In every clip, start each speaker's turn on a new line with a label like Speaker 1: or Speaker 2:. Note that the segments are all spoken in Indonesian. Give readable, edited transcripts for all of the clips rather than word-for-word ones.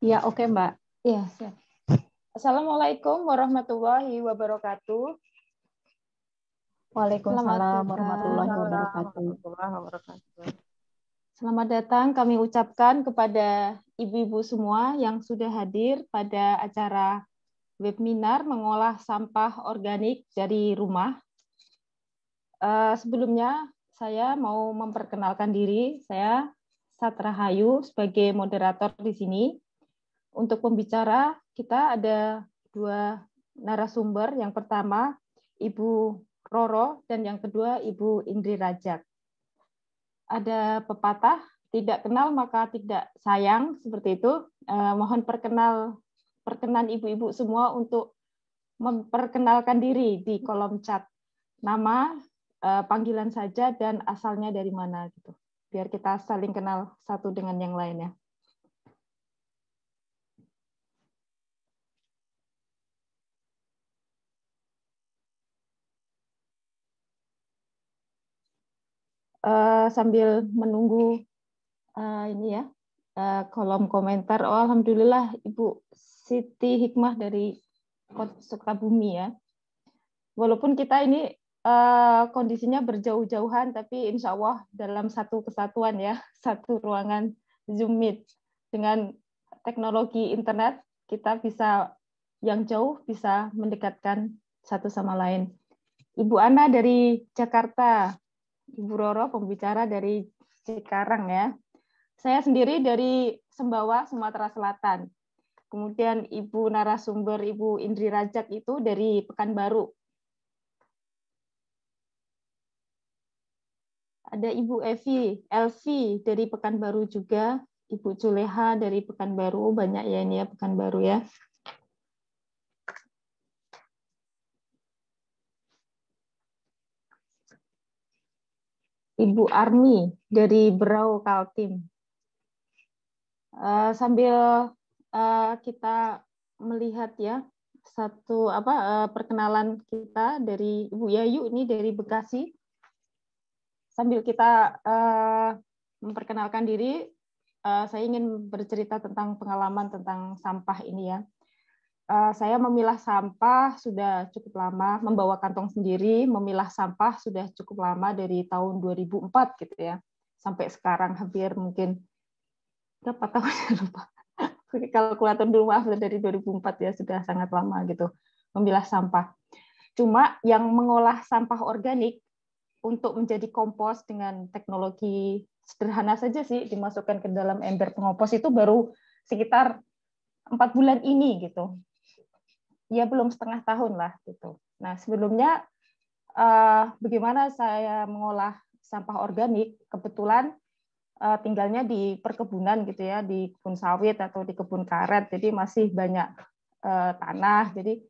Speaker 1: Ya, oke, Mbak. Iya, siap. Assalamualaikum warahmatullahi wabarakatuh. Selamat
Speaker 2: Waalaikumsalam
Speaker 1: datang.
Speaker 2: warahmatullahi
Speaker 3: Waalaikumsalam
Speaker 2: wabarakatuh.
Speaker 3: warahmatullahi wabarakatuh.
Speaker 1: Selamat datang kami ucapkan kepada ibu-ibu semua yang sudah hadir pada acara webinar mengolah sampah organik dari rumah. Sebelumnya, saya mau memperkenalkan diri. Saya Satra Hayu sebagai moderator di sini. Untuk pembicara, kita ada dua narasumber. Yang pertama, Ibu Roro, dan yang kedua, Ibu Indri Rajak. Ada pepatah, tidak kenal maka tidak sayang, seperti itu. Mohon perkenan ibu-ibu semua untuk memperkenalkan diri di kolom chat. Nama, panggilan saja, dan asalnya dari mana, gitu. Biar kita saling kenal satu dengan yang lainnya. Sambil menunggu ini ya, kolom komentar. Oh, alhamdulillah Ibu Siti Hikmah dari Sukabumi ya. Walaupun kita ini kondisinya berjauh-jauhan, tapi insya Allah dalam satu kesatuan ya, satu ruangan Zoom Meet. Dengan teknologi internet, kita bisa yang jauh bisa mendekatkan satu sama lain. Ibu Ana dari Jakarta, Ibu Roro pembicara dari Cikarang ya. Saya sendiri dari Sembawa, Sumatera Selatan. Kemudian Ibu narasumber Ibu Indri Rajak itu dari Pekanbaru. Ada Ibu Elvi dari Pekanbaru juga, Ibu Juleha dari Pekanbaru, banyak ya ini ya Pekanbaru ya. Ibu Armi dari Berau Kaltim. Sambil kita melihat ya perkenalan kita dari Ibu Yayu ini dari Bekasi. Sambil kita memperkenalkan diri, saya ingin bercerita tentang pengalaman tentang sampah ini ya. Saya memilah sampah sudah cukup lama, membawa kantong sendiri, memilah sampah sudah cukup lama dari tahun 2004 gitu ya. Sampai sekarang hampir mungkin berapa tahun ya lupa. Kalkulator dulu maaf, dari 2004 ya, sudah sangat lama gitu memilah sampah. Cuma yang mengolah sampah organik untuk menjadi kompos dengan teknologi sederhana saja sih, dimasukkan ke dalam ember pengompos itu baru sekitar 4 bulan ini gitu. Ya belum setengah tahun lah gitu. Nah sebelumnya bagaimana saya mengolah sampah organik? Kebetulan tinggalnya di perkebunan gitu ya, di kebun sawit atau di kebun karet, jadi masih banyak tanah. Jadi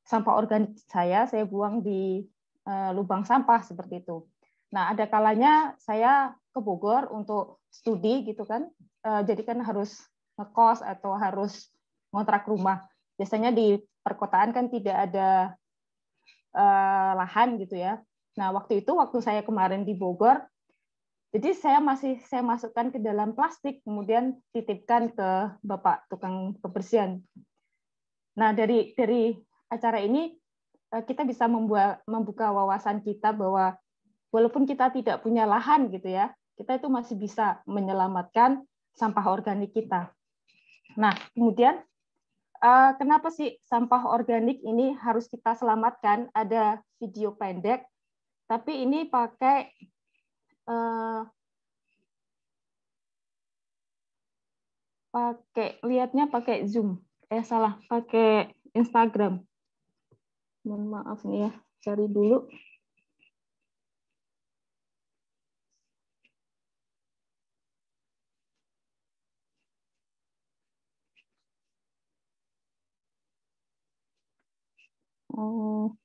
Speaker 1: sampah organik saya buang di lubang sampah seperti itu. Nah ada kalanya saya ke Bogor untuk studi gitu kan, jadi kan harus ngekos atau harus ngontrak rumah. Biasanya di perkotaan kan tidak ada lahan gitu ya. Nah, waktu saya kemarin di Bogor, jadi saya masukkan ke dalam plastik, kemudian titipkan ke Bapak tukang kebersihan. Nah, dari acara ini kita bisa membuka wawasan kita bahwa walaupun kita tidak punya lahan gitu ya, kita itu masih bisa menyelamatkan sampah organik kita. Nah, kemudian kenapa sih sampah organik ini harus kita selamatkan? Ada video pendek, tapi ini pakai lihatnya pakai Zoom. Salah, pakai Instagram. Mohon maaf nih ya, cari dulu. Oh.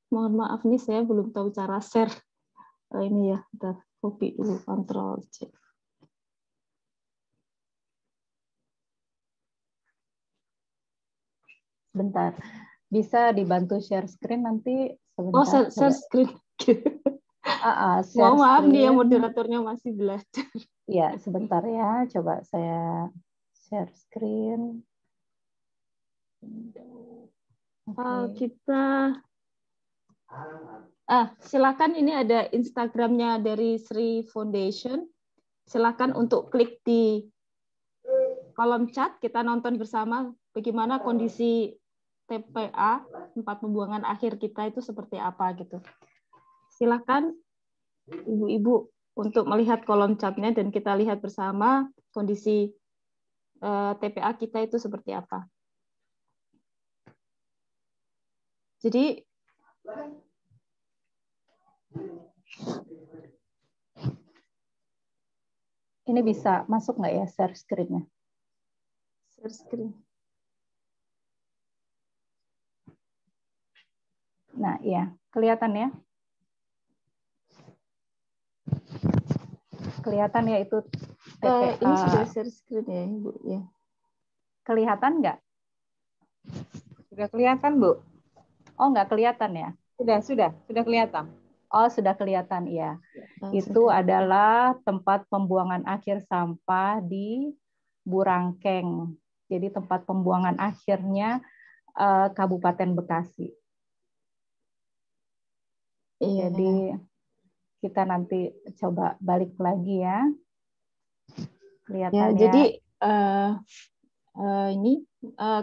Speaker 1: Mohon maaf nih saya belum tahu cara share ini ya. Bentar, copy dulu, Ctrl C. Bentar.
Speaker 2: Bisa dibantu share screen nanti
Speaker 1: Oh,
Speaker 2: sebentar.
Speaker 1: share screen.
Speaker 2: Share
Speaker 1: Maaf nih ya,
Speaker 2: screen.
Speaker 1: moderatornya masih belajar.
Speaker 2: Ya, sebentar ya. Coba saya share screen.
Speaker 1: Kita silakan, ini ada Instagramnya dari Sri Foundation. Silakan untuk klik di kolom chat, kita nonton bersama bagaimana kondisi TPA, tempat pembuangan akhir kita itu seperti apa gitu. Silakan ibu-ibu untuk melihat kolom chatnya dan kita lihat bersama kondisi TPA kita itu seperti apa. Jadi
Speaker 2: ini bisa masuk nggak ya share screen-nya?
Speaker 1: Share screen.
Speaker 2: Nah, ya, kelihatan ya? Kelihatan ya itu TPA.
Speaker 1: Ini sudah share screen ya, Ibu ya.
Speaker 2: Kelihatan nggak?
Speaker 3: Sudah kelihatan, Bu?
Speaker 2: Oh, nggak kelihatan ya?
Speaker 3: Sudah kelihatan.
Speaker 2: Oh, sudah kelihatan, ya. Itu adalah tempat pembuangan akhir sampah di Burangkeng. Jadi tempat pembuangan akhirnya Kabupaten Bekasi.
Speaker 1: Iya.
Speaker 2: Jadi kita nanti coba balik lagi ya. Kelihatannya.
Speaker 1: Ya, jadi ini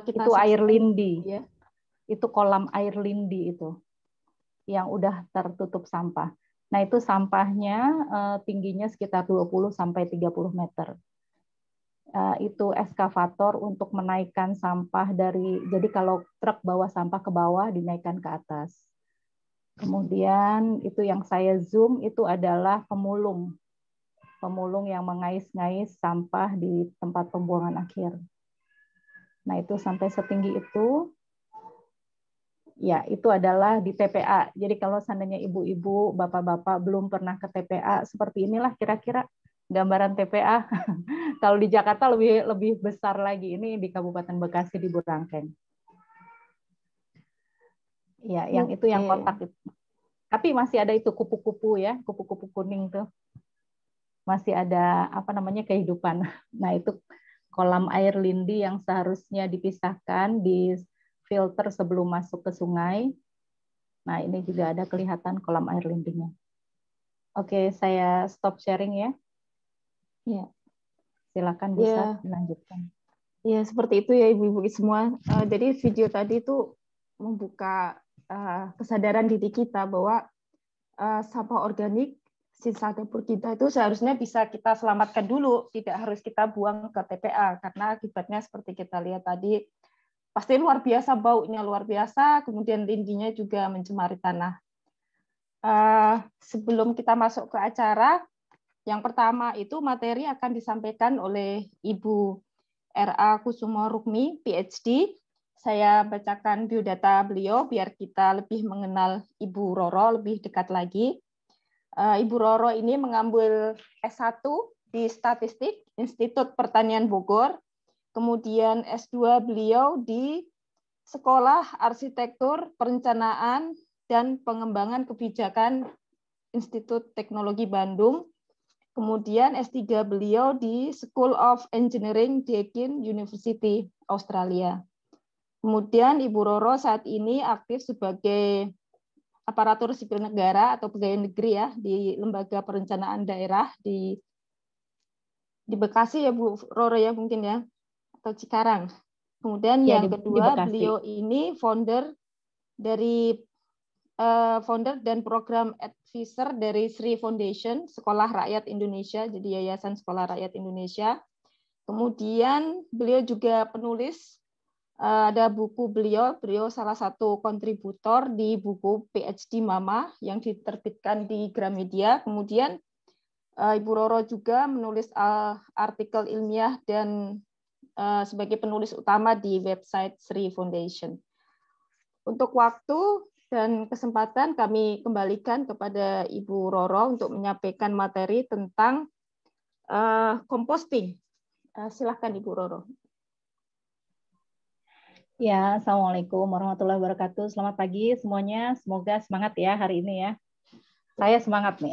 Speaker 1: kita
Speaker 2: itu air lindi.
Speaker 1: Ya.
Speaker 2: Itu kolam air lindi itu yang udah tertutup sampah. Nah, itu sampahnya tingginya sekitar 20 sampai 30 meter. Itu eskavator untuk menaikkan sampah jadi kalau truk bawa sampah ke bawah, dinaikkan ke atas. Kemudian itu yang saya zoom itu adalah pemulung yang mengais-ngais sampah di tempat pembuangan akhir. Nah, itu sampai setinggi itu. Ya, itu adalah di TPA. Jadi kalau seandainya ibu-ibu, bapak-bapak belum pernah ke TPA, seperti inilah kira-kira gambaran TPA. Kalau di Jakarta lebih besar lagi, ini di Kabupaten Bekasi di Burangkeng. Ya, yang itu yang kotak itu. Tapi masih ada itu kupu-kupu ya, kupu-kupu kuning tuh. Masih ada kehidupan. Nah, itu kolam air lindi yang seharusnya dipisahkan di filter sebelum masuk ke sungai. Nah, ini juga ada kelihatan kolam air lindinya. Oke, saya stop sharing ya. Ya. Silakan bisa dilanjutkan.
Speaker 1: Ya, seperti itu ya ibu-ibu semua. Jadi video tadi itu membuka kesadaran diri kita bahwa sampah organik sisa dapur kita itu seharusnya bisa kita selamatkan dulu, tidak harus kita buang ke TPA karena akibatnya seperti kita lihat tadi pasti luar biasa, baunya luar biasa, kemudian lindinya juga mencemari tanah. Sebelum kita masuk ke acara, yang pertama itu materi akan disampaikan oleh Ibu R.A. Kusumo Rukmi, PhD. Saya bacakan biodata beliau biar kita lebih mengenal Ibu Roro lebih dekat lagi. Ibu Roro ini mengambil S1 di Statistik Institut Pertanian Bogor. Kemudian S2 beliau di Sekolah Arsitektur, Perencanaan, dan Pengembangan Kebijakan Institut Teknologi Bandung. Kemudian S3 beliau di School of Engineering Deakin University, Australia. Kemudian Ibu Roro saat ini aktif sebagai aparatur sipil negara atau pegawai negeri ya di Lembaga Perencanaan Daerah di Bekasi ya Bu Roro ya mungkin ya, atau Cikarang. Kemudian
Speaker 2: ya,
Speaker 1: yang kedua beliau ini founder dan program advisor dari Sri Foundation, Sekolah Rakyat Indonesia, jadi Yayasan Sekolah Rakyat Indonesia. Kemudian beliau juga penulis, ada buku beliau salah satu kontributor di buku PhD Mama yang diterbitkan di Gramedia. Kemudian Ibu Roro juga menulis artikel ilmiah dan sebagai penulis utama di website Sri Foundation. Untuk waktu dan kesempatan kami kembalikan kepada Ibu Roro untuk menyampaikan materi tentang composting. Silakan Ibu Roro.
Speaker 2: Ya, Assalamualaikum warahmatullahi wabarakatuh. Selamat pagi semuanya. Semoga semangat ya hari ini ya. Saya semangat nih.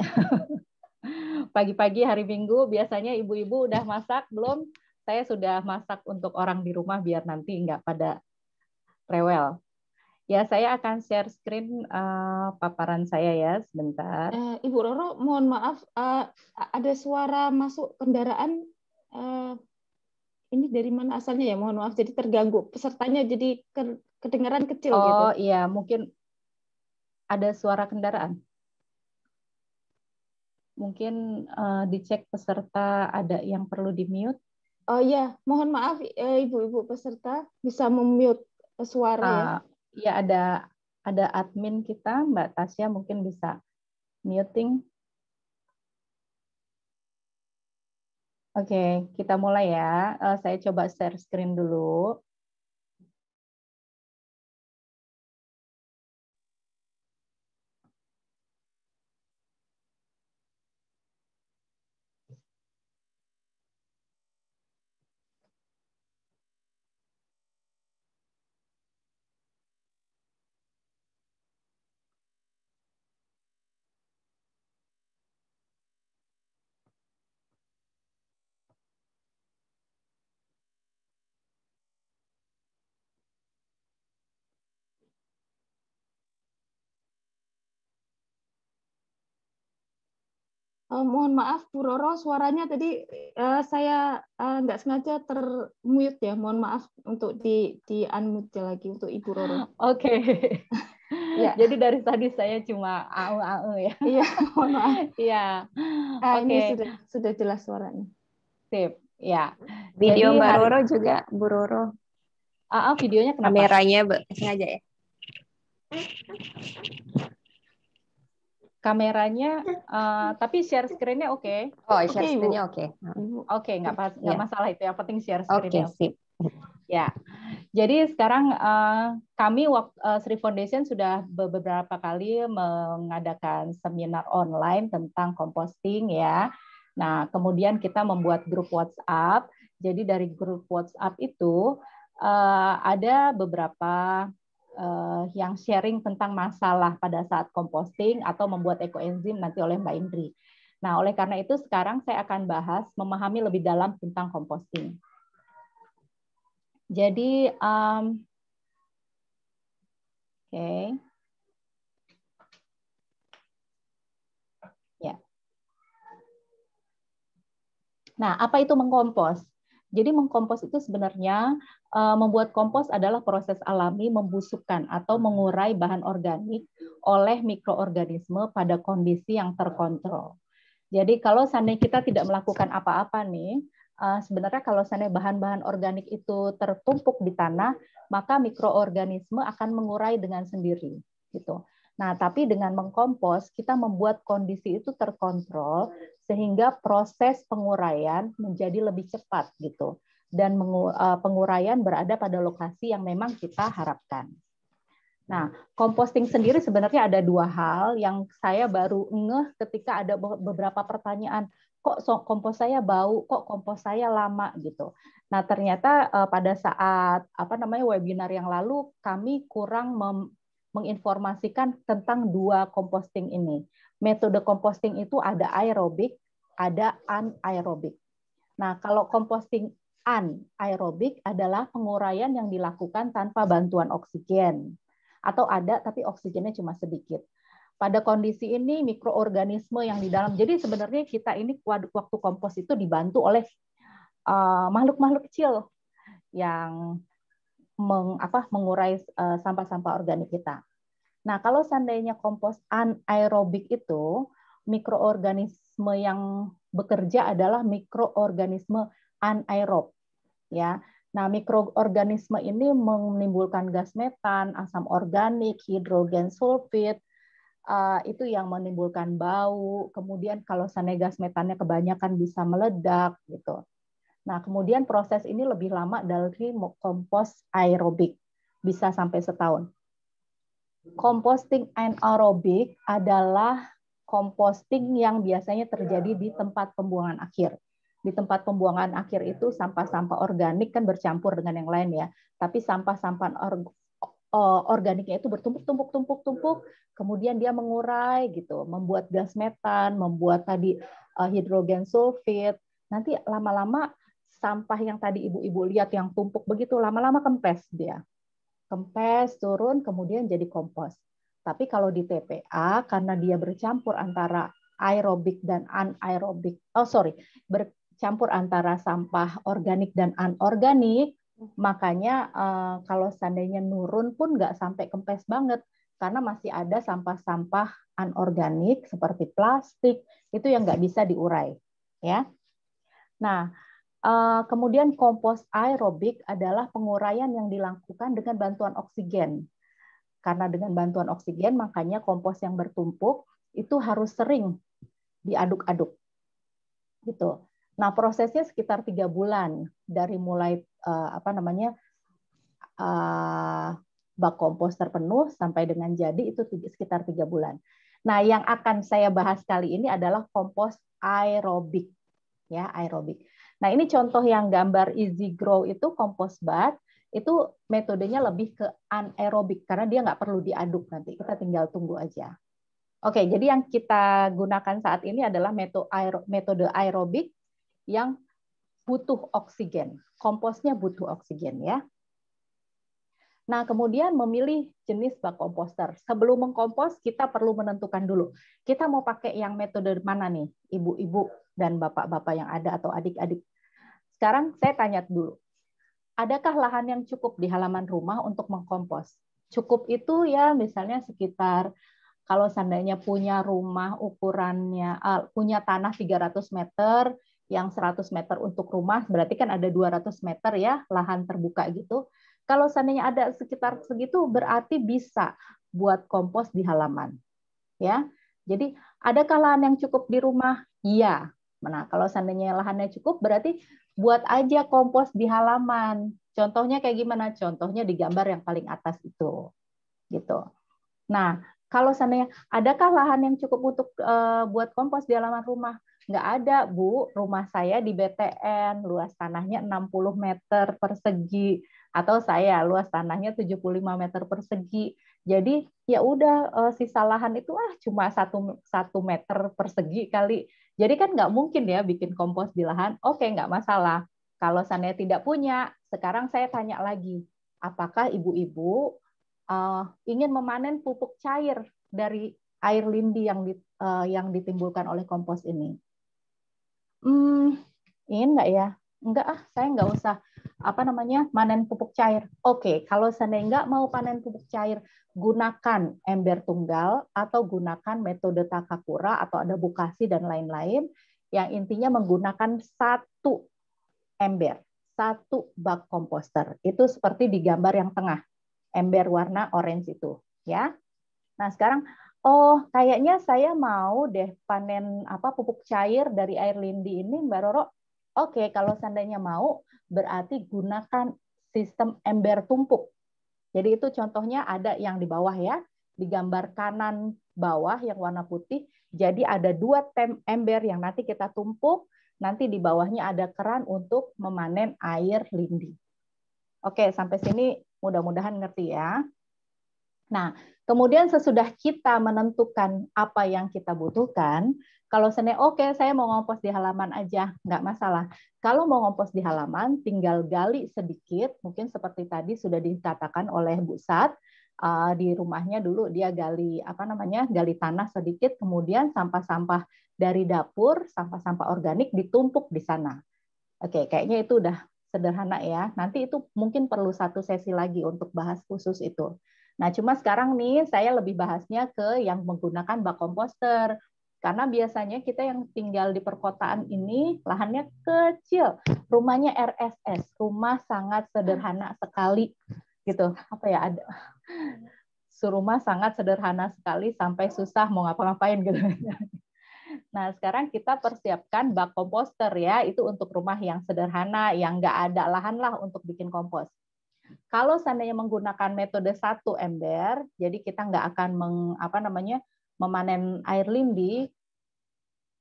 Speaker 2: Pagi-pagi hari Minggu biasanya ibu-ibu udah masak belum? Saya sudah masak untuk orang di rumah biar nanti nggak pada rewel. Ya, saya akan share screen paparan saya ya sebentar.
Speaker 1: Ibu Roro, mohon maaf, ada suara masuk kendaraan. Ini dari mana asalnya ya? Mohon maaf, jadi terganggu. Pesertanya jadi kedengaran kecil gitu.
Speaker 2: Oh iya, mungkin ada suara kendaraan. Mungkin dicek peserta ada yang perlu di-mute.
Speaker 1: Oh iya, mohon maaf ibu-ibu peserta bisa mute suara ya.
Speaker 2: Ya ada admin kita Mbak Tasya mungkin bisa muting. Oke, kita mulai ya. Saya coba share screen dulu.
Speaker 1: Mohon maaf Bu Roro, suaranya tadi saya nggak sengaja termute ya. Mohon maaf untuk di unmute lagi untuk Ibu Roro.
Speaker 2: Oke.
Speaker 1: Ya.
Speaker 2: Jadi dari tadi saya cuma au ya.
Speaker 1: Iya, mohon maaf.
Speaker 2: Iya.
Speaker 1: Ini
Speaker 2: Oke.
Speaker 1: sudah jelas suaranya.
Speaker 2: Sip. Ya.
Speaker 4: Video
Speaker 2: Jadi
Speaker 4: Mbak Roro juga, Bu Roro.
Speaker 2: Videonya kenapa?
Speaker 4: Kameranya sengaja ya?
Speaker 2: Kameranya, tapi share screen-nya oke.
Speaker 4: Oh, share screen-nya oke.
Speaker 2: Oke, nggak masalah itu. Yang penting share screen-nya.
Speaker 4: Oke, sip.
Speaker 2: Ya, jadi sekarang kami Sri Foundation sudah beberapa kali mengadakan seminar online tentang composting ya. Nah, kemudian kita membuat grup WhatsApp. Jadi dari grup WhatsApp itu ada beberapa yang sharing tentang masalah pada saat composting atau membuat ekoenzim nanti oleh Mbak Indri. Nah, oleh karena itu sekarang saya akan bahas memahami lebih dalam tentang composting. Jadi, oke. Ya. Nah, apa itu mengkompos? Jadi mengkompos itu sebenarnya membuat kompos adalah proses alami membusukkan atau mengurai bahan organik oleh mikroorganisme pada kondisi yang terkontrol. Jadi kalau seandainya kita tidak melakukan apa-apa nih, sebenarnya kalau seandainya bahan-bahan organik itu tertumpuk di tanah, maka mikroorganisme akan mengurai dengan sendiri, gitu. Nah, tapi dengan mengkompos kita membuat kondisi itu terkontrol sehingga proses penguraian menjadi lebih cepat, gitu. Dan penguraian berada pada lokasi yang memang kita harapkan. Nah, composting sendiri sebenarnya ada dua hal yang saya baru ngeh ketika ada beberapa pertanyaan, kok kompos saya bau, kok kompos saya lama gitu. Nah, ternyata pada saat webinar yang lalu kami kurang menginformasikan tentang dua composting ini. Metode composting itu ada aerobik, ada anaerobik. Nah, kalau composting anaerobik adalah penguraian yang dilakukan tanpa bantuan oksigen. Atau ada tapi oksigennya cuma sedikit. Pada kondisi ini mikroorganisme yang di dalam, jadi sebenarnya kita ini waktu kompos itu dibantu oleh makhluk-makhluk kecil yang mengurai sampah-sampah organik kita. Nah, kalau seandainya kompos anaerobik itu mikroorganisme yang bekerja adalah mikroorganisme anaerob, ya. Nah, mikroorganisme ini menimbulkan gas metan, asam organik, hidrogen sulfid, itu yang menimbulkan bau. Kemudian kalau seandainya gas metannya kebanyakan bisa meledak, gitu. Nah, kemudian proses ini lebih lama dari kompos aerobik, bisa sampai setahun. Composting anaerobik adalah composting yang biasanya terjadi di tempat pembuangan akhir. di tempat pembuangan akhir itu sampah-sampah organik kan bercampur dengan yang lain ya. Tapi sampah-sampah organiknya itu bertumpuk-tumpuk, kemudian dia mengurai gitu, membuat gas metan, membuat tadi hidrogen sulfit. Nanti lama-lama sampah yang tadi ibu-ibu lihat yang tumpuk begitu, lama-lama kempes dia. Kempes, turun, kemudian jadi kompos. Tapi kalau di TPA, karena dia bercampur antara aerobik dan anaerobik, bercampur antara sampah organik dan anorganik, makanya kalau seandainya nurun pun nggak sampai kempes banget, karena masih ada sampah-sampah anorganik seperti plastik, itu yang nggak bisa diurai. Ya. Nah, kemudian kompos aerobik adalah penguraian yang dilakukan dengan bantuan oksigen. Karena dengan bantuan oksigen, makanya kompos yang bertumpuk itu harus sering diaduk-aduk. Gitu. Nah, prosesnya sekitar 3 bulan dari mulai bak kompos terpenuh sampai dengan jadi itu sekitar 3 bulan. Nah, yang akan saya bahas kali ini adalah kompos aerobik. Ya, aerobik. Nah, ini contoh yang gambar Easy Grow itu kompos bat. Itu metodenya lebih ke anaerobik karena dia nggak perlu diaduk nanti, kita tinggal tunggu aja. Oke, jadi yang kita gunakan saat ini adalah metode aerobik yang butuh oksigen. Komposnya butuh oksigen ya. Nah, kemudian memilih jenis bak komposter. Sebelum mengkompos, kita perlu menentukan dulu. Kita mau pakai yang metode mana nih, ibu-ibu dan bapak-bapak yang ada atau adik-adik. Sekarang saya tanya dulu. Adakah lahan yang cukup di halaman rumah untuk mengkompos? Cukup itu ya misalnya sekitar, kalau seandainya punya rumah ukurannya, punya tanah 300 meter, yang 100 meter untuk rumah, berarti kan ada 200 meter ya, lahan terbuka gitu. Kalau seandainya ada sekitar segitu, berarti bisa buat kompos di halaman. Ya, jadi adakah lahan yang cukup di rumah? Iya. Nah, kalau seandainya lahannya cukup, berarti buat aja kompos di halaman. Contohnya kayak gimana? Contohnya di gambar yang paling atas itu. Gitu. Nah, kalau seandainya adakah lahan yang cukup untuk buat kompos di halaman rumah? Nggak ada, Bu. Rumah saya di BTN, luas tanahnya 60 meter persegi. Atau saya, luas tanahnya 75 meter persegi. Jadi ya udah sisa lahan itu cuma 1 meter persegi kali. Jadi kan nggak mungkin ya bikin kompos di lahan. Oke, nggak masalah. Kalau seandainya tidak punya, sekarang saya tanya lagi, apakah ibu-ibu ingin memanen pupuk cair dari air lindi yang ditimbulkan oleh kompos ini? Ingin nggak ya? Enggak saya nggak usah manen pupuk cair. Oke, kalau seandainya nggak mau panen pupuk cair, gunakan ember tunggal atau gunakan metode Takakura atau ada bukasi dan lain-lain yang intinya menggunakan 1 ember, 1 bak komposter. Itu seperti di gambar yang tengah, ember warna orange itu, ya. Nah, sekarang kayaknya saya mau deh panen pupuk cair dari air lindi ini, Mbak Roro. Oke, kalau seandainya mau, berarti gunakan sistem ember tumpuk. Jadi itu contohnya ada yang di bawah ya, di gambar kanan bawah yang warna putih. Jadi ada 2 ember yang nanti kita tumpuk, nanti di bawahnya ada keran untuk memanen air lindi. Oke, sampai sini mudah-mudahan ngerti ya. Nah, kemudian sesudah kita menentukan apa yang kita butuhkan, kalau seandainya oke, saya mau ngompos di halaman aja, nggak masalah. Kalau mau ngompos di halaman, tinggal gali sedikit, mungkin seperti tadi sudah dikatakan oleh Bu Sat, di rumahnya dulu dia gali gali tanah sedikit, kemudian sampah-sampah dari dapur, sampah-sampah organik ditumpuk di sana. Oke, kayaknya itu udah sederhana ya. Nanti itu mungkin perlu 1 sesi lagi untuk bahas khusus itu. Nah, cuma sekarang nih saya lebih bahasnya ke yang menggunakan bak komposter. Karena biasanya kita yang tinggal di perkotaan ini lahannya kecil. Rumahnya RSS, rumah sangat sederhana sekali gitu. Ada rumah sangat sederhana sekali sampai susah mau ngapa-ngapain gitu. Nah, sekarang kita persiapkan bak komposter ya, itu untuk rumah yang sederhana, yang nggak ada lahan lah untuk bikin kompos. Kalau seandainya menggunakan metode 1 ember, jadi kita nggak akan memanen air lindi,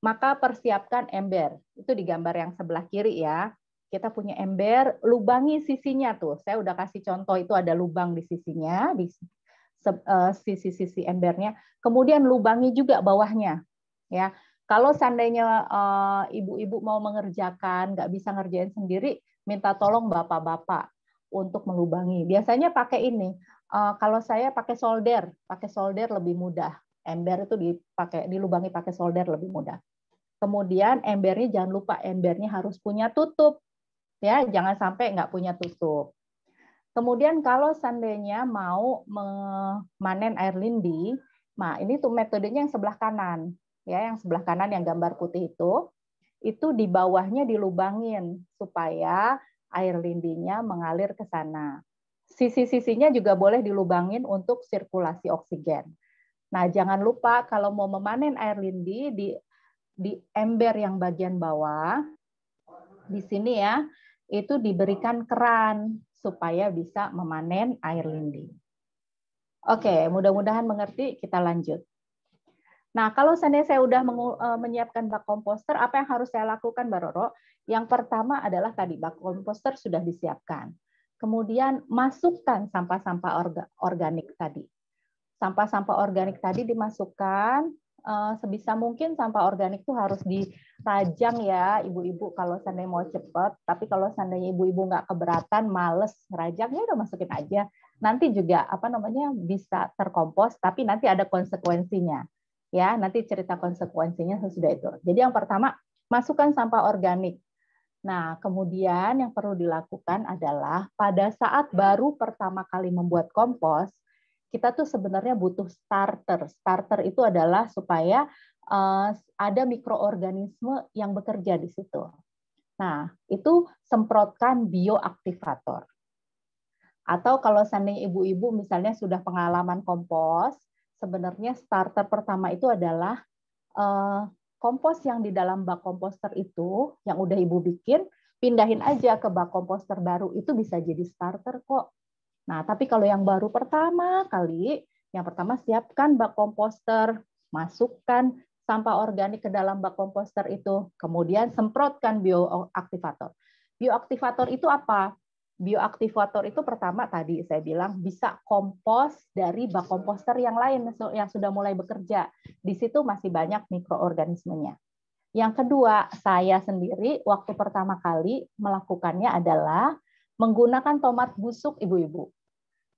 Speaker 2: maka persiapkan ember. Itu di gambar yang sebelah kiri ya. Kita punya ember, lubangi sisinya tuh. Saya udah kasih contoh, itu ada lubang di sisinya, di sisi-sisi embernya. Kemudian lubangi juga bawahnya. Ya, kalau seandainya ibu-ibu mau mengerjakan, nggak bisa ngerjain sendiri, minta tolong bapak-bapak untuk melubangi. Biasanya pakai ini. Kalau saya pakai solder lebih mudah. Ember itu dilubangi pakai solder lebih mudah. Kemudian embernya jangan lupa embernya harus punya tutup, ya jangan sampai nggak punya tutup. Kemudian kalau seandainya mau memanen air lindi, nah ini tuh metodenya yang sebelah kanan, ya yang sebelah kanan yang gambar putih itu di bawahnya dilubangin supaya air lindinya mengalir ke sana. Sisi-sisinya juga boleh dilubangin untuk sirkulasi oksigen. Nah, jangan lupa kalau mau memanen air lindi di ember yang bagian bawah, di sini ya, itu diberikan keran supaya bisa memanen air lindi. Oke, mudah-mudahan mengerti, kita lanjut. Nah, kalau seandainya saya udah menyiapkan bak komposter, apa yang harus saya lakukan, Mbak Roro? Yang pertama adalah tadi bak komposter sudah disiapkan. Kemudian masukkan sampah-sampah organik tadi. Sampah-sampah organik tadi dimasukkan, sebisa mungkin sampah organik itu harus dirajang ya ibu-ibu kalau seandainya mau cepat. Tapi kalau seandainya ibu-ibu nggak keberatan, males rajangnya, udah masukin aja. Nanti juga bisa terkompos, tapi nanti ada konsekuensinya. Ya, nanti cerita konsekuensinya sesudah itu. Jadi yang pertama, masukkan sampah organik. Nah, kemudian yang perlu dilakukan adalah pada saat baru pertama kali membuat kompos, kita tuh sebenarnya butuh starter. Starter itu adalah supaya ada mikroorganisme yang bekerja di situ. Nah, itu semprotkan bioaktivator. Atau kalau seandainya ibu-ibu misalnya sudah pengalaman kompos, sebenarnya starter pertama itu adalah kompos yang di dalam bak komposter itu, yang udah ibu bikin, pindahin aja ke bak komposter baru, itu bisa jadi starter kok. Nah, tapi kalau yang baru pertama kali, yang pertama siapkan bak komposter, masukkan sampah organik ke dalam bak komposter itu, kemudian semprotkan bioaktivator. Bioaktivator itu apa? Bioaktivator itu pertama tadi saya bilang bisa kompos dari bak komposter yang lain yang sudah mulai bekerja. Di situ masih banyak mikroorganismenya. Yang kedua, saya sendiri waktu pertama kali melakukannya adalah menggunakan tomat busuk ibu-ibu.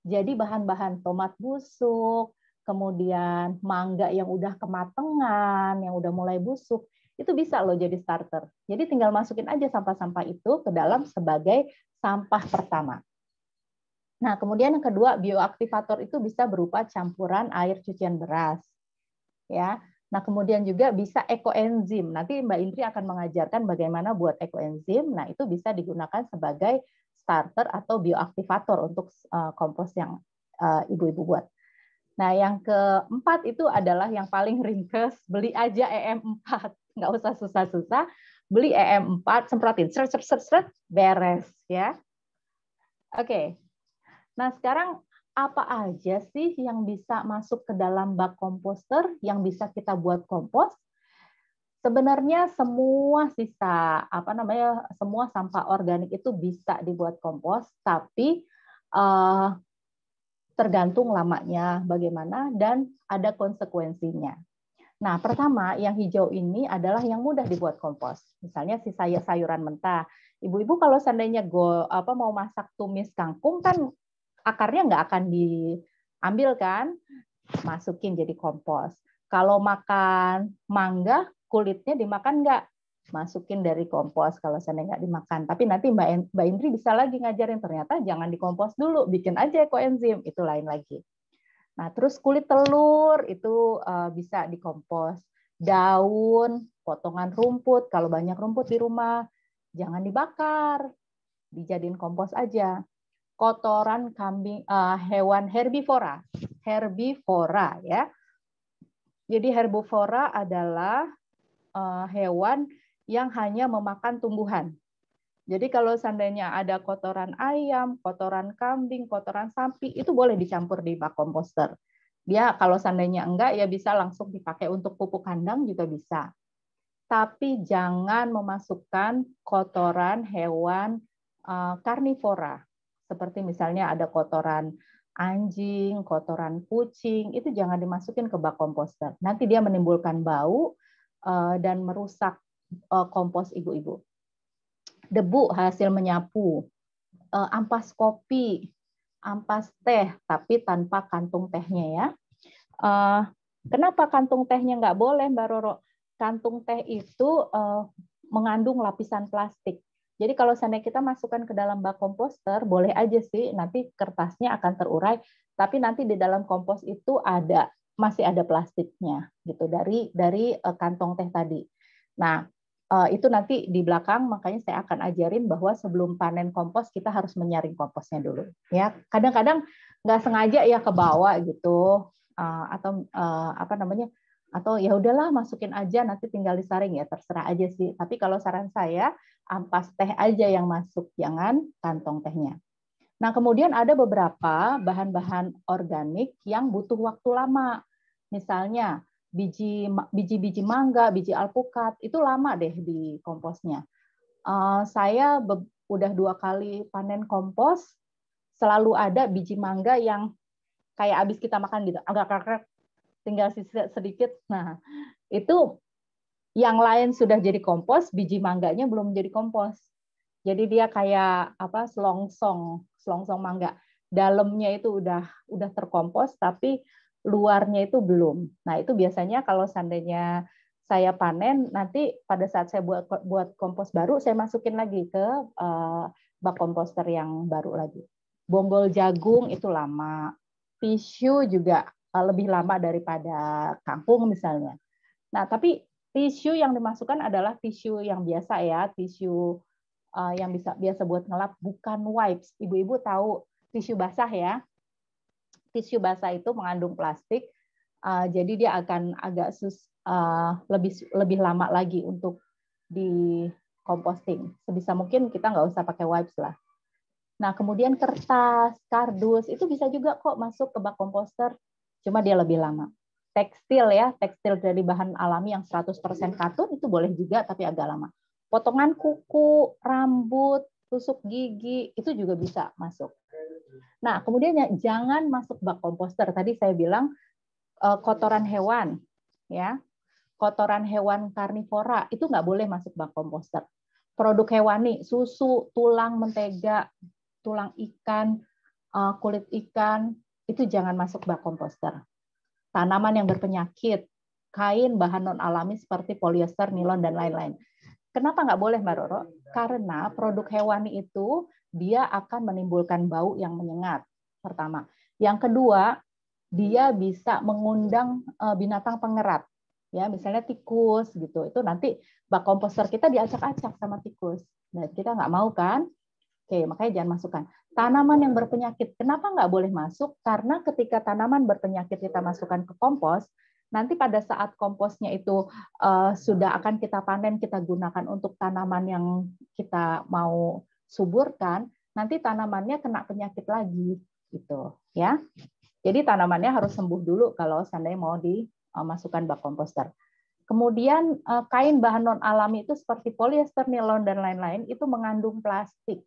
Speaker 2: Jadi bahan-bahan tomat busuk, kemudian mangga yang udah kematangan, yang udah mulai busuk, itu bisa loh jadi starter. Jadi tinggal masukin aja sampah-sampah itu ke dalam sebagai sampah pertama. Nah, kemudian yang kedua, bioaktivator itu bisa berupa campuran air cucian beras. Ya. Nah, kemudian juga bisa ekoenzim. Nanti Mbak Indri akan mengajarkan bagaimana buat ekoenzim. Nah, itu bisa digunakan sebagai starter atau bioaktivator untuk kompos yang ibu-ibu buat. Nah, yang keempat itu adalah yang paling ringkes, beli aja EM4. Nggak usah susah-susah, beli EM4, semprotin, seret, beres. Ya. Oke. Nah, sekarang apa aja sih yang bisa masuk ke dalam bak komposter yang bisa kita buat kompos? Sebenarnya semua semua sampah organik itu bisa dibuat kompos, tapi tergantung lamanya bagaimana dan ada konsekuensinya. Nah, pertama yang hijau ini adalah yang mudah dibuat kompos. Misalnya sisa sayuran mentah. Ibu-ibu kalau seandainya mau masak tumis kangkung kan akarnya nggak akan diambil kan, masukin jadi kompos. Kalau makan mangga, kulitnya dimakan nggak? Masukin dari kompos kalau seandainya nggak dimakan. Tapi nanti Mbak Indri bisa lagi ngajarin, ternyata jangan dikompos dulu, bikin aja ekoenzim, itu lain lagi. Nah, terus kulit telur itu bisa dikompos. Daun, potongan rumput, kalau banyak rumput di rumah, jangan dibakar, dijadiin kompos aja. Kotoran kambing, hewan herbivora ya. Jadi herbivora adalah hewan yang hanya memakan tumbuhan. Jadi kalau seandainya ada kotoran ayam, kotoran kambing, kotoran sapi, itu boleh dicampur di bak komposter. Dia kalau seandainya enggak, ya bisa langsung dipakai untuk pupuk kandang juga bisa. tapi jangan memasukkan kotoran hewan karnivora. Seperti misalnya ada kotoran anjing, kotoran kucing, itu jangan dimasukin ke bak komposter. Nanti dia menimbulkan bau dan merusak kompos ibu-ibu. Debu hasil menyapu, ampas kopi, ampas teh, tapi tanpa kantung tehnya ya. Kenapa kantung tehnya nggak boleh, Mbak Roro? Kantung teh itu mengandung lapisan plastik. Jadi kalau seandainya kita masukkan ke dalam bak komposter, boleh aja sih, nanti kertasnya akan terurai, tapi nanti di dalam kompos itu masih ada plastiknya gitu dari kantong teh tadi. Nah, itu nanti di belakang, makanya saya akan ajarin bahwa sebelum panen kompos kita harus menyaring komposnya dulu. Ya, kadang-kadang nggak sengaja ya ke bawah gitu, atau apa namanya? Atau ya udahlah masukin aja nanti tinggal disaring, ya terserah aja sih. Tapi kalau saran saya ampas teh aja yang masuk, jangan kantong tehnya. Nah, kemudian ada beberapa bahan-bahan organik yang butuh waktu lama. Misalnya biji mangga, biji alpukat, itu lama deh di komposnya. Saya udah 2 kali panen kompos, selalu ada biji mangga yang kayak habis kita makan gitu, agak karet, tinggal sisa sedikit. Nah, itu yang lain sudah jadi kompos, biji mangganya belum jadi kompos. Jadi dia kayak apa, selongsong mangga. Dalamnya itu udah terkompos, tapi luarnya itu belum. Nah, itu biasanya kalau seandainya saya panen, nanti pada saat saya buat kompos baru, saya masukin lagi ke bak komposter yang baru lagi. Bonggol jagung itu lama. Tisu juga lebih lama daripada kangkung misalnya. Nah, tapi tisu yang dimasukkan adalah tisu yang biasa ya, tisu yang biasa buat ngelap, bukan wipes. Ibu-ibu tahu tisu basah ya. Tisu basah itu mengandung plastik, jadi dia akan agak lebih lama lagi untuk di composting. Sebisa mungkin kita nggak usah pakai wipes lah. Nah, kemudian kertas, kardus, itu bisa juga kok masuk ke bak komposter, cuma dia lebih lama. Tekstil ya, tekstil dari bahan alami yang 100% katun itu boleh juga, tapi agak lama. Potongan kuku, rambut, tusuk gigi, itu juga bisa masuk. Nah, kemudian jangan masuk bak komposter. Tadi saya bilang kotoran hewan, ya, kotoran hewan karnivora itu nggak boleh masuk bak komposter. Produk hewani, susu, tulang, mentega, tulang ikan, kulit ikan, itu jangan masuk bak komposter. Tanaman yang berpenyakit, kain bahan non-alami seperti polyester, nilon, dan lain-lain. Kenapa nggak boleh, Mbak Roro? Karena produk hewani itu dia akan menimbulkan bau yang menyengat, pertama. Yang kedua, dia bisa mengundang binatang pengerat. Ya, misalnya tikus gitu. Itu nanti bak komposter kita diacak-acak sama tikus. Nah, kita nggak mau kan? Oke, makanya jangan masukkan. Tanaman yang berpenyakit, kenapa nggak boleh masuk? Karena ketika tanaman berpenyakit kita masukkan ke kompos, nanti pada saat komposnya itu sudah akan kita panen, kita gunakan untuk tanaman yang kita mau suburkan, nanti tanamannya kena penyakit lagi, gitu ya. Jadi tanamannya harus sembuh dulu kalau seandainya mau dimasukkan bak komposter. Kemudian kain bahan non alami itu seperti polyester, nilon, dan lain-lain itu mengandung plastik.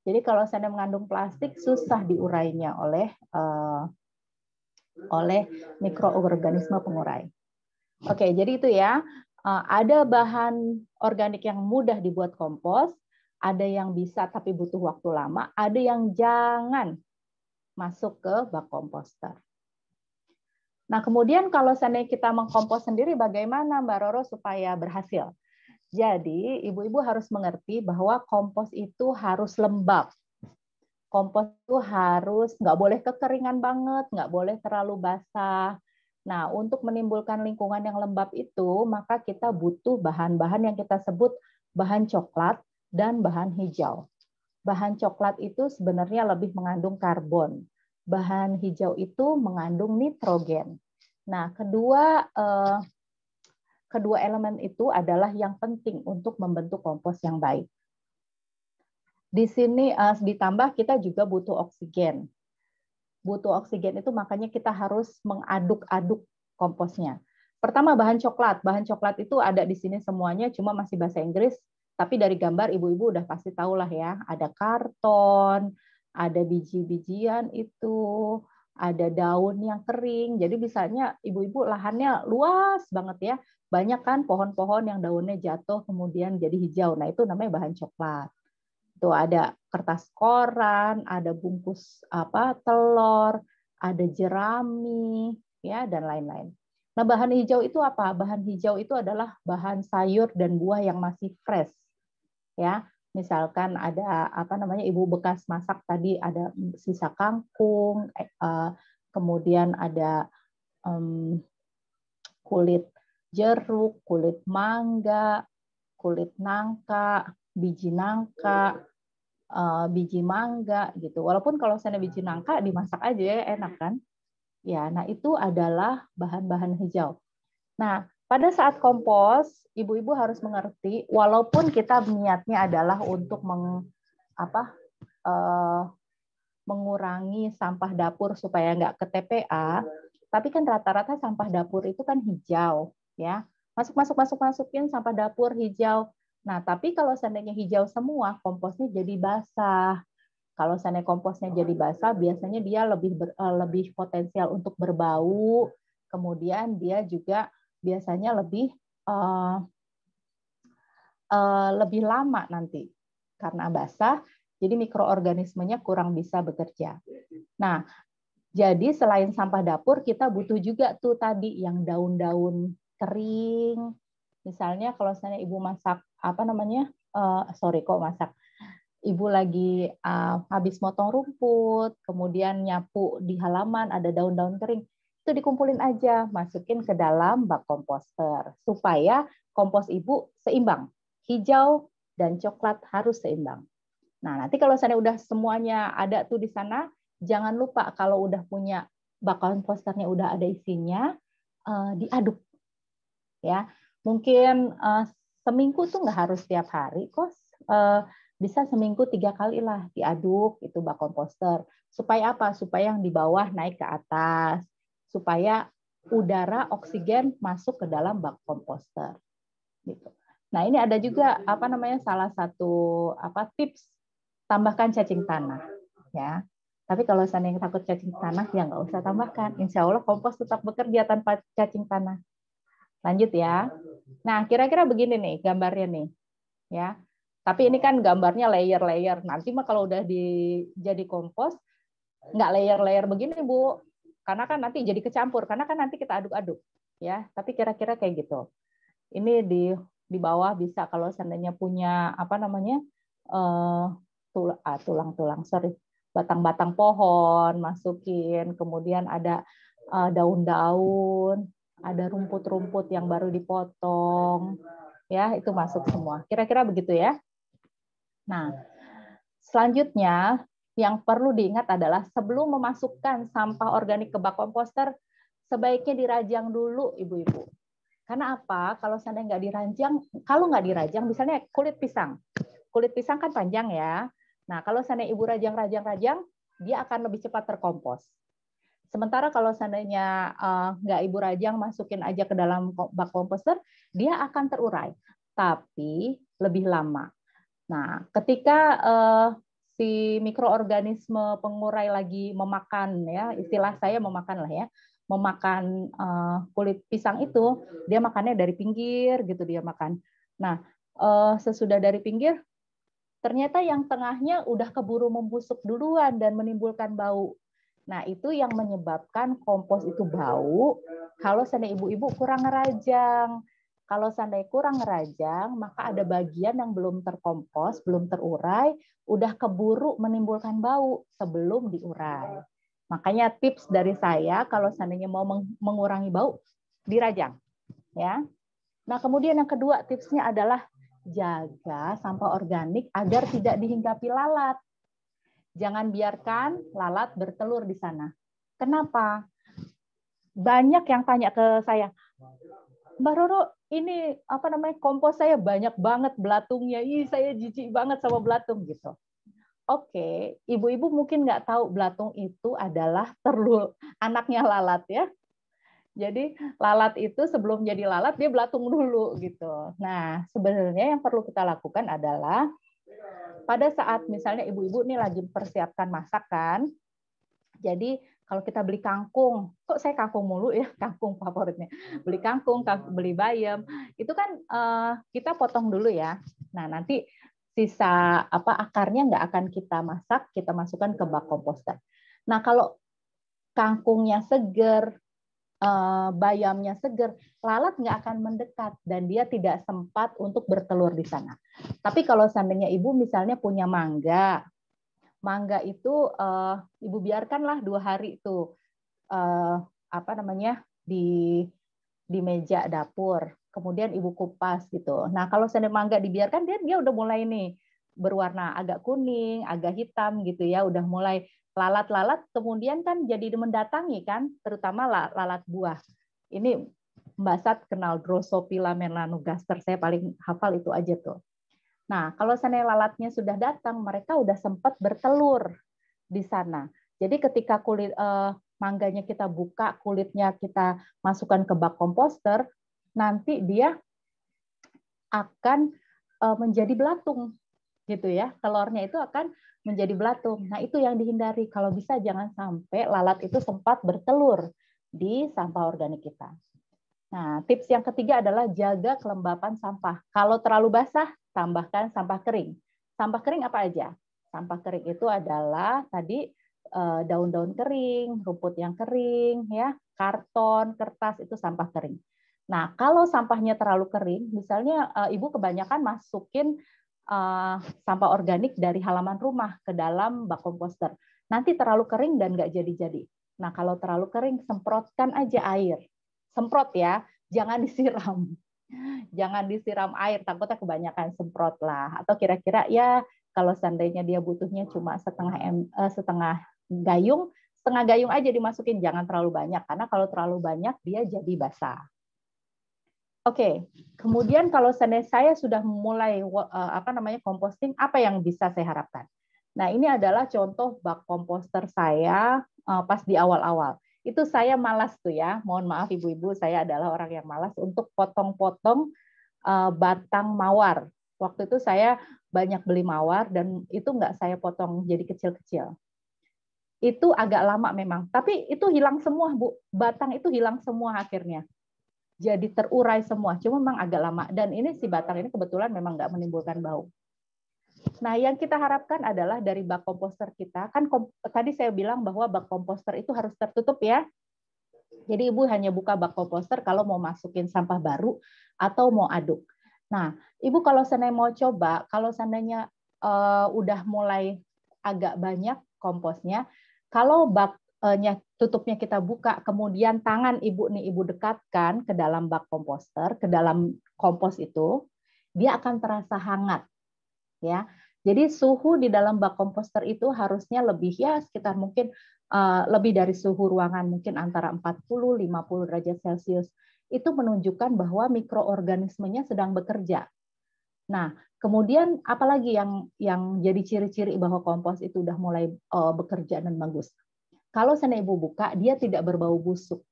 Speaker 2: Jadi kalau seandainya mengandung plastik, susah diurainya oleh mikroorganisme pengurai. Oke, jadi itu ya. Ada bahan organik yang mudah dibuat kompos, ada yang bisa tapi butuh waktu lama, ada yang jangan masuk ke bak komposter. Nah, kemudian kalau seandainya kita mengkompos sendiri, bagaimana Mbak Roro supaya berhasil? Jadi, ibu-ibu harus mengerti bahwa kompos itu harus lembab. Kompos itu harus nggak boleh kekeringan banget, nggak boleh terlalu basah. Nah, untuk menimbulkan lingkungan yang lembab itu, maka kita butuh bahan-bahan yang kita sebut bahan coklat dan bahan hijau. Bahan coklat itu sebenarnya lebih mengandung karbon. Bahan hijau itu mengandung nitrogen. Nah, kedua elemen itu adalah yang penting untuk membentuk kompos yang baik. Di sini ditambah kita juga butuh oksigen. Butuh oksigen itu makanya kita harus mengaduk-aduk komposnya. Pertama bahan coklat. Bahan coklat itu ada di sini semuanya, cuma masih bahasa Inggris. Tapi dari gambar ibu-ibu udah pasti tahu lah ya. Ada karton, ada biji-bijian itu, ada daun yang kering. Jadi bisanya ibu-ibu lahannya luas banget ya. Banyak kan pohon-pohon yang daunnya jatuh kemudian jadi hijau. Nah itu namanya bahan coklat. Itu ada kertas koran, ada bungkus telur, ada jerami, ya dan lain-lain. Nah bahan hijau itu apa? Bahan hijau itu adalah bahan sayur dan buah yang masih fresh, ya. Misalkan ada ibu bekas masak tadi ada sisa kangkung, kemudian ada kulit jeruk, kulit mangga, kulit nangka, biji nangka, biji mangga gitu. Walaupun kalau sana biji nangka dimasak aja ya enak kan? Ya, nah itu adalah bahan-bahan hijau. Nah, pada saat kompos, ibu-ibu harus mengerti, walaupun kita niatnya adalah untuk mengurangi sampah dapur supaya nggak ke TPA, tapi kan rata-rata sampah dapur itu kan hijau, ya. Masukin sampah dapur hijau. Nah, tapi kalau seandainya hijau semua, komposnya jadi basah. Kalau seandainya komposnya jadi basah, biasanya dia lebih potensial untuk berbau. Kemudian dia juga biasanya lebih lama nanti karena basah. Jadi mikroorganismenya kurang bisa bekerja. Nah, jadi selain sampah dapur, kita butuh juga tuh tadi yang daun-daun kering. Misalnya kalau misalnya ibu masak masak. Ibu lagi habis motong rumput, kemudian nyapu di halaman ada daun-daun kering, itu dikumpulin aja, masukin ke dalam bak komposter supaya kompos ibu seimbang. Hijau dan coklat harus seimbang. Nah, nanti kalau misalnya udah semuanya ada tuh di sana, jangan lupa kalau udah punya bak komposternya udah ada isinya, diaduk. Ya, mungkin seminggu tuh nggak harus tiap hari, kok. Bisa seminggu 3 kali lah diaduk itu bak komposter. Supaya apa? Supaya yang di bawah naik ke atas, supaya udara oksigen masuk ke dalam bak komposter. Gitu. Nah ini ada juga salah satu tips, tambahkan cacing tanah, ya. Tapi kalau seandainya takut cacing tanah ya nggak usah tambahkan. Insya Allah kompos tetap bekerja tanpa cacing tanah. Lanjut ya. Nah kira-kira begini nih gambarnya nih, ya. Tapi ini kan gambarnya layer-layer. Nanti mah kalau udah jadi kompos, nggak layer-layer begini, Bu. Karena kan nanti jadi kecampur. Karena kan nanti kita aduk-aduk. Ya, tapi kira-kira kayak gitu. Ini di bawah bisa kalau seandainya punya batang-batang pohon, masukin. Kemudian ada daun-daun, ada rumput-rumput yang baru dipotong. Ya, itu masuk semua. Kira-kira begitu ya. Nah, selanjutnya yang perlu diingat adalah sebelum memasukkan sampah organik ke bak komposter, sebaiknya dirajang dulu, ibu-ibu. Karena apa? Kalau seandainya nggak dirajang, misalnya kulit pisang kan panjang ya. Nah, kalau seandainya ibu rajang, dia akan lebih cepat terkompos. Sementara kalau seandainya nggak ibu rajang, masukin aja ke dalam bak komposter, dia akan terurai, tapi lebih lama. Nah, ketika si mikroorganisme pengurai lagi memakan, ya istilah saya memakan lah ya, memakan kulit pisang itu, dia makannya dari pinggir gitu dia makan. Nah, sesudah dari pinggir, ternyata yang tengahnya udah keburu membusuk duluan dan menimbulkan bau. Nah, itu yang menyebabkan kompos itu bau kalau seandainya ibu-ibu kurang ngerajang. Kalau seandainya kurang ngerajang, maka ada bagian yang belum terkompos, belum terurai, udah keburu menimbulkan bau sebelum diurai. Makanya tips dari saya kalau seandainya mau mengurangi bau, dirajang, ya. Nah, kemudian yang kedua tipsnya adalah jaga sampah organik agar tidak dihinggapi lalat. Jangan biarkan lalat bertelur di sana. Kenapa? Banyak yang tanya ke saya, Mbak Roro, ini kompos saya banyak banget belatungnya. Ih, saya jijik banget sama belatung gitu. Oke, ibu-ibu mungkin nggak tahu belatung itu adalah anaknya lalat ya. Jadi lalat itu sebelum jadi lalat dia belatung dulu gitu. Nah, sebenarnya yang perlu kita lakukan adalah pada saat misalnya ibu-ibu nih lagi persiapkan masakan. Jadi kalau kita beli kangkung, kok saya kangkung mulu ya, kangkung favoritnya. Beli kangkung, beli bayam, itu kan kita potong dulu ya. Nah, nanti sisa akarnya nggak akan kita masak, kita masukkan ke bak komposter. Nah, kalau kangkungnya seger, bayamnya seger, lalat nggak akan mendekat dan dia tidak sempat untuk bertelur di sana. Tapi kalau seandainya ibu misalnya punya mangga itu ibu biarkanlah 2 hari itu di meja dapur. Kemudian ibu kupas gitu. Nah kalau seandainya mangga dibiarkan dia udah mulai nih berwarna agak kuning, agak hitam gitu ya, udah mulai lalat-lalat. Kemudian kan jadi mendatangi kan, terutama lalat buah. Ini Mbak Sat kenal Drosophila melanogaster, saya paling hafal itu aja tuh. Nah, kalau seandainya lalatnya sudah datang, mereka udah sempat bertelur di sana. Jadi ketika kulit mangganya kita buka, kulitnya kita masukkan ke bak komposter, nanti dia akan menjadi belatung, gitu ya. Telurnya itu akan menjadi belatung. Nah, itu yang dihindari. Kalau bisa jangan sampai lalat itu sempat bertelur di sampah organik kita. Nah, tips yang ketiga adalah jaga kelembapan sampah. Kalau terlalu basah, tambahkan sampah kering. Sampah kering apa aja? Sampah kering itu adalah tadi daun-daun kering, rumput yang kering, ya, karton, kertas itu sampah kering. Nah, kalau sampahnya terlalu kering, misalnya ibu kebanyakan masukin sampah organik dari halaman rumah ke dalam bak komposter. Nanti terlalu kering dan nggak jadi-jadi. Nah, kalau terlalu kering, semprotkan aja air. Semprot ya, jangan disiram. Jangan disiram air, takutnya kebanyakan semprot lah. Atau kira-kira ya kalau seandainya dia butuhnya cuma setengah gayung aja dimasukin, jangan terlalu banyak karena kalau terlalu banyak dia jadi basah. Oke, kemudian kalau seandainya saya sudah mulai composting, apa yang bisa saya harapkan? Nah, ini adalah contoh bak komposter saya pas di awal-awal. Itu saya malas tuh ya, mohon maaf ibu-ibu, saya adalah orang yang malas untuk potong-potong batang mawar. Waktu itu saya banyak beli mawar dan itu nggak saya potong jadi kecil-kecil. Itu agak lama memang, tapi itu hilang semua, Bu. Batang itu hilang semua akhirnya. Jadi terurai semua, cuma memang agak lama. Dan ini si batang ini kebetulan memang nggak menimbulkan bau. Nah, yang kita harapkan adalah dari bak komposter kita, kan tadi saya bilang bahwa bak komposter itu harus tertutup ya. Jadi ibu hanya buka bak komposter kalau mau masukin sampah baru atau mau aduk. Nah, ibu kalau seandainya mau coba, kalau seandainya udah mulai agak banyak komposnya, kalau baknya tutupnya kita buka, kemudian tangan ibu dekatkan ke dalam bak komposter, ke dalam kompos itu, dia akan terasa hangat. Ya, jadi suhu di dalam bak komposter itu harusnya lebih ya sekitar mungkin lebih dari suhu ruangan, mungkin antara 40-50 derajat Celcius. Itu menunjukkan bahwa mikroorganismenya sedang bekerja. Nah, kemudian apalagi yang jadi ciri-ciri bahwa kompos itu udah mulai bekerja dan bagus. Kalau seandainya ibu buka, dia tidak berbau busuk.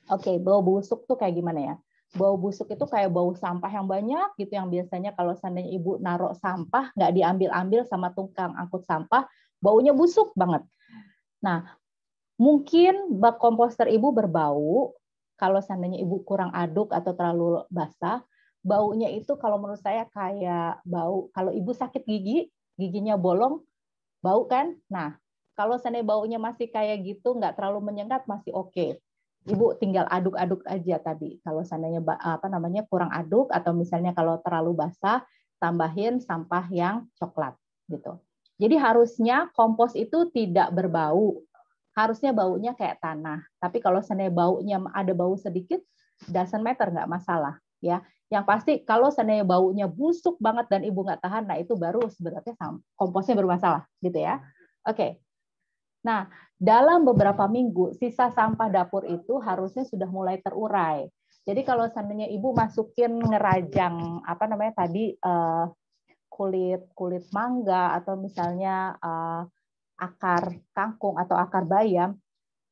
Speaker 2: Oke, bau busuk tuh kayak gimana ya? Bau busuk itu kayak bau sampah yang banyak gitu, yang biasanya kalau seandainya ibu naruh sampah nggak diambil-ambil sama tukang angkut sampah, baunya busuk banget. Nah, mungkin bak komposter ibu berbau kalau seandainya ibu kurang aduk atau terlalu basah. Baunya itu kalau menurut saya kayak bau kalau ibu sakit giginya bolong, bau kan? Nah, kalau seandainya baunya masih kayak gitu, nggak terlalu menyengat, masih oke. Ibu tinggal aduk-aduk aja tadi. Kalau seandainya kurang aduk atau misalnya kalau terlalu basah, tambahin sampah yang coklat gitu. Jadi harusnya kompos itu tidak berbau. Harusnya baunya kayak tanah. Tapi kalau seandainya baunya ada bau sedikit, doesn't matter, nggak masalah ya. Yang pasti kalau seandainya baunya busuk banget dan ibu nggak tahan, nah itu baru sebenarnya komposnya bermasalah gitu ya. Oke. Nah, dalam beberapa minggu, sisa sampah dapur itu harusnya sudah mulai terurai. Jadi kalau seandainya ibu masukin ngerajang kulit mangga atau misalnya akar kangkung atau akar bayam,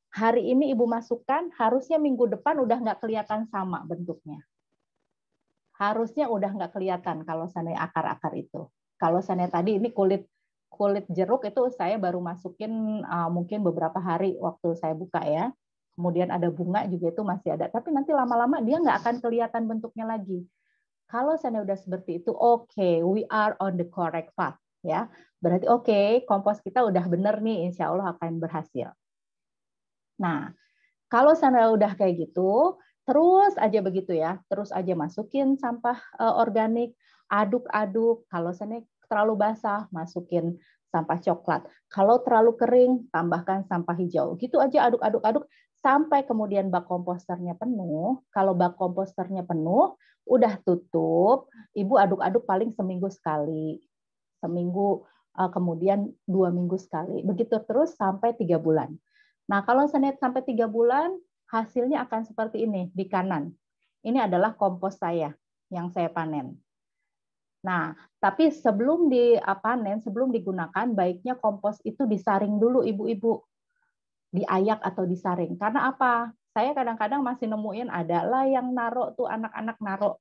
Speaker 2: Hari ini Ibu masukkan, harusnya minggu depan udah nggak kelihatan sama bentuknya. Harusnya udah nggak kelihatan kalau seandainya akar-akar itu. Kalau seandainya tadi ini kulit jeruk itu saya baru masukin mungkin beberapa hari waktu saya buka ya. Kemudian ada bunga juga itu masih ada. Tapi nanti lama-lama dia nggak akan kelihatan bentuknya lagi. Kalau seandainya udah seperti itu, oke, we are on the correct path. Ya, berarti oke, kompos kita udah bener nih, insya Allah akan berhasil. Nah, kalau seandainya udah kayak gitu, terus aja begitu ya, terus aja masukin sampah organik, aduk-aduk. Kalau seandainya terlalu basah, masukin sampah coklat. Kalau terlalu kering, tambahkan sampah hijau. Gitu aja aduk-aduk-aduk sampai kemudian bak komposternya penuh. Kalau bak komposternya penuh, udah tutup, Ibu aduk-aduk paling seminggu sekali. Seminggu, kemudian 2 minggu sekali. Begitu terus sampai 3 bulan. Nah, kalau sampai 3 bulan, hasilnya akan seperti ini di kanan. Ini adalah kompos saya yang saya panen. Nah, tapi sebelum dipanen, sebelum digunakan, baiknya kompos itu disaring dulu ibu-ibu. Diayak atau disaring. Karena apa? Saya kadang-kadang masih nemuin adalah yang naruh tuh anak-anak naruh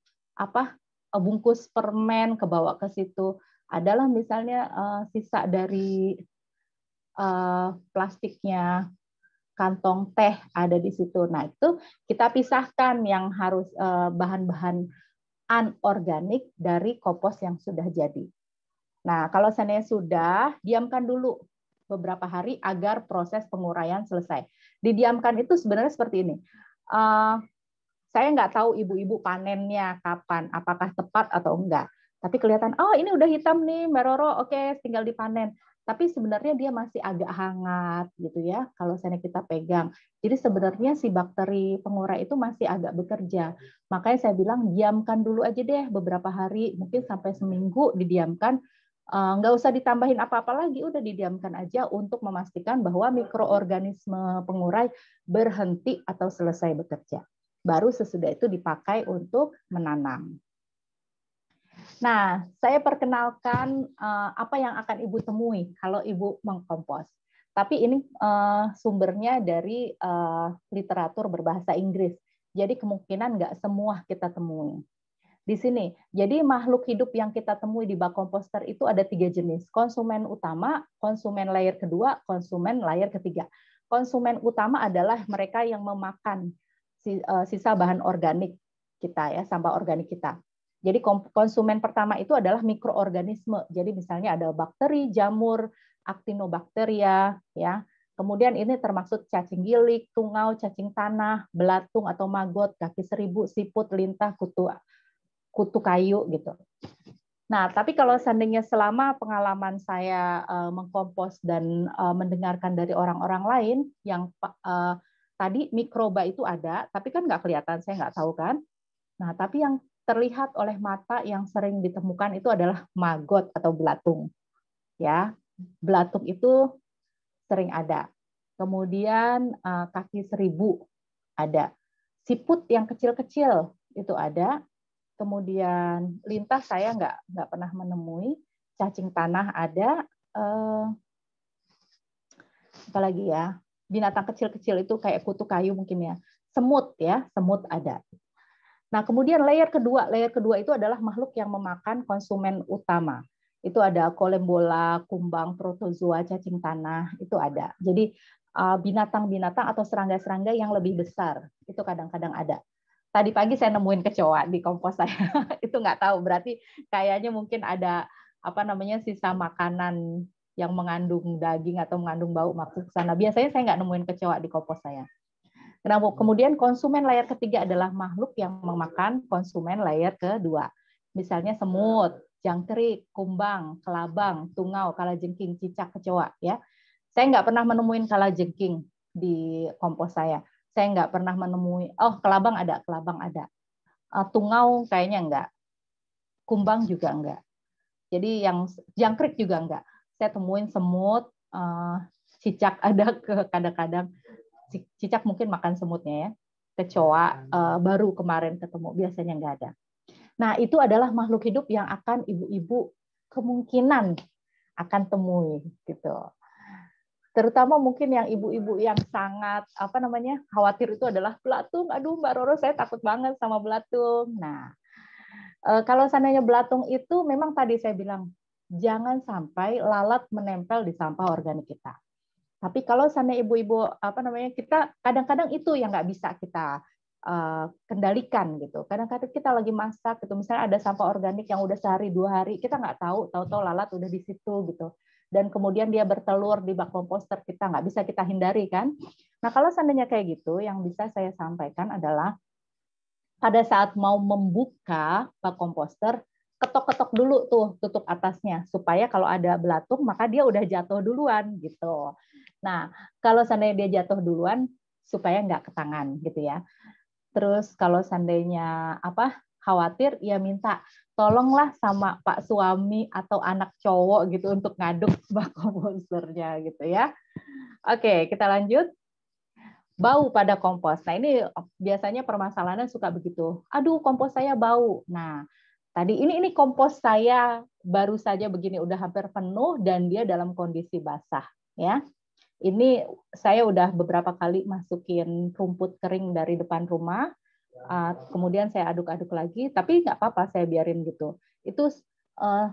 Speaker 2: bungkus permen ke bawah ke situ. Adalah misalnya sisa dari plastiknya kantong teh ada di situ. Nah, itu kita pisahkan yang harus bahan-bahan anorganik dari kompos yang sudah jadi. Nah, kalau seandainya sudah, diamkan dulu beberapa hari agar proses penguraian selesai. Didiamkan itu sebenarnya seperti ini. Saya nggak tahu ibu-ibu panennya kapan, apakah tepat atau enggak. Tapi kelihatan, oh ini udah hitam nih, Mbak Roro, oke, tinggal dipanen. Tapi sebenarnya dia masih agak hangat gitu ya, kalau misalnya kita pegang. Jadi sebenarnya si bakteri pengurai itu masih agak bekerja. Makanya saya bilang diamkan dulu aja deh beberapa hari, mungkin sampai seminggu didiamkan. Nggak usah ditambahin apa-apa lagi, udah didiamkan aja untuk memastikan bahwa mikroorganisme pengurai berhenti atau selesai bekerja. Baru sesudah itu dipakai untuk menanam. Nah, saya perkenalkan apa yang akan Ibu temui kalau Ibu mengkompos. Tapi ini sumbernya dari literatur berbahasa Inggris. Jadi kemungkinan nggak semua kita temui. Di sini, jadi makhluk hidup yang kita temui di bak komposter itu ada 3 jenis. Konsumen utama, konsumen layer kedua, konsumen layer ketiga. Konsumen utama adalah mereka yang memakan sisa bahan organik kita ya, sampah organik kita. Jadi konsumen pertama itu adalah mikroorganisme. Jadi misalnya ada bakteri, jamur, actinobacteria ya. Kemudian ini termasuk cacing gilik, tungau, cacing tanah, belatung atau maggot, kaki seribu, siput, lintah, kutu kayu gitu. Nah, tapi kalau seandainya selama pengalaman saya mengkompos dan mendengarkan dari orang-orang lain yang tadi mikroba itu ada, tapi kan nggak kelihatan, saya nggak tahu kan. Nah, tapi yang terlihat oleh mata yang sering ditemukan itu adalah maggot atau belatung. Ya, belatung itu sering ada. Kemudian kaki seribu ada. Siput yang kecil-kecil itu ada. Kemudian lintah saya nggak pernah menemui. Cacing tanah ada. Apalagi ya, binatang kecil-kecil itu kayak kutu kayu mungkin ya. Semut ya, semut ada. Nah, kemudian layer kedua itu adalah makhluk yang memakan konsumen utama. Itu ada kolembola, kumbang, protozoa, cacing tanah, itu ada. Jadi binatang-binatang atau serangga-serangga yang lebih besar, itu kadang-kadang ada. Tadi pagi saya nemuin kecoa di kompos saya. Itu nggak tahu, berarti kayaknya mungkin ada sisa makanan yang mengandung daging atau mengandung bau masuk ke sana. Biasanya saya nggak nemuin kecoa di kompos saya. Kemudian konsumen layer ketiga adalah makhluk yang memakan konsumen layer kedua. Misalnya semut, jangkrik, kumbang, kelabang, tungau, kalajengking, cicak, kecoa. Ya, saya nggak pernah menemuin kalajengking di kompos saya. Saya nggak pernah menemui. Oh, kelabang ada. Tungau kayaknya enggak. Kumbang juga enggak. Jadi yang jangkrik juga enggak. Saya temuin semut, cicak ada kadang-kadang. Cicak mungkin makan semutnya ya. Kecoa baru kemarin ketemu, biasanya enggak ada. Nah, itu adalah makhluk hidup yang akan ibu-ibu kemungkinan akan temui gitu. Terutama mungkin yang ibu-ibu yang sangat khawatir itu adalah belatung. Aduh Mbak Roro, saya takut banget sama belatung. Nah, kalau seandainya belatung itu memang tadi saya bilang jangan sampai lalat menempel di sampah organik kita. Tapi kalau seandainya ibu-ibu kita kadang-kadang itu yang nggak bisa kita kendalikan gitu. Kadang-kadang kita lagi masak gitu, misalnya ada sampah organik yang udah sehari 2 hari kita nggak tahu lalat udah di situ gitu. Dan kemudian dia bertelur di bak komposter, kita nggak bisa kita hindari kan. Nah kalau seandainya kayak gitu, yang bisa saya sampaikan adalah pada saat mau membuka bak komposter, ketok-ketok dulu tuh tutup atasnya, supaya kalau ada belatung maka dia udah jatuh duluan gitu. Nah kalau seandainya dia jatuh duluan, supaya nggak ke tangan gitu ya. Terus kalau seandainya khawatir, ya minta tolonglah sama Pak suami atau anak cowok gitu untuk ngaduk bak komposternya gitu ya. Oke, kita lanjut. Bau pada kompos. Nah, ini biasanya permasalahannya suka begitu. Aduh, kompos saya bau. Nah, tadi ini kompos saya baru saja begini udah hampir penuh dan dia dalam kondisi basah ya. Ini saya udah beberapa kali masukin rumput kering dari depan rumah. Kemudian saya aduk-aduk lagi, tapi nggak apa-apa saya biarin gitu. Itu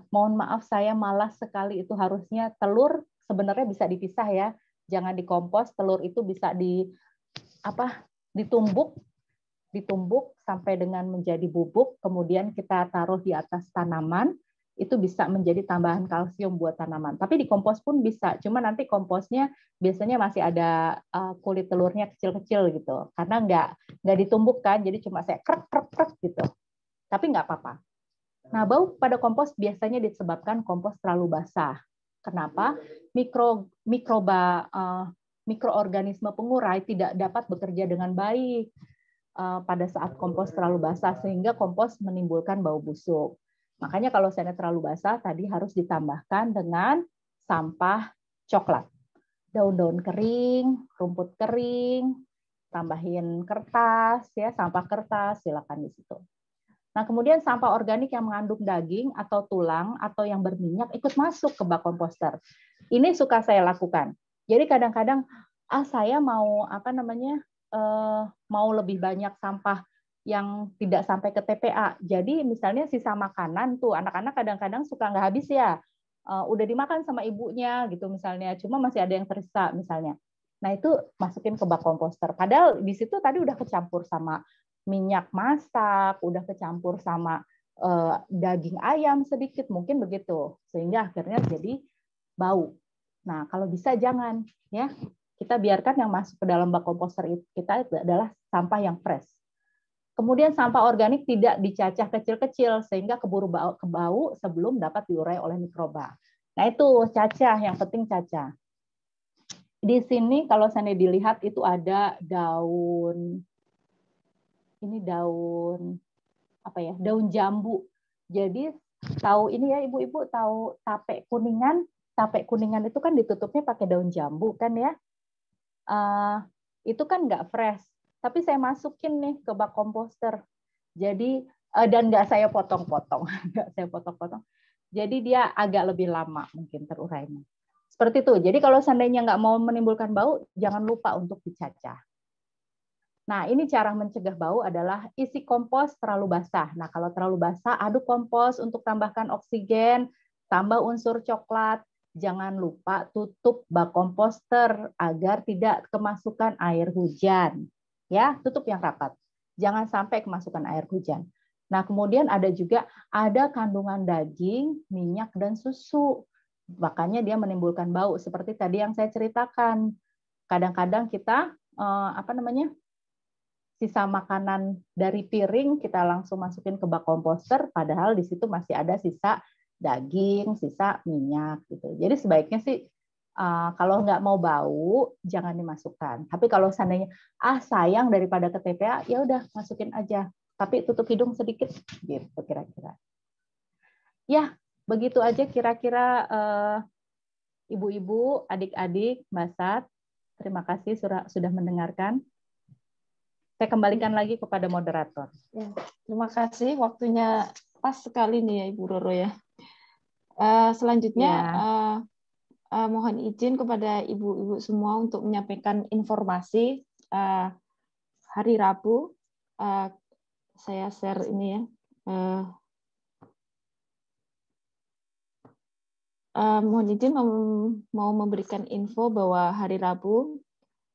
Speaker 2: mohon maaf saya malas sekali, itu harusnya telur sebenarnya bisa dipisah ya, jangan dikompos. Telur itu bisa ditumbuk sampai dengan menjadi bubuk, kemudian kita taruh di atas tanaman. Itu bisa menjadi tambahan kalsium buat tanaman. Tapi di kompos pun bisa, cuma nanti komposnya biasanya masih ada kulit telurnya kecil-kecil gitu, karena nggak ditumbuk kan, jadi cuma saya krek gitu. Tapi nggak apa-apa. Nah, bau pada kompos biasanya disebabkan kompos terlalu basah. Kenapa? Mikroorganisme pengurai tidak dapat bekerja dengan baik pada saat kompos terlalu basah, sehingga kompos menimbulkan bau busuk. Makanya kalau seandainya terlalu basah, tadi harus ditambahkan dengan sampah coklat. Daun-daun kering, rumput kering, tambahin kertas, ya sampah kertas, silakan di situ. Nah, kemudian sampah organik yang mengandung daging atau tulang atau yang berminyak ikut masuk ke bak komposter. Ini suka saya lakukan. Jadi kadang-kadang, saya mau mau lebih banyak sampah yang tidak sampai ke TPA. Jadi misalnya sisa makanan tuh anak-anak kadang-kadang suka nggak habis ya, udah dimakan sama ibunya gitu misalnya, cuma masih ada yang tersisa misalnya. Nah itu masukin ke bak komposter. Padahal di situ tadi udah kecampur sama minyak masak, udah kecampur sama daging ayam sedikit mungkin begitu, sehingga akhirnya jadi bau. Nah kalau bisa jangan ya, kita biarkan yang masuk ke dalam bak komposter kita adalah sampah yang fresh. Kemudian sampah organik tidak dicacah kecil-kecil sehingga keburu bau sebelum dapat diurai oleh mikroba. Nah itu cacah, yang penting cacah. Di sini kalau saya dilihat itu ada daun, ini daun daun jambu. Jadi tahu ini ya ibu-ibu, tahu tape kuningan? Tape kuningan itu kan ditutupnya pakai daun jambu kan ya. Itu kan nggak fresh. Tapi saya masukin nih ke bak komposter. Jadi dan nggak saya potong-potong, nggak saya potong-potong. Jadi dia agak lebih lama mungkin terurainya. Seperti itu. Jadi kalau seandainya nggak mau menimbulkan bau, jangan lupa untuk dicacah. Nah, ini cara mencegah bau adalah isi kompos terlalu basah. Nah, kalau terlalu basah, aduk kompos untuk tambahkan oksigen, tambah unsur coklat. Jangan lupa tutup bak komposter agar tidak kemasukan air hujan. Ya, tutup yang rapat. Jangan sampai kemasukan air hujan. Nah, kemudian ada kandungan daging, minyak, dan susu. Makanya dia menimbulkan bau seperti tadi yang saya ceritakan. Kadang-kadang kita sisa makanan dari piring kita langsung masukin ke bak komposter, padahal di situ masih ada sisa daging, sisa minyak gitu. Jadi sebaiknya sih kalau nggak mau bau jangan dimasukkan. Tapi kalau seandainya sayang daripada ke TPA, ya udah masukin aja. Tapi tutup hidung sedikit gitu kira-kira. Ya, begitu aja kira-kira ibu-ibu, adik-adik, Mbak Sat. Terima kasih sudah mendengarkan. Saya kembalikan lagi kepada moderator.
Speaker 1: Ya, terima kasih, waktunya pas sekali nih ya Ibu Roro ya. Selanjutnya mohon izin kepada ibu-ibu semua untuk menyampaikan informasi hari Rabu. Saya share ini ya. Mohon izin mau memberikan info bahwa hari Rabu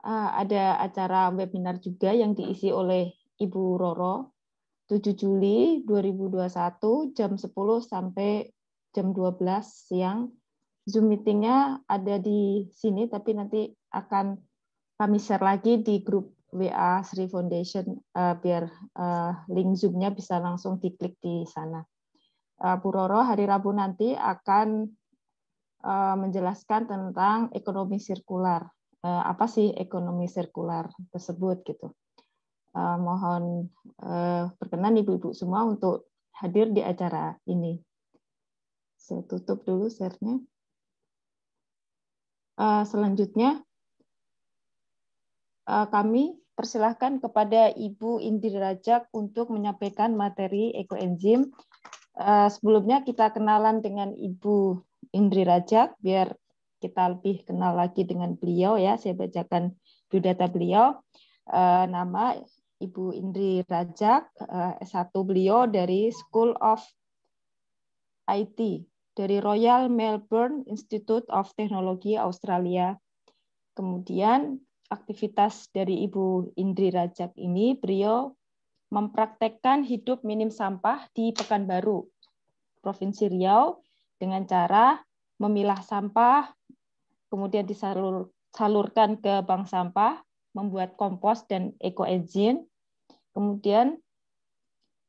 Speaker 1: ada acara webinar juga yang diisi oleh Ibu Roro 7 Juli 2021 jam 10 sampai jam 12 siang. Zoom meeting-nya ada di sini, tapi nanti akan kami share lagi di grup WA Sri Foundation biar link Zoom-nya bisa langsung diklik di sana. Bu Roro hari Rabu nanti akan menjelaskan tentang ekonomi sirkular. Apa sih ekonomi sirkular tersebut gitu. Mohon berkenan ibu-ibu semua untuk hadir di acara ini. Saya tutup dulu share-nya. Selanjutnya kami persilahkan kepada Ibu Indri Rajak untuk menyampaikan materi ekoenzim. Sebelumnya kita kenalan dengan Ibu Indri Rajak biar kita lebih kenal lagi dengan beliau ya. Saya bacakan biodata beliau. Nama Ibu Indri Rajak, S1 beliau dari School of IT dari Royal Melbourne Institute of Technology Australia. Kemudian aktivitas dari Ibu Indri Rajak ini, beliau mempraktekkan hidup minim sampah di Pekanbaru, Provinsi Riau, dengan cara memilah sampah, kemudian disalurkan ke bank sampah, membuat kompos dan ekoenzim. Kemudian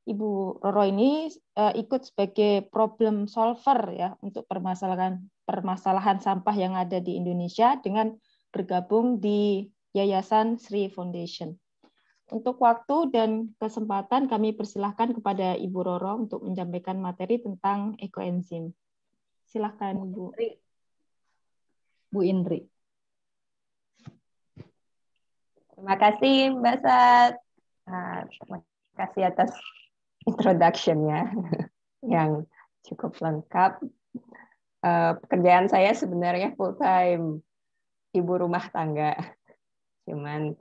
Speaker 1: Ibu Roro ini ikut sebagai problem solver ya untuk permasalahan sampah yang ada di Indonesia dengan bergabung di Yayasan Sri Foundation. Untuk waktu dan kesempatan kami persilahkan kepada Ibu Roro untuk menyampaikan materi tentang ekoenzim. Silahkan Bu.
Speaker 2: Bu Indri.
Speaker 4: Terima kasih Mbak Sat. Terima kasih atas introduction-nya yang cukup lengkap. Pekerjaan saya sebenarnya full time ibu rumah tangga. Cuman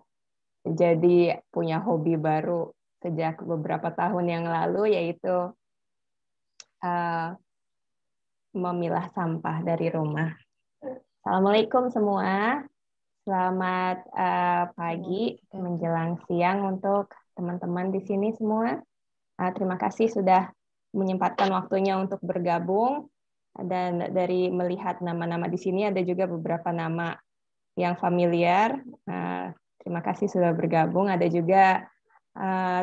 Speaker 4: jadi punya hobi baru sejak beberapa tahun yang lalu, yaitu memilah sampah dari rumah. Assalamualaikum semua. Selamat pagi menjelang siang untuk teman-teman di sini semua. Terima kasih sudah menyempatkan waktunya untuk bergabung. Dan dari melihat nama-nama di sini ada juga beberapa nama yang familiar. Terima kasih sudah bergabung. Ada juga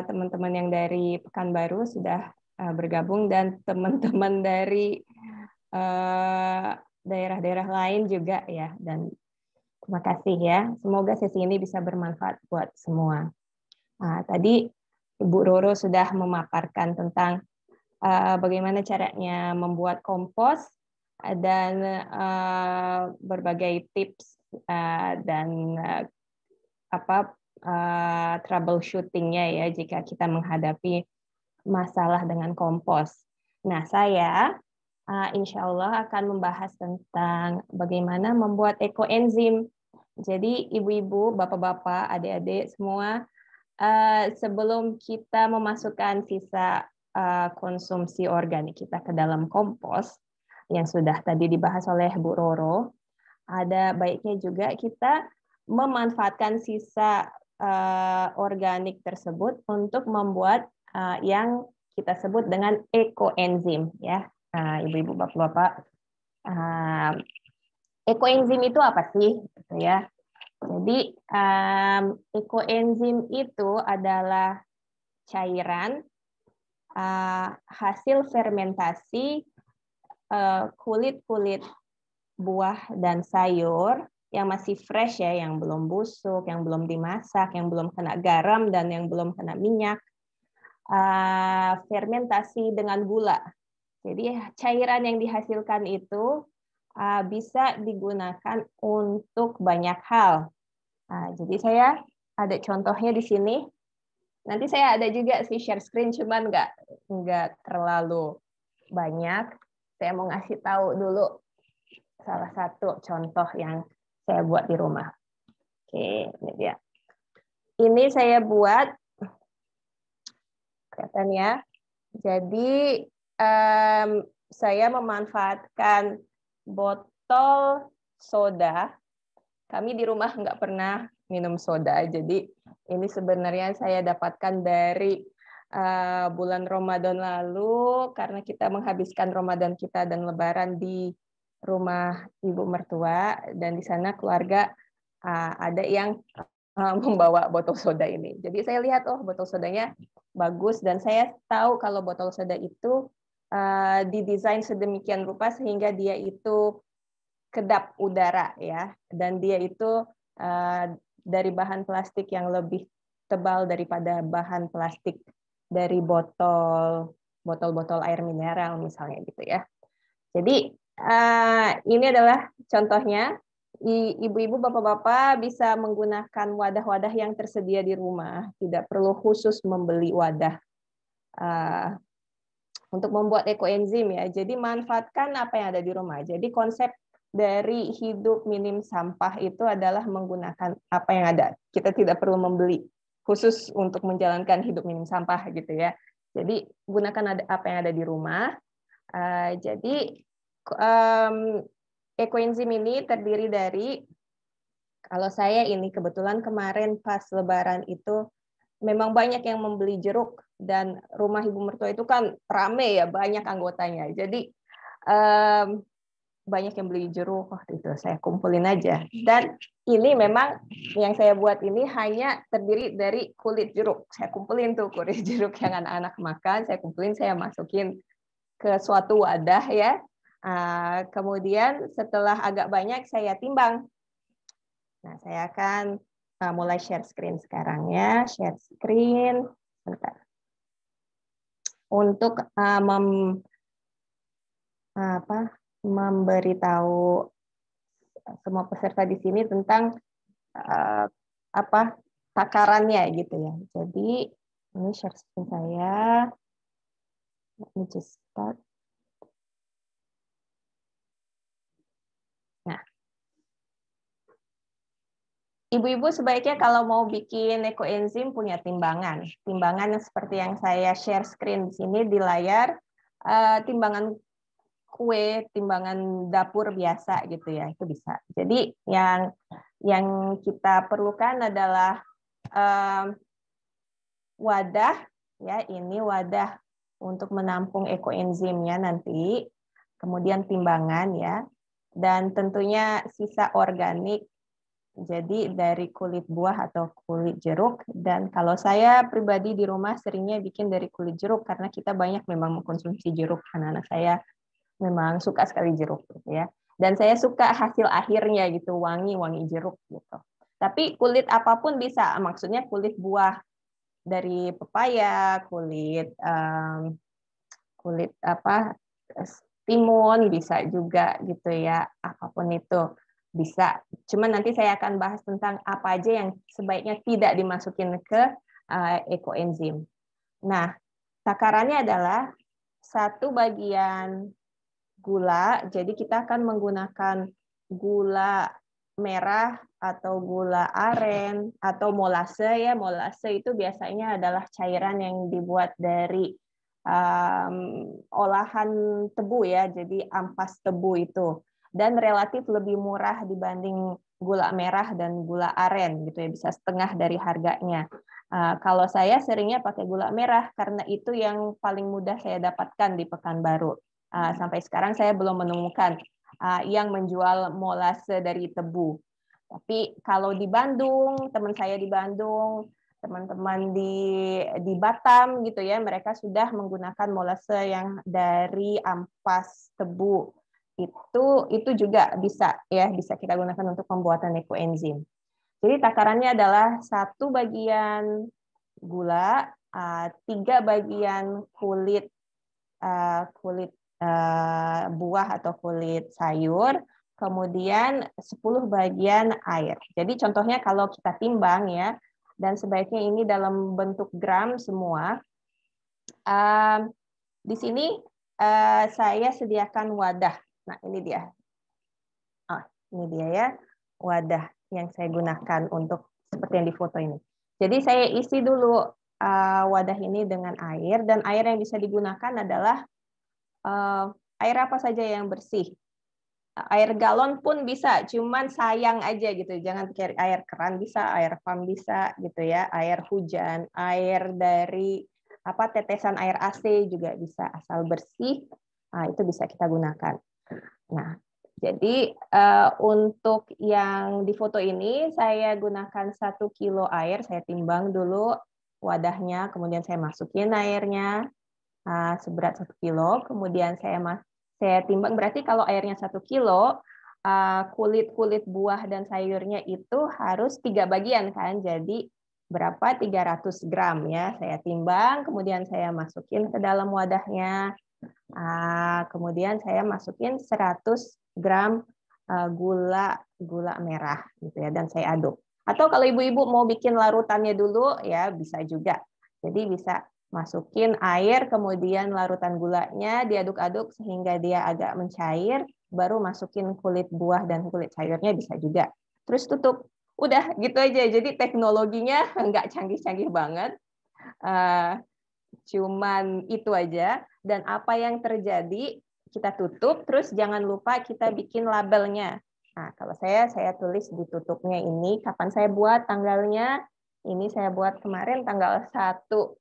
Speaker 4: teman-teman yang dari Pekanbaru sudah bergabung dan teman-teman dari daerah-daerah lain juga ya. Dan terima kasih ya. Semoga sesi ini bisa bermanfaat buat semua. Tadi Ibu Roro sudah memaparkan tentang bagaimana caranya membuat kompos dan berbagai tips dan troubleshooting-nya ya jika kita menghadapi masalah dengan kompos. Nah, saya insya Allah akan membahas tentang bagaimana membuat ekoenzim. Jadi ibu-ibu, bapak-bapak, adik-adik semua, sebelum kita memasukkan sisa konsumsi organik kita ke dalam kompos, yang sudah tadi dibahas oleh Bu Roro, ada baiknya juga kita memanfaatkan sisa organik tersebut untuk membuat yang kita sebut dengan ekoenzim ya. Ibu-ibu, bapak-bapak, ekoenzim itu apa sih? Gitu ya. Jadi ekoenzim itu adalah cairan hasil fermentasi kulit-kulit buah dan sayur yang masih fresh ya, yang belum busuk, yang belum dimasak, yang belum kena garam dan yang belum kena minyak. Fermentasi dengan gula. Jadi cairan yang dihasilkan itu bisa digunakan untuk banyak hal. Jadi saya ada contohnya di sini. Nanti saya ada juga sih share screen, cuman nggak terlalu banyak. Saya mau ngasih tahu dulu salah satu contoh yang saya buat di rumah. Oke, ini dia. Ini saya buat, kelihatan ya. Jadi saya memanfaatkan botol soda. Kami di rumah nggak pernah minum soda, jadi ini sebenarnya saya dapatkan dari bulan Ramadan lalu, karena kita menghabiskan Ramadan kita dan Lebaran di rumah ibu mertua, dan di sana keluarga ada yang membawa botol soda ini. Jadi saya lihat, oh botol sodanya bagus, dan saya tahu kalau botol soda itu didesain sedemikian rupa sehingga dia itu kedap udara ya, dan dia itu dari bahan plastik yang lebih tebal daripada bahan plastik dari botol-botol air mineral misalnya gitu ya. Jadi ini adalah contohnya. Ibu-ibu, bapak-bapak bisa menggunakan wadah-wadah yang tersedia di rumah, tidak perlu khusus membeli wadah untuk membuat ekoenzim ya. Jadi manfaatkan apa yang ada di rumah. Jadi konsep dari hidup minim sampah itu adalah menggunakan apa yang ada. Kita tidak perlu membeli khusus untuk menjalankan hidup minim sampah gitu ya. Jadi gunakan apa yang ada di rumah. Jadi ekoenzim ini terdiri dari, kalau saya ini kebetulan kemarin pas Lebaran itu memang banyak yang membeli jeruk, dan rumah ibu mertua itu kan rame ya, banyak anggotanya. Jadi banyak yang beli jeruk, waktu itu saya kumpulin aja. Dan ini memang yang saya buat ini hanya terdiri dari kulit jeruk. Saya kumpulin tuh kulit jeruk yang anak-anak makan, saya kumpulin, saya masukin ke suatu wadah ya. Kemudian setelah agak banyak saya timbang. Nah, saya akan mulai share screen sekarang ya. Share screen. Bentar. Untuk memberitahu semua peserta di sini tentang takarannya gitu ya. Jadi ini share screen saya. Let me just start. Nah, ibu-ibu sebaiknya kalau mau bikin ekoenzim punya timbangan. Timbangan yang seperti yang saya share screen di sini di layar, timbangan kue, timbangan dapur biasa gitu ya, itu bisa. Jadi yang kita perlukan adalah wadah ya, ini wadah untuk menampung ekoenzimnya nanti, kemudian timbangan ya, dan tentunya sisa organik. Jadi dari kulit buah atau kulit jeruk, dan kalau saya pribadi di rumah seringnya bikin dari kulit jeruk karena kita banyak memang mengkonsumsi jeruk, anak-anak saya memang suka sekali jeruk gitu ya. Dan saya suka hasil akhirnya gitu, wangi jeruk gitu. Tapi kulit apapun bisa, maksudnya kulit buah dari pepaya, kulit timun bisa juga gitu ya, apapun itu bisa. Cuma nanti saya akan bahas tentang apa aja yang sebaiknya tidak dimasukin ke ekoenzim. Nah, takarannya adalah 1 bagian gula, jadi kita akan menggunakan gula merah atau gula aren atau molase ya. Molase itu biasanya adalah cairan yang dibuat dari olahan tebu ya, jadi ampas tebu itu, dan relatif lebih murah dibanding gula merah dan gula aren gitu ya, bisa setengah dari harganya. Kalau saya seringnya pakai gula merah karena itu yang paling mudah saya dapatkan di Pekanbaru. Sampai sekarang saya belum menemukan yang menjual molase dari tebu. Tapi kalau di Bandung, teman saya di Bandung, teman-teman di Batam gitu ya, mereka sudah menggunakan molase yang dari ampas tebu. Itu juga bisa ya, bisa kita gunakan untuk pembuatan ekoenzim. Jadi takarannya adalah 1 bagian gula, 3 bagian kulit buah atau kulit sayur, kemudian 10 bagian air. Jadi contohnya kalau kita timbang ya, dan sebaiknya ini dalam bentuk gram semua. Di sini saya sediakan wadah. Nah, ini dia. Ini dia ya, wadah yang saya gunakan untuk seperti yang di foto ini. Jadi saya isi dulu wadah ini dengan air, dan air yang bisa digunakan adalah air apa saja yang bersih. Air galon pun bisa, cuman sayang aja gitu. Jangan pakai air keran, bisa, air pump bisa gitu ya, air hujan, air dari tetesan air AC juga bisa, asal bersih. Nah, itu bisa kita gunakan. Nah, jadi untuk yang di foto ini saya gunakan 1 kilo air, saya timbang dulu wadahnya, kemudian saya masukin airnya seberat 1 kilo, kemudian saya timbang, berarti kalau airnya 1 kilo, kulit-kulit buah dan sayurnya itu harus 3 bagian kan, jadi berapa? 300 gram ya, saya timbang, kemudian saya masukin ke dalam wadahnya. Kemudian saya masukin 100 gram gula merah gitu ya, dan saya aduk. Atau kalau ibu-ibu mau bikin larutannya dulu ya bisa juga. Jadi bisa masukin air, kemudian larutan gulanya diaduk-aduk sehingga dia agak mencair, baru masukin kulit buah dan kulit sayurnya bisa juga. Terus tutup. Udah gitu aja. Jadi teknologinya nggak canggih-canggih banget. Cuman itu aja, dan apa yang terjadi kita tutup, terus jangan lupa kita bikin labelnya. Nah, kalau saya tulis di tutupnya ini kapan saya buat, tanggalnya ini saya buat kemarin tanggal 1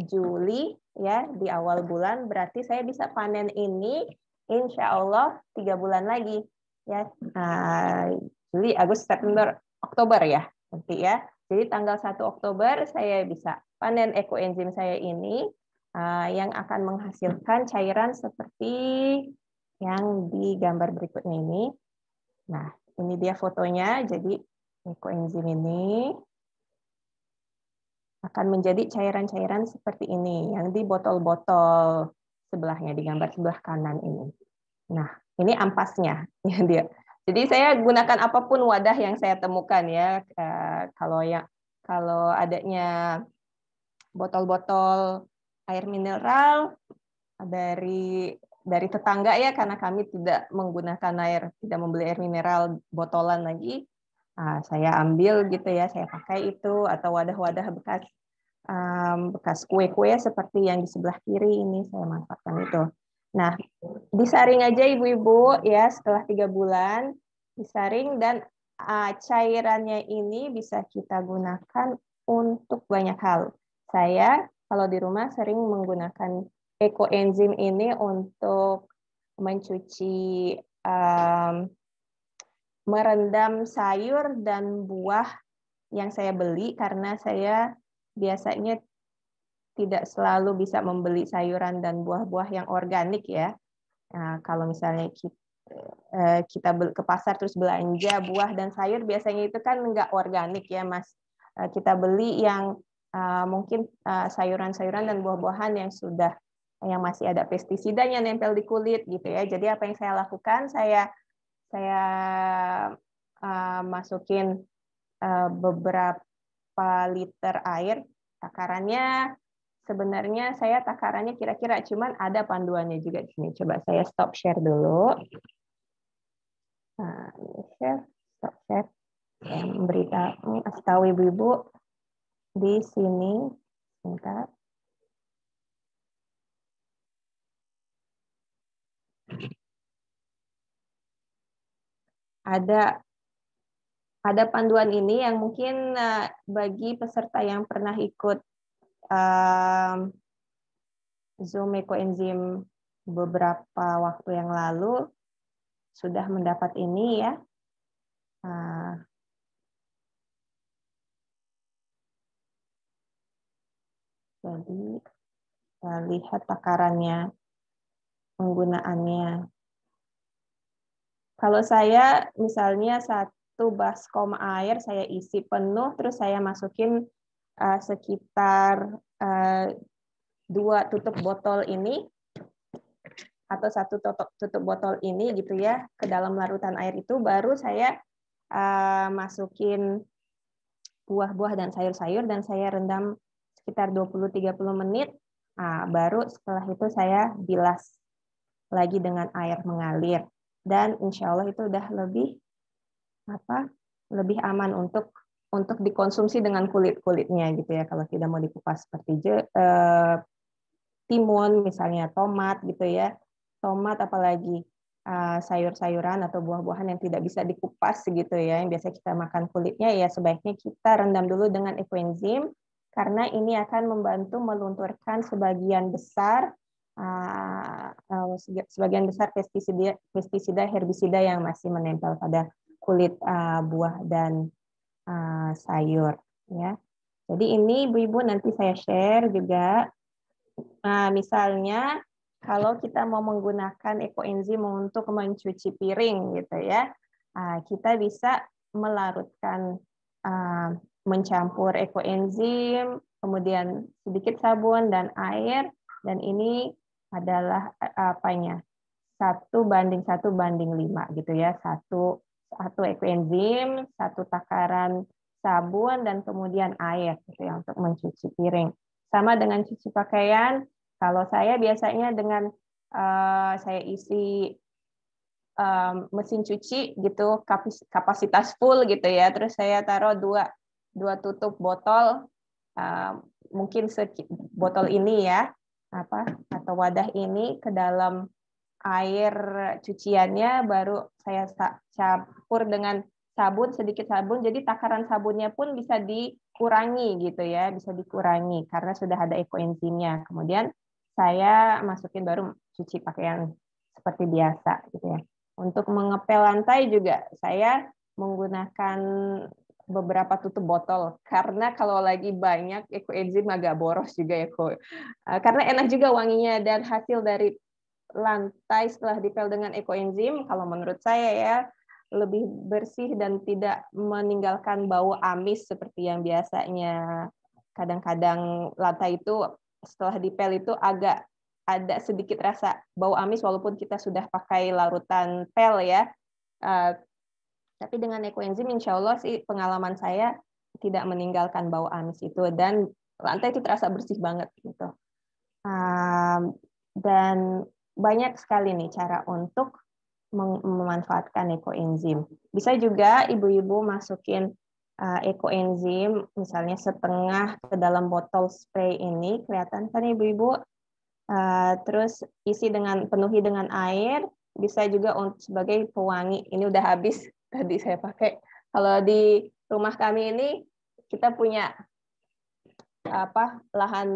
Speaker 4: Juli ya, di awal bulan, berarti saya bisa panen ini insya Allah 3 bulan lagi ya. Juli, Agustus, September, Oktober ya nanti ya. Jadi tanggal 1 Oktober saya bisa panen ekoenzim saya ini yang akan menghasilkan cairan seperti yang di gambar berikutnya ini. Nah, ini dia fotonya. Jadi ekoenzim ini akan menjadi cairan-cairan seperti ini yang di botol-botol sebelahnya, di gambar sebelah kanan ini. Nah, ini ampasnya ya dia. Jadi saya gunakan apapun wadah yang saya temukan ya. Kalau adanya botol-botol air mineral dari tetangga ya, karena kami tidak membeli air mineral botolan lagi. Saya ambil gitu ya, saya pakai itu, atau wadah-wadah bekas kue-kue seperti yang di sebelah kiri ini saya manfaatkan itu. Nah, disaring aja ibu-ibu ya, setelah 3 bulan disaring, dan cairannya ini bisa kita gunakan untuk banyak hal. Saya kalau di rumah sering menggunakan ekoenzim ini untuk mencuci, merendam sayur dan buah yang saya beli, karena saya biasanya tidak selalu bisa membeli sayuran dan buah-buah yang organik ya. Nah, kalau misalnya kita ke pasar terus belanja buah dan sayur, biasanya itu kan nggak organik ya Mas. Kita beli yang mungkin sayuran-sayuran dan buah-buahan yang masih ada pestisidanya nempel di kulit gitu ya. Jadi apa yang saya lakukan, saya masukin beberapa liter air, takarannya sebenarnya saya takarannya kira-kira, cuman ada panduannya juga di sini. Coba saya stop share dulu. Nah, stop share. Saya kasih tahu ibu-ibu di sini. Sebentar. Ada panduan ini yang mungkin bagi peserta yang pernah ikut Zoom ekoenzim beberapa waktu yang lalu sudah mendapat ini ya. Jadi kita lihat takarannya, penggunaannya. Kalau saya misalnya 1 baskom air saya isi penuh, terus saya masukin sekitar 2 tutup botol ini atau 1 tutup botol ini gitu ya ke dalam larutan air itu, baru saya masukin buah-buah dan sayur-sayur dan saya rendam sekitar 20-30 menit. Baru setelah itu saya bilas lagi dengan air mengalir. dan insya Allah itu udah lebih aman untuk dikonsumsi dengan kulit-kulitnya gitu ya, kalau tidak mau dikupas seperti timun misalnya, tomat gitu ya, tomat apalagi sayur-sayuran atau buah-buahan yang tidak bisa dikupas gitu ya, yang biasa kita makan kulitnya, ya sebaiknya kita rendam dulu dengan ekoenzim karena ini akan membantu melunturkan sebagian besar pestisida herbisida yang masih menempel pada kulit buah dan sayur ya. Jadi ini ibu-ibu nanti saya share juga. Misalnya kalau kita mau menggunakan ekoenzim untuk mencuci piring gitu ya, kita bisa melarutkan, mencampur ekoenzim, kemudian sedikit sabun dan air, dan ini adalah 1:1:5 gitu ya, satu ekoenzim, 1 takaran sabun, dan kemudian air gitu ya untuk mencuci piring. Sama dengan cuci pakaian, kalau saya biasanya dengan saya isi mesin cuci gitu kapasitas full gitu ya, terus saya taruh dua tutup botol, mungkin botol ini ya, atau wadah ini ke dalam air cuciannya, baru saya campur dengan sabun, sedikit sabun, jadi takaran sabunnya pun bisa dikurangi gitu ya, bisa dikurangi karena sudah ada ekoenzimnya. Kemudian saya masukin baru cuci pakaian seperti biasa gitu ya. Untuk mengepel lantai juga saya menggunakan beberapa tutup botol karena kalau lagi banyak ekoenzim agak boros juga ya, karena enak juga wanginya, dan hasil dari lantai setelah dipel dengan ekoenzim kalau menurut saya ya lebih bersih dan tidak meninggalkan bau amis seperti yang biasanya. Kadang-kadang lantai itu setelah dipel itu agak ada sedikit rasa bau amis walaupun kita sudah pakai larutan pel ya. Tapi dengan ekoenzim insya Allah sih pengalaman saya tidak meninggalkan bau amis itu, dan lantai itu terasa bersih banget gitu. Dan banyak sekali nih cara untuk memanfaatkan ekoenzim. Bisa juga ibu-ibu masukin ekoenzim misalnya setengah ke dalam botol spray ini, kelihatan kan ibu-ibu? Terus penuhi dengan air, bisa juga sebagai pewangi. Ini udah habis tadi saya pakai. Kalau di rumah kami ini kita punya lahan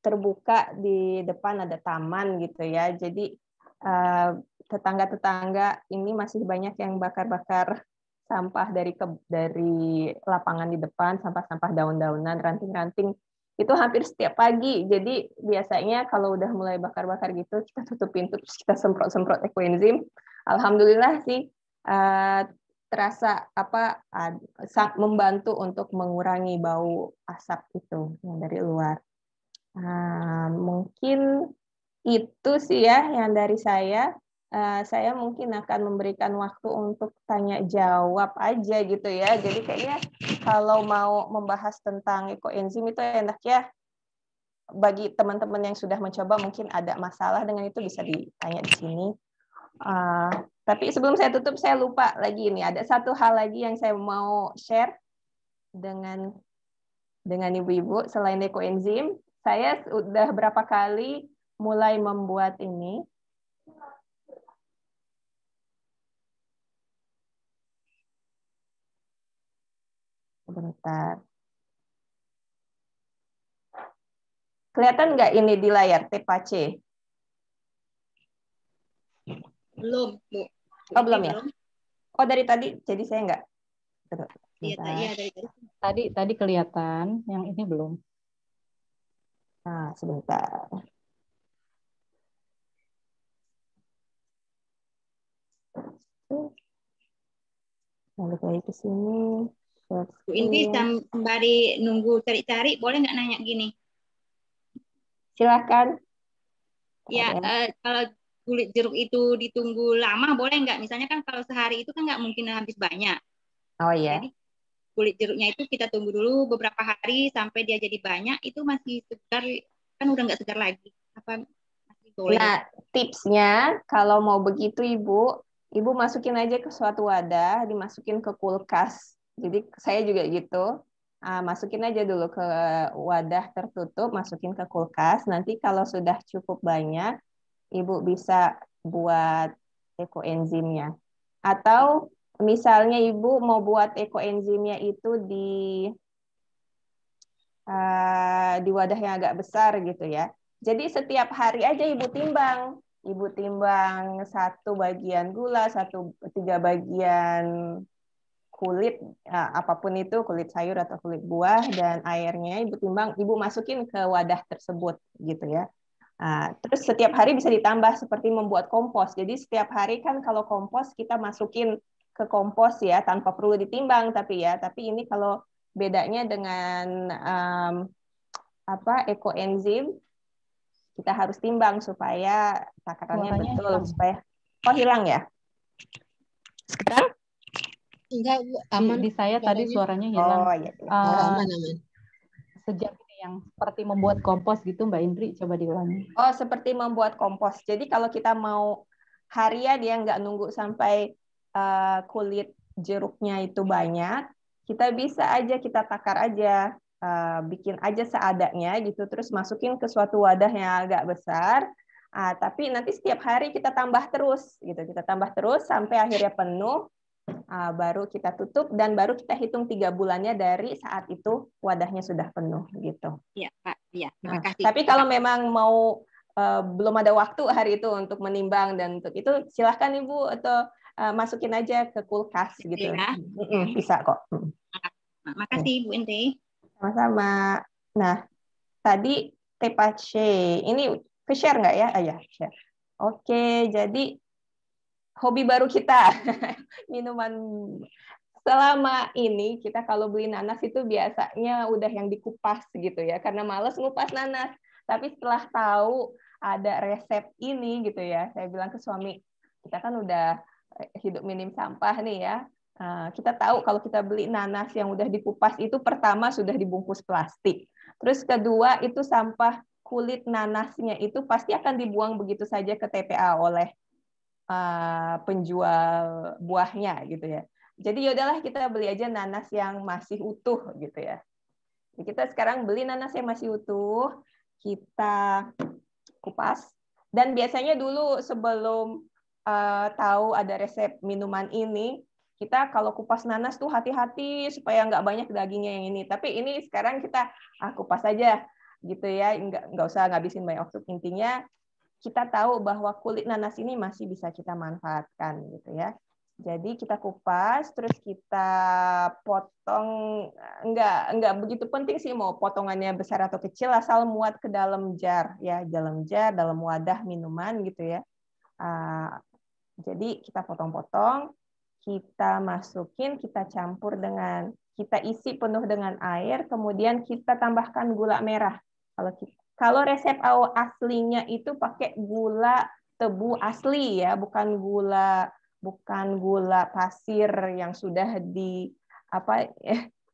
Speaker 4: terbuka, di depan ada taman gitu ya. Jadi tetangga-tetangga ini masih banyak yang bakar-bakar sampah dari lapangan di depan, sampah-sampah daun-daunan, ranting-ranting, itu hampir setiap pagi. Jadi biasanya kalau udah mulai bakar-bakar gitu, kita tutup pintu, terus kita semprot-semprot ekoenzim. Alhamdulillah sih terasa membantu untuk mengurangi bau asap itu yang dari luar. Mungkin itu sih ya yang dari saya. Saya mungkin akan memberikan waktu untuk tanya jawab aja gitu ya. Jadi kayaknya kalau mau membahas tentang ekoenzim itu enak ya, bagi teman-teman yang sudah mencoba mungkin ada masalah dengan itu bisa ditanya di sini. Tapi sebelum saya tutup, saya lupa lagi ini, ada satu hal lagi yang saya mau share dengan ibu-ibu. Selain ekoenzim, saya sudah berapa kali mulai membuat ini. Sebentar. Kelihatan nggak ini di layar TPC?
Speaker 5: Belum, Bu.
Speaker 4: Oh, belum ya? Oh, dari tadi, jadi saya nggak.
Speaker 5: Iya, dari tadi.
Speaker 2: Tadi kelihatan, yang ini belum.
Speaker 4: Nah, sebentar. Balik lagi ke sini.
Speaker 5: Bu Indi, sembari nunggu cari-cari, boleh nggak nanya gini?
Speaker 4: Silakan.
Speaker 5: Ya, kalau kulit jeruk itu ditunggu lama, boleh nggak? Misalnya kan kalau sehari itu kan nggak mungkin habis banyak.
Speaker 4: Oh iya.
Speaker 5: Jadi kulit jeruknya itu kita tunggu dulu beberapa hari sampai dia jadi banyak, itu masih segar, kan udah nggak segar lagi. Apa masih boleh?
Speaker 4: Nah, tipsnya kalau mau begitu Ibu, Ibu masukin aja ke suatu wadah, dimasukin ke kulkas. Jadi saya juga gitu. Masukin aja dulu ke wadah tertutup, masukin ke kulkas. Nanti kalau sudah cukup banyak, Ibu bisa buat ekoenzimnya. Atau misalnya Ibu mau buat ekoenzimnya itu di wadah yang agak besar gitu ya. Jadi setiap hari aja Ibu timbang. Ibu timbang 1 bagian gula, 3 bagian kulit, apapun itu, kulit sayur atau kulit buah, dan airnya Ibu timbang, Ibu masukin ke wadah tersebut gitu ya. Terus setiap hari bisa ditambah seperti membuat kompos. Jadi setiap hari kan kalau kompos kita masukin ke kompos ya tanpa perlu ditimbang, tapi ini kalau bedanya dengan ekoenzim, kita harus timbang supaya takarannya
Speaker 2: Suaranya
Speaker 4: betul.
Speaker 2: hilang.
Speaker 4: Supaya hilang ya. Sekarang?
Speaker 6: Enggak, Bu, aman.
Speaker 2: Di saya tadi suaranya hilang.
Speaker 4: Oh iya.
Speaker 6: Aman.
Speaker 2: Sejak yang seperti membuat kompos gitu, Mbak Indri, coba diulangi.
Speaker 4: Oh, seperti membuat kompos. Jadi kalau kita mau harian dia nggak nunggu sampai kulit jeruknya itu banyak, kita bisa aja kita takar aja, bikin aja seadanya gitu, terus masukin ke suatu wadah yang agak besar. Tapi nanti setiap hari kita tambah terus gitu, kita tambah terus sampai akhirnya penuh. Baru kita tutup dan baru kita hitung 3 bulannya dari saat itu wadahnya sudah penuh gitu.
Speaker 5: Iya, Pak. Iya, terima kasih.
Speaker 4: Tapi kalau memang mau belum ada waktu hari itu untuk menimbang dan untuk itu silahkan Ibu atau masukin aja ke kulkas gitu.
Speaker 5: Ya.
Speaker 4: Bisa kok.
Speaker 5: Makasih Bu Indri.
Speaker 4: Sama-sama. Nah, tadi tepache ini ke-share nggak ya? Ya, share. Oke, jadi hobi baru kita, minuman. Selama ini kita kalau beli nanas itu biasanya udah yang dikupas gitu ya, karena males ngupas nanas. Tapi setelah tahu ada resep ini gitu ya, saya bilang ke suami, kita kan udah hidup minim sampah nih ya. Kita tahu kalau kita beli nanas yang udah dikupas itu pertama sudah dibungkus plastik. Terus kedua itu sampah kulit nanasnya itu pasti akan dibuang begitu saja ke TPA oleh penjual buahnya gitu ya. Jadi yaudahlah kita beli aja nanas yang masih utuh gitu ya. Jadi kita sekarang beli nanas yang masih utuh, kita kupas. Dan biasanya dulu sebelum tahu ada resep minuman ini, kita kalau kupas nanas tuh hati-hati supaya nggak banyak dagingnya yang ini. Tapi ini sekarang kita kupas aja gitu ya, nggak usah ngabisin banyak waktu. Intinya kita tahu bahwa kulit nanas ini masih bisa kita manfaatkan gitu ya. Jadi kita kupas, terus kita potong, enggak begitu penting sih mau potongannya besar atau kecil, asal muat ke dalam jar ya, dalam wadah minuman gitu ya. Jadi kita potong-potong, kita masukin, kita campur kita isi penuh dengan air, kemudian kita tambahkan gula merah. Kalau resep aslinya itu pakai gula tebu asli ya, bukan gula pasir yang sudah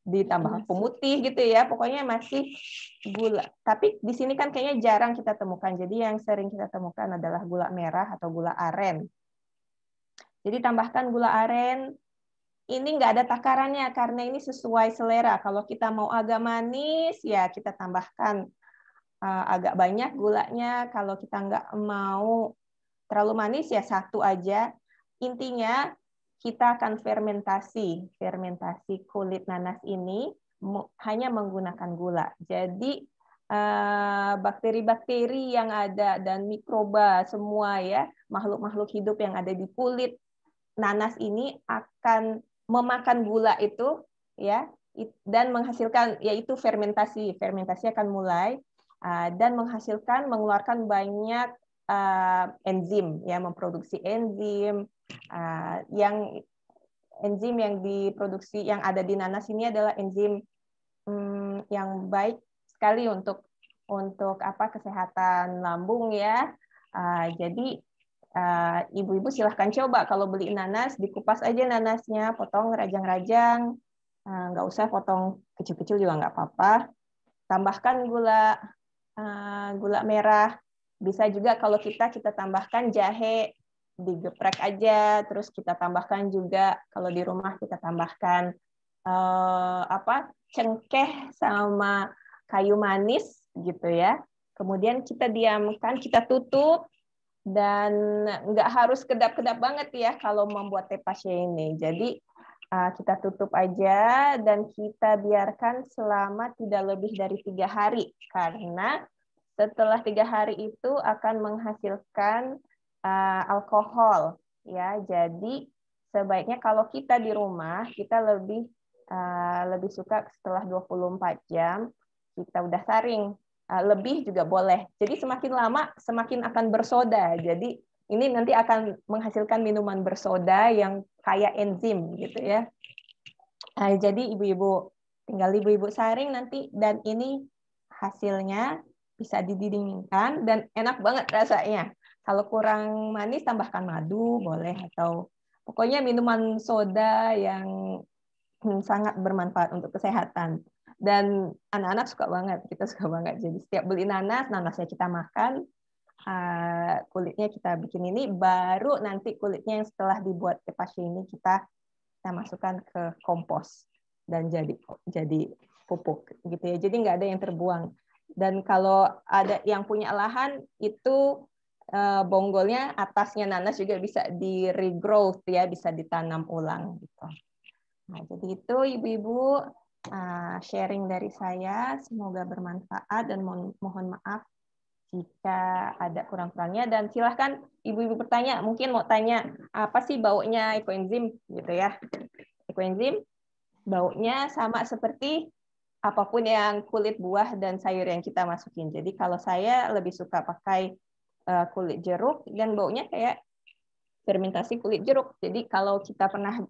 Speaker 4: ditambah pemutih gitu ya. Pokoknya masih gula. Tapi di sini kan kayaknya jarang kita temukan. Jadi yang sering kita temukan adalah gula merah atau gula aren. Jadi tambahkan gula aren. Ini nggak ada takarannya karena ini sesuai selera. Kalau kita mau agak manis ya kita tambahkan agak banyak gulanya. Kalau kita nggak mau terlalu manis ya 1 aja. Intinya kita akan fermentasi kulit nanas ini hanya menggunakan gula. Jadi bakteri-bakteri yang ada dan mikroba semua ya, makhluk-makhluk hidup yang ada di kulit nanas ini akan memakan gula itu ya dan menghasilkan yaitu fermentasi akan mulai dan mengeluarkan banyak enzim ya, memproduksi enzim yang diproduksi yang ada di nanas ini adalah enzim yang baik sekali untuk kesehatan lambung ya. Jadi ibu-ibu silahkan coba kalau beli nanas, dikupas aja nanasnya, potong rajang-rajang, nggak usah potong kecil-kecil juga nggak apa-apa. Tambahkan gula merah. Bisa juga kalau kita tambahkan jahe digeprek aja, terus kita tambahkan juga kalau di rumah kita tambahkan cengkeh sama kayu manis gitu ya. Kemudian kita diamkan, kita tutup, dan nggak harus kedap-kedap banget ya kalau membuat teh pashe ini. Jadi kita tutup aja dan kita biarkan selama tidak lebih dari 3 hari, karena setelah 3 hari itu akan menghasilkan alkohol ya. Jadi sebaiknya kalau kita di rumah kita lebih suka setelah 24 jam kita udah saring. Lebih juga boleh. Jadi semakin lama semakin akan bersoda. Jadi ini nanti akan menghasilkan minuman bersoda yang kaya enzim gitu ya. Jadi ibu-ibu tinggal ibu-ibu saring nanti, dan ini hasilnya bisa didinginkan dan enak banget rasanya. Kalau kurang manis tambahkan madu boleh, atau pokoknya minuman soda yang sangat bermanfaat untuk kesehatan. Dan anak-anak suka banget, kita suka banget. Jadi setiap beli nanas, nanasnya kita makan, kulitnya kita bikin ini, baru nanti kulitnya yang setelah dibuat teh pashe ini kita masukkan ke kompos dan jadi pupuk gitu ya. Jadi nggak ada yang terbuang. Dan kalau ada yang punya lahan itu bonggolnya atasnya nanas juga bisa di regrowth ya, bisa ditanam ulang gitu. Nah, jadi itu ibu-ibu sharing dari saya, semoga bermanfaat dan mohon maaf jika ada kurang-kurangnya, dan silahkan ibu-ibu bertanya, mungkin mau tanya apa sih baunya ekoenzim gitu ya. Ekoenzim baunya sama seperti apapun yang kulit buah dan sayur yang kita masukin. Jadi kalau saya lebih suka pakai kulit jeruk dan baunya kayak fermentasi kulit jeruk. Jadi kalau kita pernah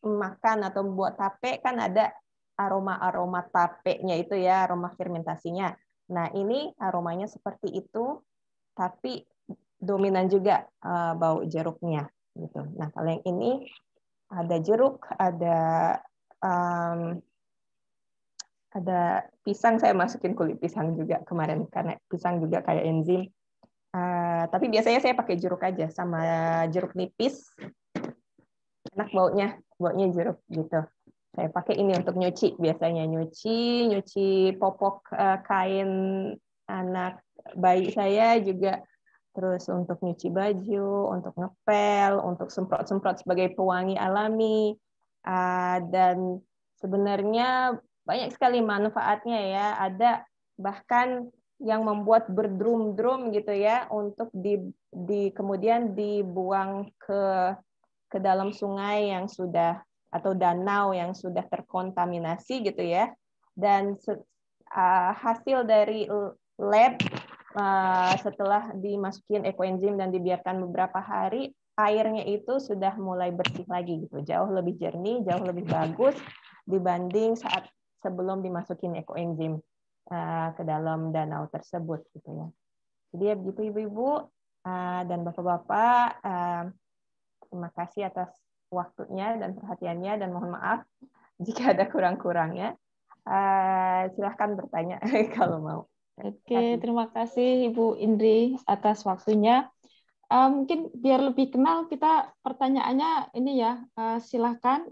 Speaker 4: makan atau buat tape kan ada aroma tapenya itu ya, aroma fermentasinya. Nah, ini aromanya seperti itu, tapi dominan juga bau jeruknya gitu. Nah, kalau yang ini ada jeruk, ada pisang, saya masukin kulit pisang juga kemarin karena pisang juga kayak enzim. Tapi biasanya saya pakai jeruk aja sama jeruk nipis. Enak baunya jeruk gitu. Saya pakai ini untuk nyuci, biasanya nyuci popok kain anak bayi saya juga, terus untuk nyuci baju, untuk ngepel, untuk semprot-semprot sebagai pewangi alami, dan sebenarnya banyak sekali manfaatnya ya. Ada bahkan yang membuat berdrum-drum gitu ya, untuk kemudian dibuang ke dalam sungai yang sudah, atau danau yang sudah terkontaminasi gitu ya. Dan hasil dari lab setelah dimasukin ekoenzim dan dibiarkan beberapa hari, airnya itu sudah mulai bersih lagi gitu, jauh lebih jernih, jauh lebih bagus dibanding saat sebelum dimasukin ekoenzim ke dalam danau tersebut gitu ya. Jadi ya begitu ibu-ibu dan bapak-bapak, terima kasih atas waktunya dan perhatiannya, dan mohon maaf jika ada kurang-kurangnya. Silahkan bertanya kalau mau.
Speaker 1: Oke, terima kasih Ibu Indri atas waktunya. Mungkin biar lebih kenal kita, pertanyaannya ini ya, silahkan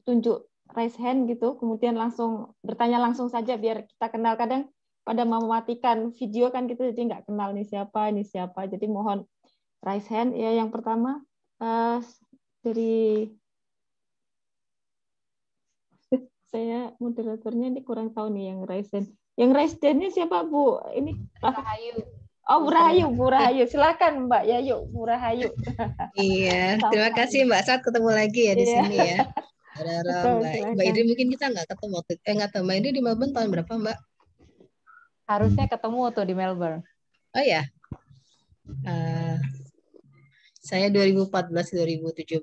Speaker 1: tunjuk raise hand gitu, kemudian langsung bertanya langsung saja biar kita kenal. Kadang pada mau mematikan video kan gitu, jadi nggak kenal ini siapa. Jadi mohon raise hand ya. Yang pertama dari saya moderatornya ini kurang tahu nih yang raise hand. Yang raise hand-nya siapa Bu? Ini
Speaker 6: Rahayu.
Speaker 1: Oh, Bu Rahayu. Silakan Mbak Yayu, Bu Rahayu.
Speaker 6: Iya, terima kasih Mbak. Saat ketemu lagi ya di sini ya.
Speaker 1: Betul,
Speaker 6: Mbak Indri mungkin kita nggak ketemu waktu nggak tahu Mbak Indri di Melbourne tahun berapa Mbak?
Speaker 2: Harusnya ketemu tuh di Melbourne.
Speaker 6: Oh ya, saya 2014-2017.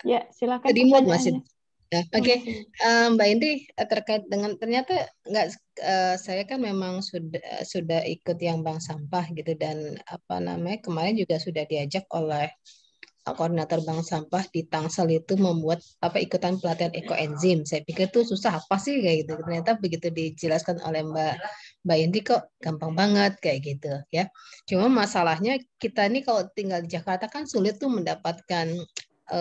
Speaker 1: Ya, silakan
Speaker 6: Remote masih.
Speaker 1: Ya,
Speaker 6: Oke. Mbak Indri, terkait dengan ternyata nggak, saya kan memang sudah ikut yang bank sampah gitu, dan apa namanya kemarin juga sudah diajak oleh koordinator bank sampah di Tangsel itu membuat ikutan pelatihan ekoenzim. Saya pikir tuh susah apa sih kayak gitu. Ternyata begitu dijelaskan oleh Mbak Indi kok gampang banget kayak gitu ya. Cuma masalahnya kita ini kalau tinggal di Jakarta kan sulit tuh mendapatkan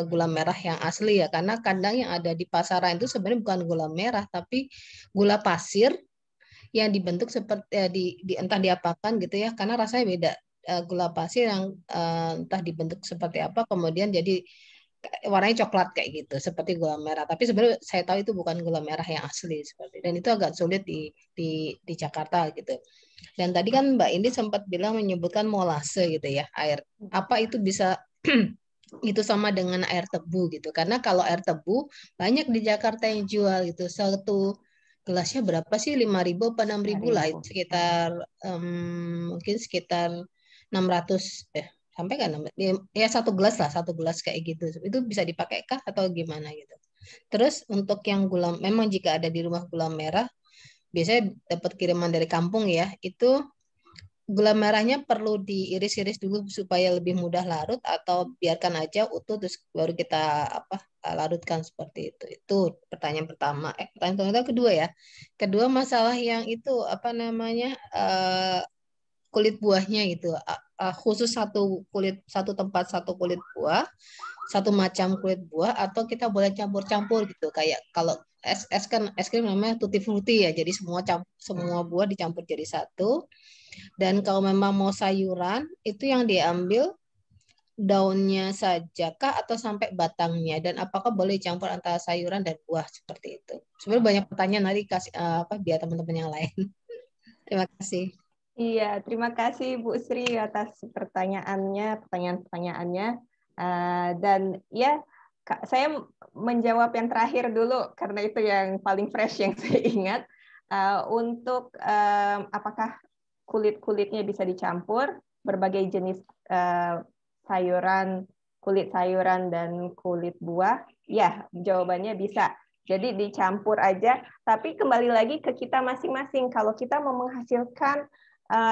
Speaker 6: gula merah yang asli ya, karena kadang yang ada di pasaran itu sebenarnya bukan gula merah tapi gula pasir yang dibentuk seperti entah diapakan gitu ya, karena rasanya beda. Gula pasir yang entah dibentuk seperti apa kemudian jadi warnanya coklat kayak gitu seperti gula merah, tapi sebenarnya saya tahu itu bukan gula merah yang asli seperti, dan itu agak sulit di Jakarta gitu. Dan tadi kan Mbak Indi sempat bilang menyebutkan molase gitu ya, air apa itu bisa itu sama dengan air tebu gitu, karena kalau air tebu banyak di Jakarta yang jual gitu, satu gelasnya berapa sih, 5.000 apa 6.000 lah, sekitar mungkin sekitar 600 sampai kan ya satu gelas lah, satu gelas kayak gitu, itu bisa dipakai kah atau gimana gitu. Terus untuk yang gula, memang jika ada di rumah gula merah biasanya dapat kiriman dari kampung ya, itu gula merahnya perlu diiris-iris dulu supaya lebih mudah larut atau biarkan aja utuh terus baru kita larutkan seperti itu. Itu pertanyaan pertama. Pertanyaan kedua ya. Kedua masalah yang itu apa namanya kulit buahnya gitu. Khusus satu tempat satu kulit buah, satu macam kulit buah, atau kita boleh campur-campur gitu. Kayak kalau es kan es krim namanya tutti frutti ya. Jadi semua buah dicampur jadi satu. Dan kalau memang mau sayuran, itu yang diambil daunnya saja kah atau sampai batangnya? Dan apakah boleh campur antara sayuran dan buah seperti itu? Sebenarnya banyak pertanyaan, nanti kasih biar teman-teman yang lain. Terima kasih.
Speaker 4: Iya, terima kasih Bu Sri atas pertanyaan-pertanyaannya. Dan ya, saya menjawab yang terakhir dulu karena itu yang paling fresh yang saya ingat. Untuk apakah kulit-kulitnya bisa dicampur, berbagai jenis sayuran, kulit sayuran dan kulit buah? Ya, jawabannya bisa. Jadi dicampur aja, tapi kembali lagi ke kita masing-masing. Kalau kita mau menghasilkan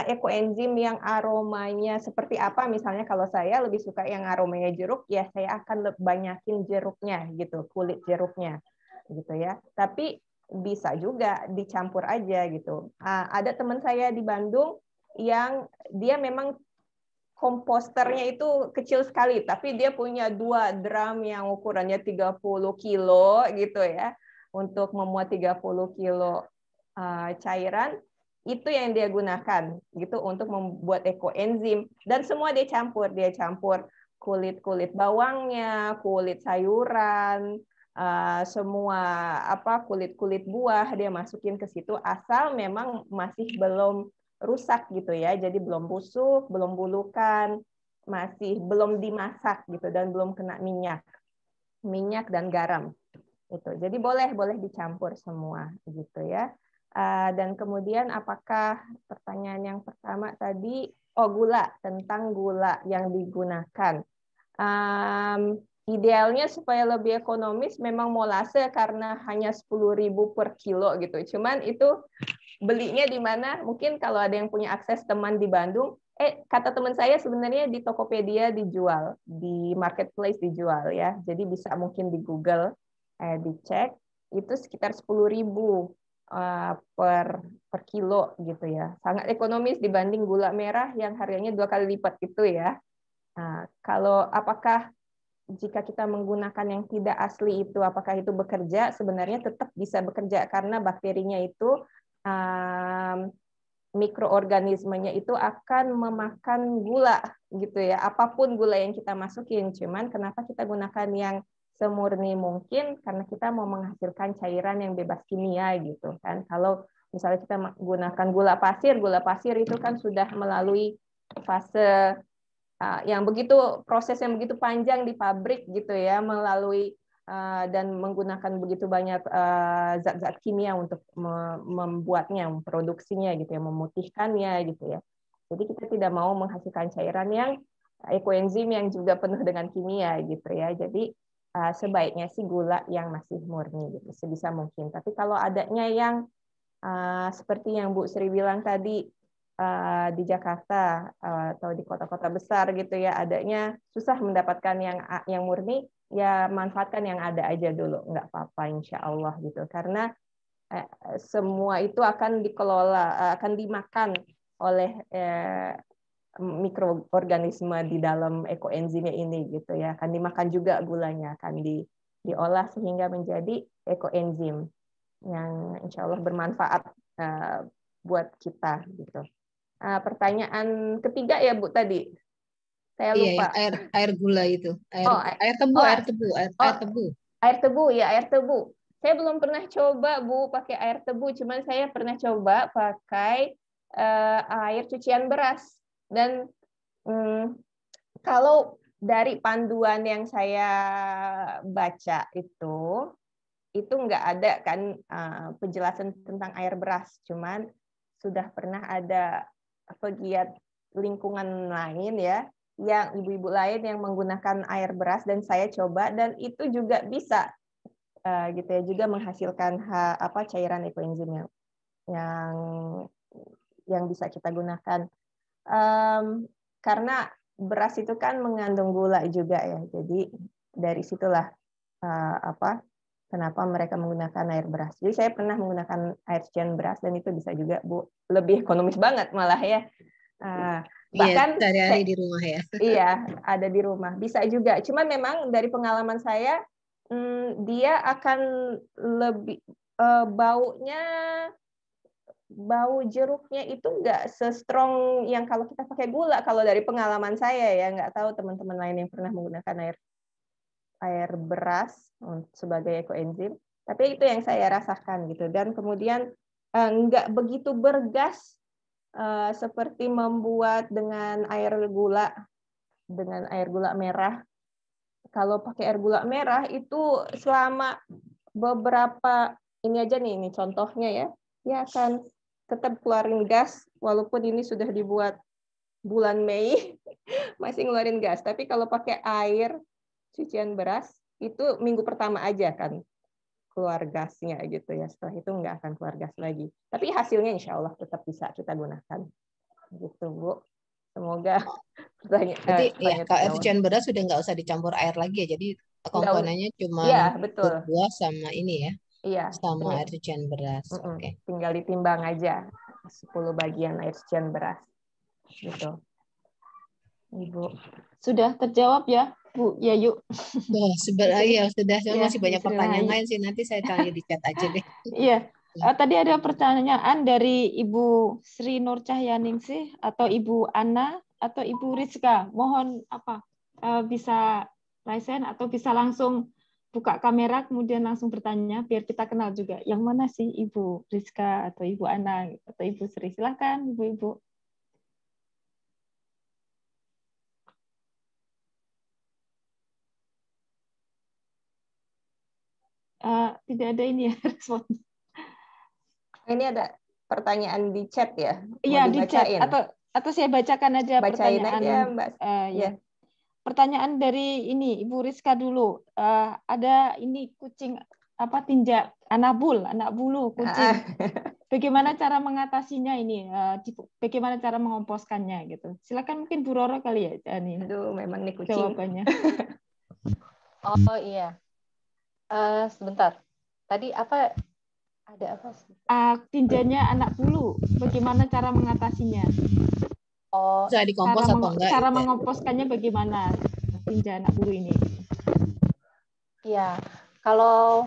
Speaker 4: ekoenzim yang aromanya seperti apa, misalnya kalau saya lebih suka yang aromanya jeruk, ya saya akan banyakin jeruknya gitu, kulit jeruknya gitu ya. Tapi bisa juga dicampur aja gitu. Ada teman saya di Bandung yang dia memang komposternya itu kecil sekali, tapi dia punya 2 drum yang ukurannya 30 kilo gitu ya, untuk memuat 30 kilo cairan, itu yang dia gunakan gitu untuk membuat ekoenzim, dan semua dia campur kulit bawangnya, kulit sayuran, semua kulit buah dia masukin ke situ, asal memang masih belum rusak gitu ya, jadi belum busuk, belum bulukan, masih belum dimasak gitu, dan belum kena minyak dan garam itu. Jadi boleh dicampur semua gitu ya. Dan kemudian apakah pertanyaan yang pertama tadi, gula, tentang gula yang digunakan. Idealnya supaya lebih ekonomis memang molase karena hanya 10.000 per kilo gitu. Cuman itu belinya di mana? Mungkin kalau ada yang punya akses teman di Bandung, kata teman saya sebenarnya di Tokopedia dijual, di marketplace dijual ya. Jadi bisa mungkin di Google dicek, itu sekitar 10.000 per kilo gitu ya. Sangat ekonomis dibanding gula merah yang harganya 2 kali lipat itu ya. Nah, kalau apakah jika kita menggunakan yang tidak asli itu, apakah itu bekerja? Sebenarnya tetap bisa bekerja karena bakterinya itu, mikroorganismenya itu akan memakan gula gitu ya. Apapun gula yang kita masukin, cuman kenapa kita gunakan yang semurni mungkin karena kita mau menghasilkan cairan yang bebas kimia gitu kan. Kalau misalnya kita menggunakan gula pasir itu kan sudah melalui fase proses yang begitu panjang di pabrik gitu ya, melalui dan menggunakan begitu banyak zat-zat kimia untuk membuatnya, memproduksinya gitu ya, memutihkannya gitu ya. Jadi kita tidak mau menghasilkan cairan yang ekoenzim yang juga penuh dengan kimia gitu ya. Jadi sebaiknya sih gula yang masih murni gitu sebisa mungkin. Tapi kalau adanya yang seperti yang Bu Sri bilang tadi, di Jakarta atau di kota-kota besar gitu ya, adanya susah mendapatkan yang murni, ya manfaatkan yang ada aja dulu, nggak apa-apa insya Allah gitu. Karena semua itu akan dikelola, akan dimakan oleh mikroorganisme di dalam ekoenzimnya ini gitu ya, akan dimakan juga gulanya, akan diolah sehingga menjadi ekoenzim yang insya Allah bermanfaat buat kita gitu. Pertanyaan ketiga ya Bu tadi, saya lupa.
Speaker 6: Iya, air gula itu, air tebu.
Speaker 4: Air tebu ya, air tebu. Saya belum pernah coba Bu pakai air tebu, cuman saya pernah coba pakai air cucian beras. Dan kalau dari panduan yang saya baca itu nggak ada kan penjelasan tentang air beras, cuman sudah pernah ada pegiat lingkungan lain ya, yang ibu-ibu lain yang menggunakan air beras dan saya coba dan itu juga bisa gitu ya, juga menghasilkan cairan ekoenzim yang bisa kita gunakan. Karena beras itu kan mengandung gula juga ya, jadi dari situlah kenapa mereka menggunakan air beras. Jadi saya pernah menggunakan air cucian beras dan itu bisa juga Bu, lebih ekonomis banget malah ya. Bahkan
Speaker 6: sehari-hari di rumah ya.
Speaker 4: Iya, ada di rumah bisa juga. Cuman memang dari pengalaman saya dia akan lebih bau jeruknya itu nggak se-strong yang kalau kita pakai gula. Kalau dari pengalaman saya ya, nggak tahu teman-teman lain yang pernah menggunakan air beras sebagai ekoenzim, tapi itu yang saya rasakan gitu. Dan kemudian nggak begitu bergas seperti membuat dengan air gula merah. Kalau pakai air gula merah itu selama beberapa ini aja nih, ini contohnya ya, dia akan tetap keluarin gas walaupun ini sudah dibuat bulan Mei masih ngeluarin gas. Tapi kalau pakai air cucian beras itu minggu pertama aja kan keluar gasnya gitu ya. Setelah itu nggak akan keluar gas lagi. Tapi hasilnya insya Allah tetap bisa kita gunakan. Gitu Bu. Semoga
Speaker 6: Jadi kalau air cucian beras sudah nggak usah dicampur air lagi ya. Jadi komponennya cuma buah sama ini ya.
Speaker 4: Iya,
Speaker 6: sama air cucian beras. Oke.
Speaker 4: Tinggal ditimbang aja 10 bagian air cucian beras. Gitu. Ibu.
Speaker 1: Sudah terjawab ya, Bu Yayu?
Speaker 6: Sebenarnya sudah. Masih banyak pertanyaan lain sih. Nanti saya tanya di chat aja deh.
Speaker 1: Iya. Tadi ada pertanyaan dari Ibu Sri Nur Cahyaningsih atau Ibu Ana atau Ibu Rizka. Mohon bisa raise hand atau bisa langsung buka kamera kemudian langsung bertanya biar kita kenal juga. Yang mana sih Ibu Rizka atau Ibu Ana atau Ibu Sri? Silakan Ibu-ibu. Tidak ada ini ya respon.
Speaker 4: Ini ada pertanyaan di chat ya?
Speaker 1: Iya di chat atau saya bacakan aja pertanyaan.
Speaker 4: Aja, Mbak.
Speaker 1: Ya. Pertanyaan dari ini Ibu Rizka dulu. Ada ini kucing tinja anak bulu kucing. Bagaimana cara mengatasinya ini? Bagaimana cara mengomposkannya gitu? Silakan mungkin Bu Roro kali ya.
Speaker 4: Aduh, memang nih kucing.
Speaker 1: Jawabannya.
Speaker 2: Oh iya. Sebentar. Tadi apa? Ada apa sih?
Speaker 1: Tinjanya anak bulu. Bagaimana cara mengatasinya?
Speaker 2: Oh,
Speaker 6: bisa dikompos atau enggak?
Speaker 1: Cara mengomposkannya bagaimana tinja anak bulu ini?
Speaker 2: Iya, kalau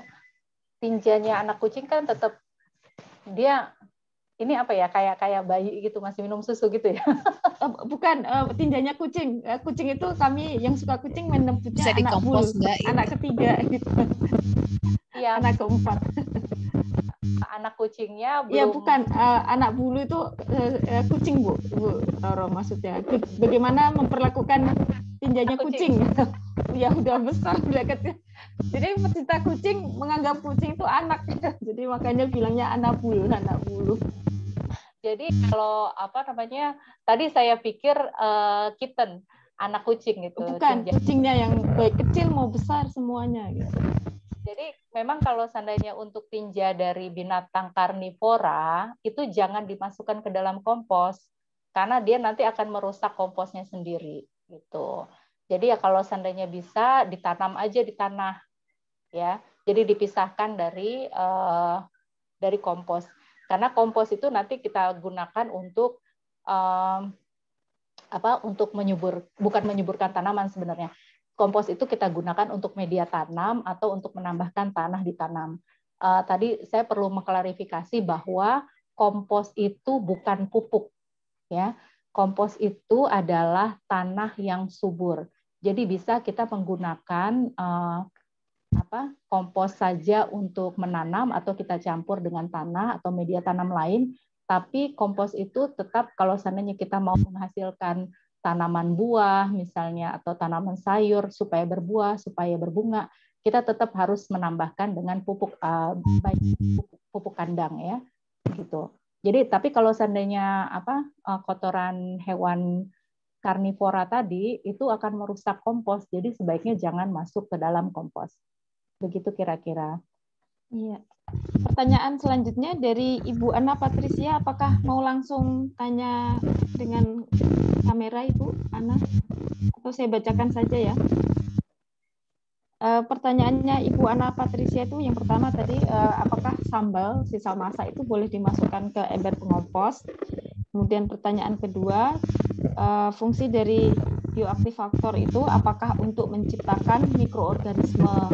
Speaker 2: tinjanya anak kucing kan tetap dia ini apa ya kayak bayi gitu masih minum susu gitu ya?
Speaker 1: Bukan tinjanya kucing. Kucing itu kami yang suka kucing menyebutnya anak bulu, anak ketiga gitu.
Speaker 2: Iya.
Speaker 1: Anak keempat.
Speaker 2: Anak kucingnya belum.
Speaker 1: Ya bukan anak bulu itu kucing Bu Roro maksudnya. Bagaimana memperlakukan tinjanya kucing? Ya udah besar udah kecil. Jadi pecinta kucing menganggap kucing itu anak. Jadi makanya bilangnya anak bulu.
Speaker 2: Jadi kalau tadi saya pikir kitten, anak kucing gitu.
Speaker 1: Bukan, kucingnya yang baik kecil mau besar semuanya gitu.
Speaker 2: Jadi memang kalau seandainya untuk tinja dari binatang karnivora itu jangan dimasukkan ke dalam kompos karena dia nanti akan merusak komposnya sendiri gitu. Jadi ya kalau seandainya bisa ditanam aja di tanah ya. Jadi dipisahkan dari kompos. Karena kompos itu nanti kita gunakan untuk untuk bukan menyuburkan tanaman sebenarnya. Kompos itu kita gunakan untuk media tanam atau untuk menambahkan tanah ditanam. Tadi saya perlu mengklarifikasi bahwa kompos itu bukan pupuk, ya. Kompos itu adalah tanah yang subur. Jadi bisa kita menggunakan kompos saja untuk menanam atau kita campur dengan tanah atau media tanam lain. Tapi kompos itu tetap kalau seandainya kita mau menghasilkan tanaman buah misalnya atau tanaman sayur supaya berbuah, supaya berbunga, kita tetap harus menambahkan dengan pupuk pupuk kandang ya, gitu. Jadi tapi kalau seandainya kotoran hewan karnivora tadi itu akan merusak kompos, jadi sebaiknya jangan masuk ke dalam kompos. Begitu kira-kira.
Speaker 1: Iya. Pertanyaan selanjutnya dari Ibu Ana Patricia, apakah mau langsung tanya dengan kamera Ibu Ana? Atau saya bacakan saja ya. Pertanyaannya Ibu Ana Patricia itu yang pertama tadi, apakah sambal sisa masak itu boleh dimasukkan ke ember pengompos? Kemudian pertanyaan kedua, fungsi dari bioaktivator itu apakah untuk menciptakan mikroorganisme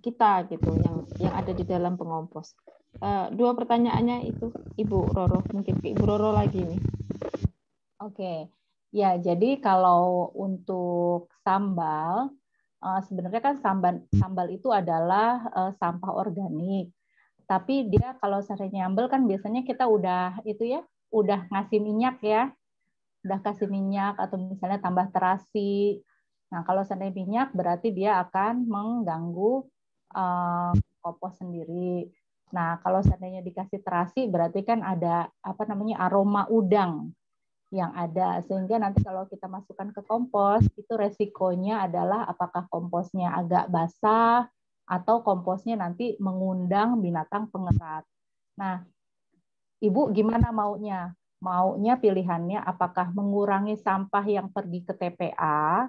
Speaker 1: kita gitu yang ada di dalam pengompos. Dua pertanyaannya itu Ibu Roro, mungkin ke Ibu Roro lagi nih.
Speaker 2: Oke. Ya, jadi kalau untuk sambal sebenarnya kan sambal itu adalah sampah organik. Tapi dia kalau seandainya nyambel kan biasanya kita udah ngasih minyak ya. Udah kasih minyak atau misalnya tambah terasi. Nah, kalau seandainya minyak berarti dia akan mengganggu kompos sendiri. Nah, kalau seandainya dikasih terasi berarti kan ada aroma udang yang ada, sehingga nanti kalau kita masukkan ke kompos itu resikonya adalah apakah komposnya agak basah atau komposnya nanti mengundang binatang pengerat. Nah, Ibu gimana maunya? Maunya pilihannya apakah mengurangi sampah yang pergi ke TPA?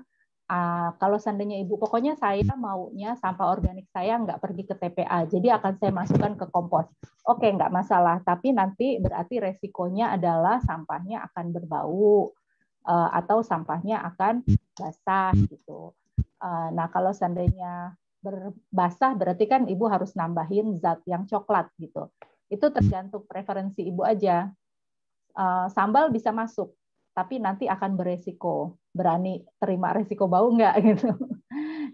Speaker 2: Kalau seandainya Ibu, pokoknya saya maunya sampah organik saya nggak pergi ke TPA, jadi akan saya masukkan ke kompos. Oke, nggak masalah, tapi nanti berarti resikonya adalah sampahnya akan berbau atau sampahnya akan basah gitu. Nah, kalau seandainya basah berarti kan Ibu harus nambahin zat yang coklat gitu. Itu tergantung preferensi Ibu aja. Sambal bisa masuk, tapi nanti akan beresiko. Berani terima resiko bau nggak gitu.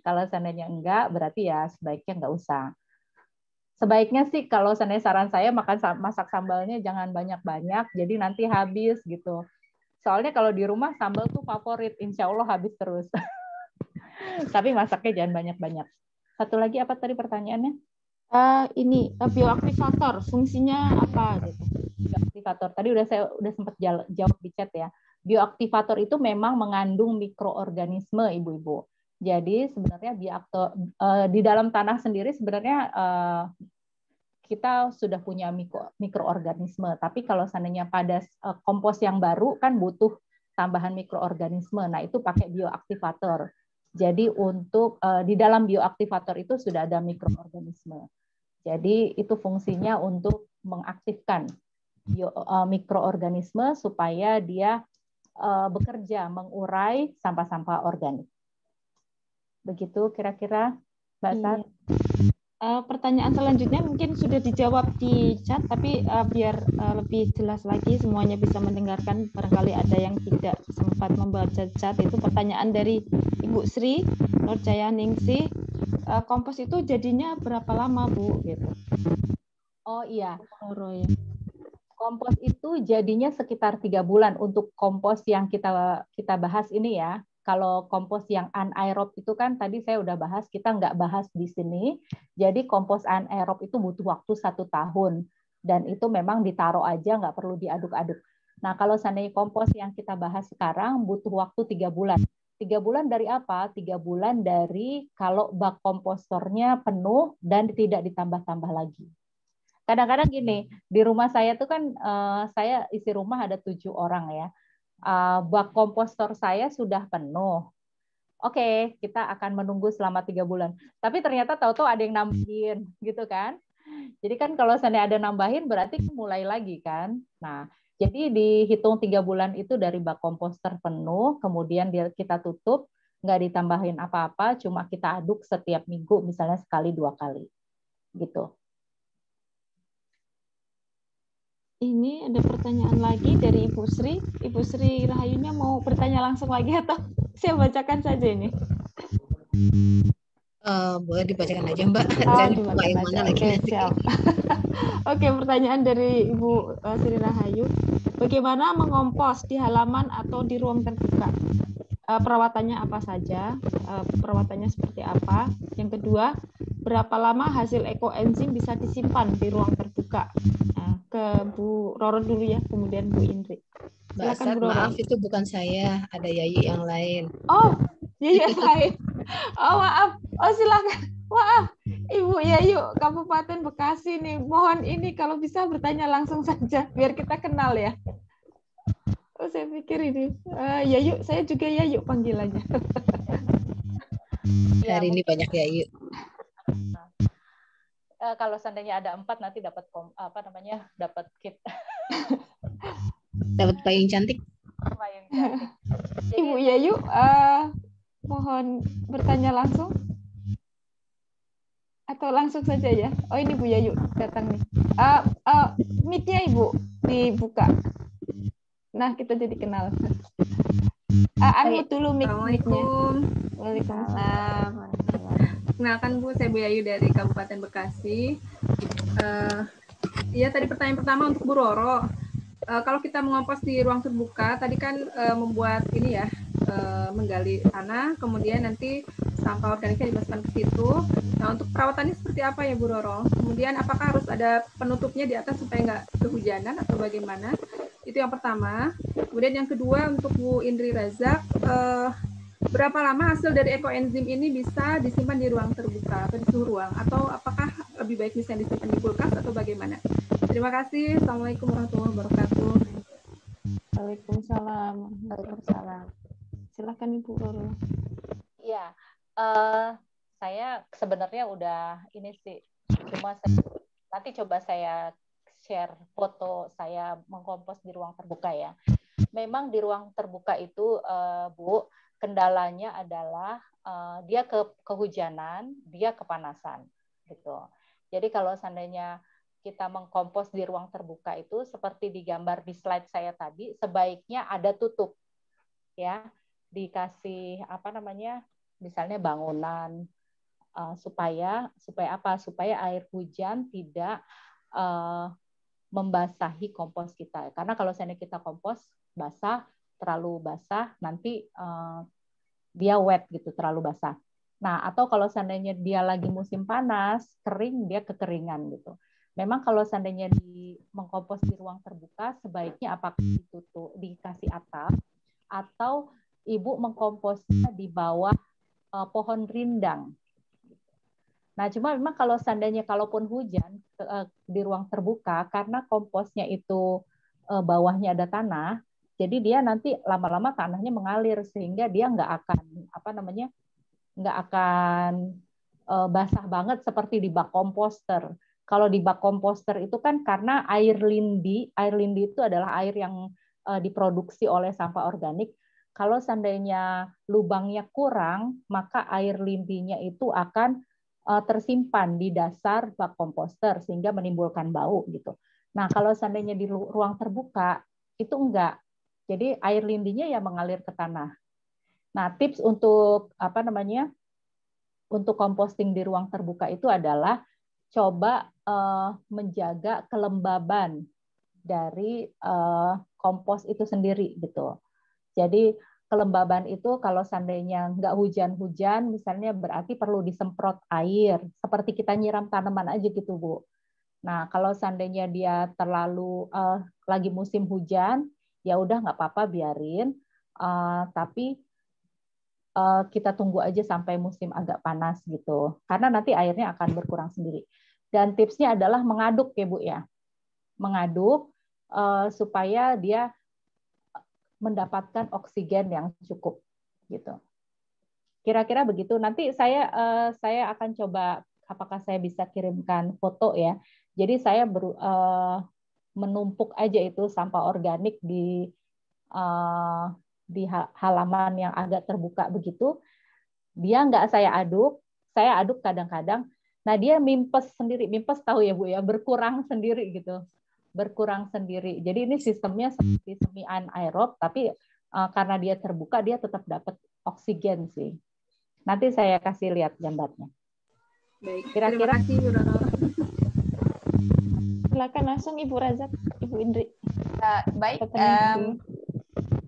Speaker 2: Kalau seandainya enggak, berarti ya sebaiknya nggak usah. Sebaiknya sih kalau seandainya saran saya masak sambalnya jangan banyak-banyak, jadi nanti habis gitu. Soalnya kalau di rumah sambal tuh favorit, insya Allah habis terus. Tapi masaknya jangan banyak-banyak. Satu lagi apa tadi pertanyaannya?
Speaker 1: Ini bioaktivator fungsinya apa gitu?
Speaker 2: Bioaktivator tadi saya sempat jawab di chat ya. Bioaktivator itu memang mengandung mikroorganisme, Ibu-ibu. Jadi sebenarnya di dalam tanah sendiri sebenarnya kita sudah punya mikroorganisme. Tapi kalau seandainya pada kompos yang baru kan butuh tambahan mikroorganisme. Nah itu pakai bioaktivator. Jadi untuk di dalam bioaktivator itu sudah ada mikroorganisme. Jadi itu fungsinya untuk mengaktifkan mikroorganisme supaya dia bekerja mengurai sampah-sampah organik. Begitu kira-kira, Mbak Sat.
Speaker 1: Pertanyaan selanjutnya mungkin sudah dijawab di chat, tapi biar lebih jelas lagi semuanya bisa mendengarkan, barangkali ada yang tidak sempat membaca chat. Itu pertanyaan dari Ibu Sri Nurjaya Ningsih. Kompos itu jadinya berapa lama, Bu? Gitu.
Speaker 2: Oh iya. Kompos itu jadinya sekitar 3 bulan untuk kompos yang kita bahas ini ya. Kalau kompos yang anaerob itu kan tadi saya udah bahas, kita nggak bahas di sini. Jadi kompos anaerob itu butuh waktu 1 tahun. Dan itu memang ditaruh aja, nggak perlu diaduk-aduk. Nah, kalau seandainya kompos yang kita bahas sekarang butuh waktu 3 bulan. 3 bulan dari apa? 3 bulan dari kalau bak komposternya penuh dan tidak ditambah-tambah lagi. Kadang-kadang gini, di rumah saya tuh kan saya isi rumah ada 7 orang ya. bak kompostor saya sudah penuh. Oke, kita akan menunggu selama 3 bulan. Tapi ternyata tahu-tahu ada yang nambahin, gitu kan? Jadi kan kalau seandainya ada nambahin, berarti mulai lagi kan? Nah, jadi dihitung 3 bulan itu dari bak komposter penuh, kemudian kita tutup, nggak ditambahin apa-apa, cuma kita aduk setiap minggu, misalnya sekali 2 kali, gitu.
Speaker 1: Ini ada pertanyaan lagi dari Ibu Sri. Ibu Sri Rahayunya mau bertanya langsung lagi atau saya bacakan saja ini?
Speaker 6: Boleh dibacakan aja Mbak.
Speaker 1: Oh,
Speaker 6: Saya
Speaker 1: dibacakan
Speaker 6: yang
Speaker 1: aja.
Speaker 6: mana lagi
Speaker 1: Oke,
Speaker 6: nanti.
Speaker 1: siap. Oke, pertanyaan dari Ibu Sri Rahayu. Bagaimana mengompos di halaman atau di ruang terbuka? Perawatannya apa saja? Perawatannya seperti apa? Yang kedua, berapa lama hasil ekoenzim bisa disimpan di ruang terbuka? Nah, ke Bu Roro dulu ya, kemudian Bu Indri.
Speaker 6: Mbak
Speaker 1: Silakan,
Speaker 6: Asad,
Speaker 1: Bu Roro.
Speaker 6: maaf itu bukan saya, ada Yayu yang lain.
Speaker 1: Oh, Yayu lain. Oh, maaf. Oh, silakan. Maaf. Ibu Yayu, Kabupaten Bekasi nih. Mohon ini kalau bisa bertanya langsung saja biar kita kenal ya. Oh, saya pikir ini Yayu, saya juga Yayu panggilannya.
Speaker 6: Hari ini banyak Yayu.
Speaker 2: Kalau seandainya ada 4 nanti dapat dapat kit.
Speaker 6: Dapat payung cantik.
Speaker 2: Payung cantik. Jadi,
Speaker 1: Ibu Yayu, mohon bertanya langsung. Atau langsung saja ya. Oh, ini Bu Yayu datang nih. Mic-nya Ibu dibuka. Nah, kita jadi kenal. Unmute dulu mic-nya.
Speaker 7: Assalamualaikum.
Speaker 1: Waalaikumsalam.
Speaker 7: Kenalkan Bu, saya Bu Yayu dari Kabupaten Bekasi. Iya, tadi pertanyaan pertama untuk Bu Roro. Kalau kita mengompos di ruang terbuka, tadi kan membuat ini ya, menggali tanah, kemudian nanti sampah organiknya dimasukkan ke situ. Nah, untuk perawatannya seperti apa ya Bu Roro? Kemudian apakah harus ada penutupnya di atas supaya nggak kehujanan atau bagaimana? Itu yang pertama. Kemudian yang kedua untuk Bu Indri Razak, berapa lama hasil dari ekoenzim ini bisa disimpan di ruang terbuka atau di suhu ruang? Atau apakah lebih baik misalnya disimpan di kulkas atau bagaimana? Terima kasih. Assalamualaikum warahmatullahi wabarakatuh.
Speaker 1: Waalaikumsalam. Silakan Ibu Roro.
Speaker 2: Iya, saya sebenarnya udah ini sih, cuma nanti coba saya share foto saya mengkompos di ruang terbuka ya. Memang di ruang terbuka itu, Bu, kendalanya adalah dia kehujanan, dia kepanasan, gitu. Jadi kalau seandainya kita mengkompos di ruang terbuka itu seperti digambar di slide saya tadi, sebaiknya ada tutup, ya, dikasih misalnya bangunan supaya apa? Supaya air hujan tidak membasahi kompos kita. Karena kalau seandainya kita kompos terlalu basah, nanti dia wet gitu, terlalu basah. Nah, atau kalau seandainya dia lagi musim panas, kering, dia kekeringan gitu. Memang kalau seandainya mengkompos di ruang terbuka, sebaiknya apakah ditutup, dikasih atap, atau Ibu mengkomposnya di bawah pohon rindang. Nah, cuma memang kalau seandainya kalaupun hujan di ruang terbuka, karena komposnya itu bawahnya ada tanah, jadi dia nanti lama-lama tanahnya mengalir sehingga dia nggak akan basah banget seperti di bak komposter. Kalau di bak komposter itu kan karena air lindi itu adalah air yang diproduksi oleh sampah organik. Kalau seandainya lubangnya kurang, maka air lindinya itu akan tersimpan di dasar bak komposter sehingga menimbulkan bau gitu. Nah, kalau seandainya di ruang terbuka itu enggak. Jadi air lindinya ya mengalir ke tanah. Nah, tips untuk untuk composting di ruang terbuka itu adalah coba menjaga kelembaban dari kompos itu sendiri gitu. Jadi kelembaban itu kalau seandainya nggak hujan-hujan, misalnya berarti perlu disemprot air, seperti kita nyiram tanaman aja gitu, Bu. Nah, kalau seandainya dia terlalu lagi musim hujan, ya udah nggak apa-apa biarin, tapi kita tunggu aja sampai musim agak panas gitu, karena nanti airnya akan berkurang sendiri. Dan tipsnya adalah mengaduk ya Bu ya, mengaduk supaya dia mendapatkan oksigen yang cukup gitu. Kira-kira begitu. Nanti saya akan coba apakah saya bisa kirimkan foto ya. Jadi saya menumpuk aja itu sampah organik di halaman yang agak terbuka begitu. Dia nggak saya aduk kadang-kadang. Nah dia mimpes sendiri, mimpes tahu ya Bu ya, berkurang sendiri gitu. Berkurang sendiri. Jadi ini sistemnya seperti semi anaerob, tapi karena dia terbuka dia tetap dapat oksigen sih. Nanti saya kasih lihat gambarnya.
Speaker 7: Baik,
Speaker 2: Kira-kira
Speaker 7: terima kasih Bu Roro.
Speaker 1: Silakan langsung Ibu Razak, Ibu Indri.
Speaker 4: Baik,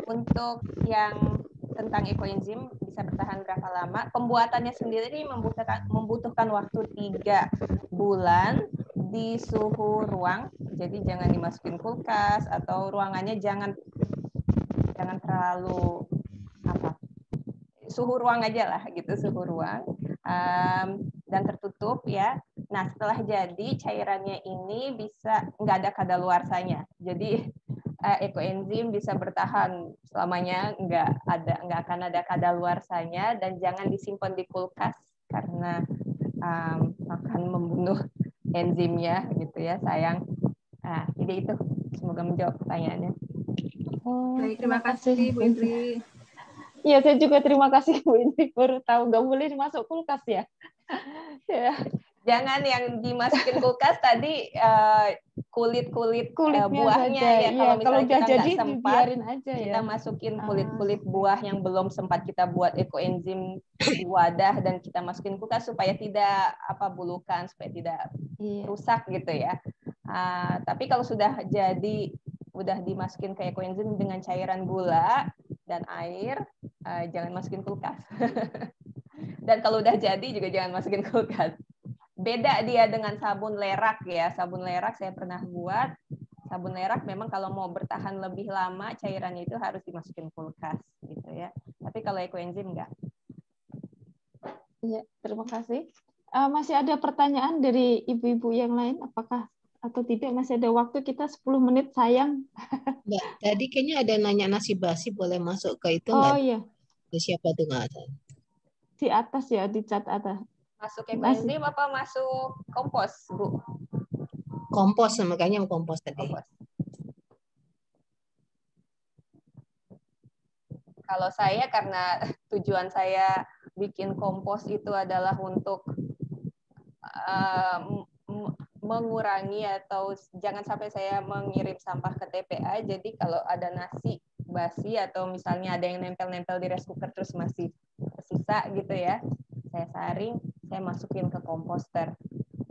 Speaker 4: untuk yang tentang ekoenzim bisa bertahan berapa lama? Pembuatannya sendiri membutuhkan waktu 3 bulan di suhu ruang. Jadi jangan dimasukin kulkas atau ruangannya jangan terlalu suhu ruang aja lah gitu, suhu ruang dan tertutup ya. Nah setelah jadi cairannya ini bisa nggak ada kadaluarsanya. Jadi ekoenzim bisa bertahan selamanya, nggak akan ada kadaluarsanya, dan jangan disimpan di kulkas karena akan membunuh enzimnya gitu ya, sayang. Jadi itu semoga menjawab pertanyaannya.
Speaker 7: Baik, terima kasih Bu Indri.
Speaker 1: Iya, saya juga terima kasih Bu Indri, baru tahu nggak boleh masuk kulkas ya. Ya.
Speaker 4: Jangan yang dimasukin kulkas tadi kulit-kulit buahnya
Speaker 1: saja.
Speaker 4: Ya. Kalau misalnya
Speaker 1: udah
Speaker 4: kita
Speaker 1: jadi
Speaker 4: nggak sempat,
Speaker 1: dibiarin aja ya.
Speaker 4: kita masukin kulit-kulit buah yang belum sempat kita buat ekoenzim di wadah dan kita masukin kulkas supaya tidak bulukan, supaya tidak rusak gitu ya. Tapi kalau sudah jadi, udah dimasukin ke ekoenzim dengan cairan gula dan air, jangan masukin kulkas. Dan kalau udah jadi juga jangan masukin kulkas. Beda dia dengan sabun lerak ya. Sabun lerak saya pernah buat. Sabun lerak memang kalau mau bertahan lebih lama cairannya itu harus dimasukin kulkas gitu ya. Tapi kalau ekoenzim enggak.
Speaker 1: Iya, terima kasih. Masih ada pertanyaan dari ibu-ibu yang lain, apakah atau tidak? Masih ada waktu, kita 10 menit, sayang.
Speaker 6: Mbak, tadi kayaknya ada nanya nasi basi boleh masuk ke itu
Speaker 1: Oh
Speaker 6: nggak?
Speaker 1: iya.
Speaker 6: Siapa tuh nggak ada?
Speaker 1: Di atas ya, di cat atas.
Speaker 4: Masuk ekoenzim apa masuk kompos, Bu?
Speaker 6: Kompos, makanya kompos tadi.
Speaker 4: Kompos. Kalau saya, karena tujuan saya bikin kompos itu adalah untuk mengurangi atau jangan sampai saya mengirim sampah ke TPA. Jadi kalau ada nasi basi atau misalnya ada yang nempel-nempel di rice cooker terus masih tersisa gitu ya, saya saring, saya masukin ke komposter.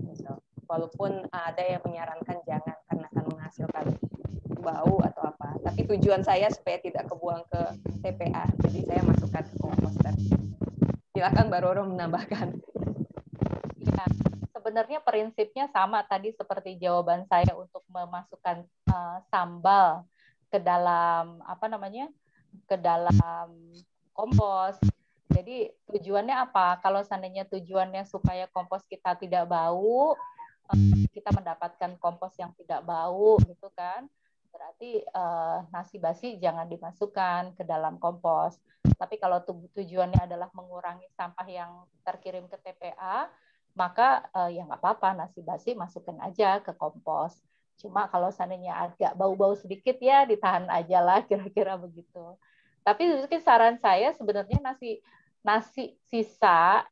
Speaker 4: Gitu. Walaupun ada yang menyarankan jangan karena akan menghasilkan bau atau apa. Tapi tujuan saya supaya tidak kebuang ke TPA. Jadi saya masukkan ke komposter. Silakan Mbak Roro menambahkan.
Speaker 2: Ya, sebenarnya prinsipnya sama tadi seperti jawaban saya untuk memasukkan sambal ke dalam ke dalam kompos. Jadi tujuannya apa? Kalau seandainya tujuannya supaya kompos kita tidak bau, kita mendapatkan kompos yang tidak bau, gitu kan? Berarti nasi basi jangan dimasukkan ke dalam kompos. Tapi kalau tujuannya adalah mengurangi sampah yang terkirim ke TPA, maka ya nggak apa-apa, nasi basi masukkan aja ke kompos. Cuma kalau seandainya agak bau-bau sedikit ya ditahan aja lah, kira-kira begitu. Tapi mungkin saran saya sebenarnya nasi sisa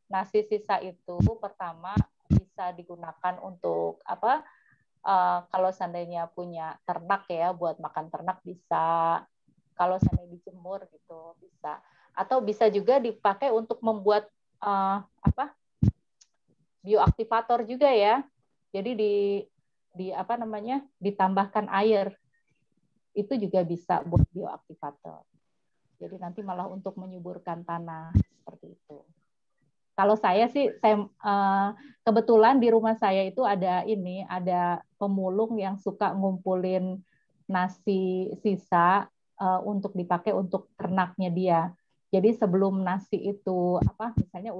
Speaker 2: itu pertama bisa digunakan untuk kalau seandainya punya ternak ya, buat makan ternak bisa. Kalau seandainya dijemur gitu bisa. Atau bisa juga dipakai untuk membuat bioaktivator juga ya. Jadi ditambahkan air. Itu juga bisa buat bioaktivator. Jadi nanti malah untuk menyuburkan tanah seperti itu. Kalau saya sih, kebetulan di rumah saya itu ada pemulung yang suka ngumpulin nasi sisa untuk dipakai untuk ternaknya dia. Jadi sebelum nasi itu misalnya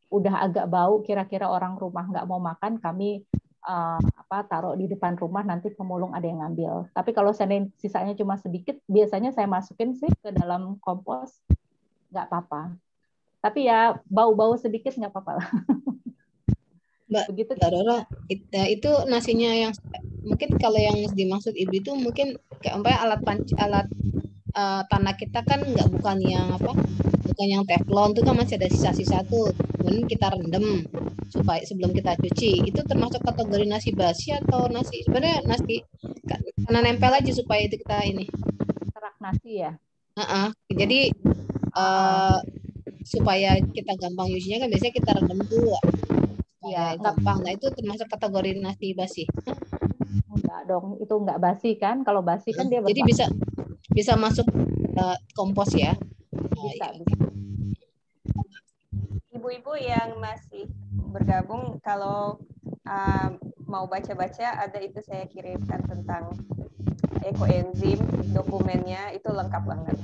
Speaker 2: udah agak bau, kira-kira orang rumah nggak mau makan, kami taruh di depan rumah, nanti pemulung ada yang ngambil. Tapi kalau seandainya sisanya cuma sedikit, biasanya saya masukin sih ke dalam kompos, nggak apa-apa. Tapi ya bau-bau sedikit nggak apa-apa lah.
Speaker 6: Mbak Roro, itu nasinya yang mungkin kalau yang dimaksud Ibu itu mungkin kayak alat tanah kita kan bukan yang teflon, itu kan masih ada sisa-sisa tuh, kemudian kita rendam supaya sebelum kita cuci. Itu termasuk kategori nasi basi atau nasi sebenarnya nasi karena nempel aja supaya itu kita ini
Speaker 2: kerak nasi ya.
Speaker 6: Jadi supaya kita gampang nyucinya kan biasanya kita rendam dulu. Ya, gampang. Nah, itu termasuk kategori nasi basi.
Speaker 2: Enggak dong, itu enggak basi kan? Kalau basi kan dia
Speaker 6: jadi bisa masuk kompos ya.
Speaker 2: Bisa.
Speaker 4: Ibu-ibu yang masih bergabung, kalau mau baca-baca, ada itu saya kirimkan tentang ekoenzim, dokumennya itu lengkap banget.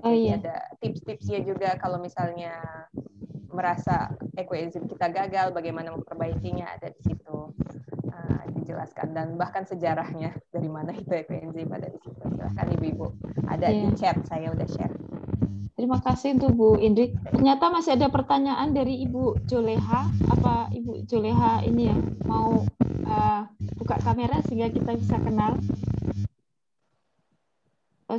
Speaker 4: Jadi ada tips-tipsnya juga kalau misalnya merasa ekoenzim kita gagal, bagaimana memperbaikinya, ada di situ dijelaskan, dan bahkan sejarahnya dari mana itu ekoenzim ada di situ. Silahkan ibu-ibu, ada di chat, saya udah share.
Speaker 1: Terima kasih untuk Bu Indri. Ternyata masih ada pertanyaan dari Ibu Joleha. Apa Ibu Joleha ini ya mau buka kamera sehingga kita bisa kenal?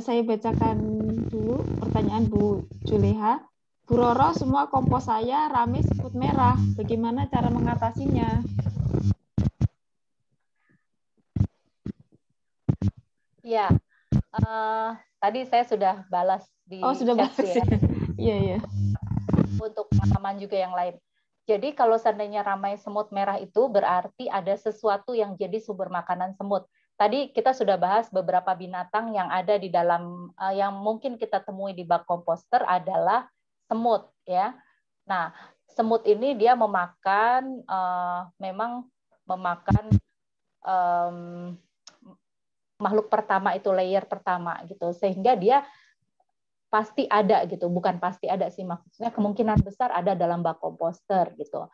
Speaker 1: Saya bacakan dulu pertanyaan Bu Joleha. Bu Roro, semua kompos saya rame siput merah. Bagaimana cara mengatasinya?
Speaker 2: Ya, tadi saya sudah balas di
Speaker 1: sudah
Speaker 2: chat
Speaker 1: balas
Speaker 2: ya.
Speaker 1: Iya.
Speaker 2: Untuk teman-teman juga yang lain. Jadi kalau seandainya ramai semut merah itu berarti ada sesuatu yang jadi sumber makanan semut. Tadi kita sudah bahas beberapa binatang yang ada di dalam yang mungkin kita temui di bak komposter adalah semut ya. Nah, semut ini dia memakan makhluk pertama itu, layer pertama gitu, sehingga dia pasti ada gitu, bukan pasti ada sih, maksudnya kemungkinan besar ada dalam bak komposter gitu.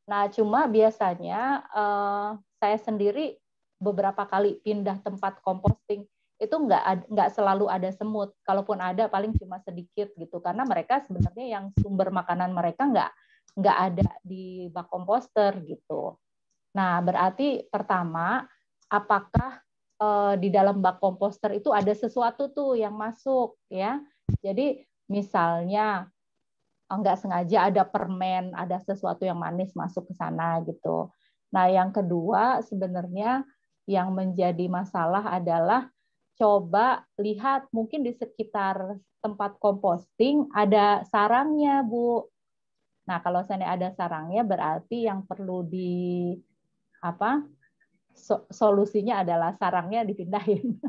Speaker 2: Nah, cuma biasanya saya sendiri beberapa kali pindah tempat composting itu nggak selalu ada semut. Kalaupun ada paling cuma sedikit gitu, karena mereka sebenarnya yang sumber makanan mereka nggak ada di bak komposter gitu. Nah, berarti pertama, apakah di dalam bak komposter itu ada sesuatu tuh yang masuk ya? Jadi misalnya nggak sengaja ada permen, ada sesuatu yang manis masuk ke sana gitu. Nah, yang kedua sebenarnya yang menjadi masalah adalah coba lihat mungkin di sekitar tempat composting ada sarangnya, Bu. Nah, kalau seandainya ada sarangnya berarti yang perlu solusinya adalah sarangnya dipindahin.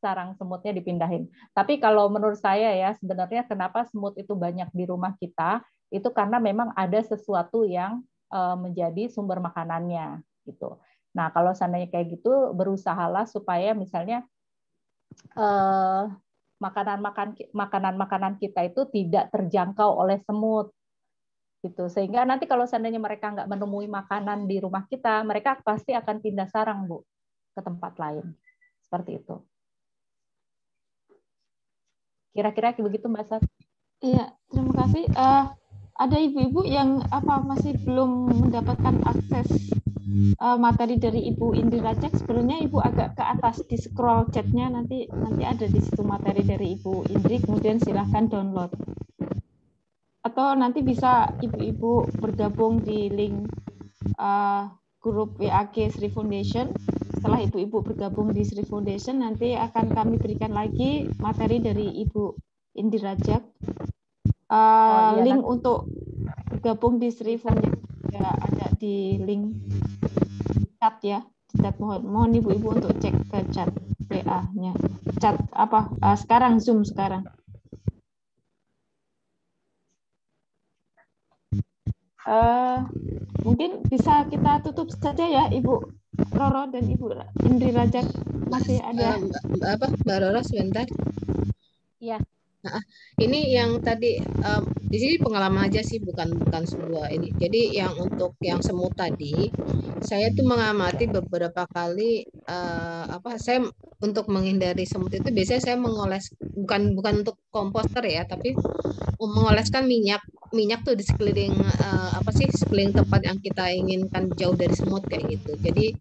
Speaker 2: Sarang semutnya dipindahin. Tapi kalau menurut saya ya, sebenarnya kenapa semut itu banyak di rumah kita, itu karena memang ada sesuatu yang menjadi sumber makanannya gitu. Nah, kalau seandainya kayak gitu, berusahalah supaya misalnya makanan-makanan kita itu tidak terjangkau oleh semut gitu. Sehingga nanti kalau seandainya mereka nggak menemui makanan di rumah kita, mereka pasti akan pindah sarang, Bu, ke tempat lain. Seperti itu. Kira-kira begitu, Mbak Sat?
Speaker 1: Iya, terima kasih. Ada ibu-ibu yang masih belum mendapatkan akses materi dari Ibu Indri Rajak. Sebelumnya Ibu agak ke atas di scroll chatnya, nanti ada di situ materi dari Ibu Indri, kemudian silahkan download. Atau nanti bisa ibu-ibu bergabung di link grup WAG Sri Foundation. Setelah ibu-ibu bergabung di Sri Foundation, nanti akan kami berikan lagi materi dari Ibu Indri Rajak. Link untuk bergabung di Sri Foundation juga ada di link chat ya. Di chat, mohon ibu-ibu untuk cek ke chat WA-nya. Chat sekarang, Zoom sekarang. Mungkin bisa kita tutup saja ya, Ibu Roro dan Ibu Indri Rajak. Masih ada
Speaker 6: Mbak Roro sebentar.
Speaker 2: Iya.
Speaker 6: Nah, ini yang tadi Di sini pengalaman aja sih, bukan bukan sebuah ini. Jadi yang untuk yang semut tadi, saya tuh mengamati beberapa kali saya untuk menghindari semut itu biasanya saya mengoles, bukan untuk komposter ya, tapi mengoleskan minyak tuh di sekeliling sekeliling tempat yang kita inginkan jauh dari semut kayak gitu. Jadi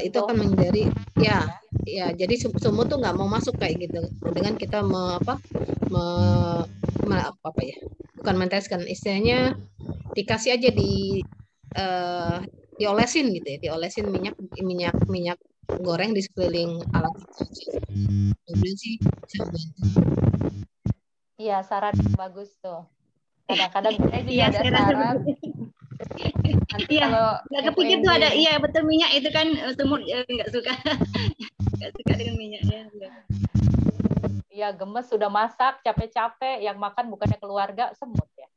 Speaker 6: itu akan menghindari ya jadi semut tuh nggak mau masuk kayak gitu dengan kita bukan menteskan, istilahnya dikasih aja diolesin gitu ya, diolesin minyak goreng di sekeliling alat itu. Kemudian sih bisa membantu.
Speaker 2: Iya, saran bagus tuh. Kadang-kadang saya juga
Speaker 5: Iya,
Speaker 2: ada
Speaker 5: saya rasa
Speaker 2: saran. Nanti
Speaker 5: Iya,
Speaker 2: kalau
Speaker 5: nggak kepikir tuh ada,
Speaker 2: FOND
Speaker 5: iya betul minyak itu kan semut nggak suka, nggak suka dengan minyaknya.
Speaker 2: ya gemes sudah masak, capek-capek, yang makan bukannya keluarga, semut ya.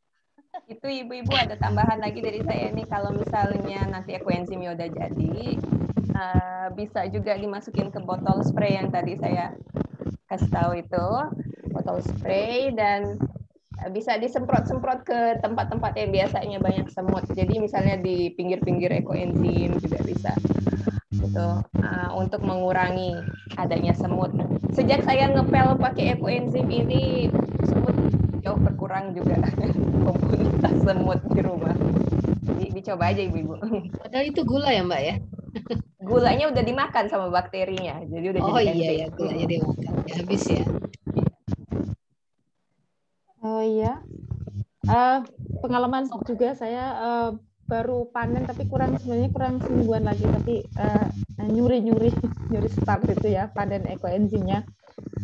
Speaker 4: Itu ibu-ibu ada tambahan lagi dari saya nih, kalau misalnya nanti ekoenzimnya udah jadi, bisa juga dimasukin ke botol spray yang tadi saya kasih tahu itu, botol spray, dan bisa disemprot-semprot ke tempat-tempat yang biasanya banyak semut. Jadi misalnya di pinggir-pinggir ekoenzim juga bisa. Gitu, untuk mengurangi adanya semut. Sejak saya ngepel pakai ekoenzim ini, semut jauh berkurang juga komunitas semut di rumah. Jadi dicoba aja ibu-ibu.
Speaker 6: Padahal itu gula ya Mbak ya?
Speaker 4: Gulanya udah dimakan sama bakterinya, jadi udah
Speaker 6: Oh
Speaker 4: jadi
Speaker 6: iya
Speaker 4: enzim.
Speaker 6: ya, gulanya dimakan. Ya, habis ya.
Speaker 1: Oh iya. Pengalaman juga saya baru panen tapi sebenarnya kurang semingguan lagi, tapi nyuri start itu ya, panen ekoenzimnya.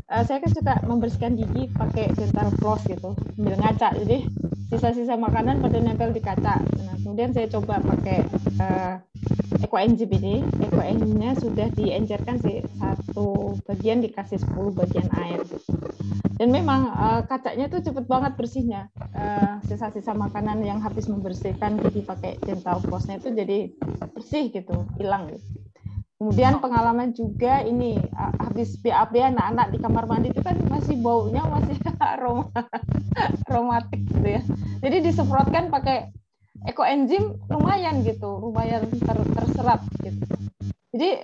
Speaker 1: Saya kan suka membersihkan gigi pakai dental floss gitu sambil ngaca, jadi sisa-sisa makanan pada nempel di kaca. Nah, kemudian saya coba pakai ekoenzim ini. Ekoenzimnya sudah diencerkan sih, satu bagian dikasih 10 bagian air gitu. Dan memang kacanya tuh cepet banget bersihnya. Sisa-sisa makanan yang habis membersihkan gigi pakai dental flossnya itu jadi bersih gitu, hilang gitu. Kemudian pengalaman juga ini, habis BAB anak-anak di kamar mandi itu kan masih baunya masih aromatik gitu ya. Jadi disemprotkan pakai ekoenzim lumayan terserap gitu. Jadi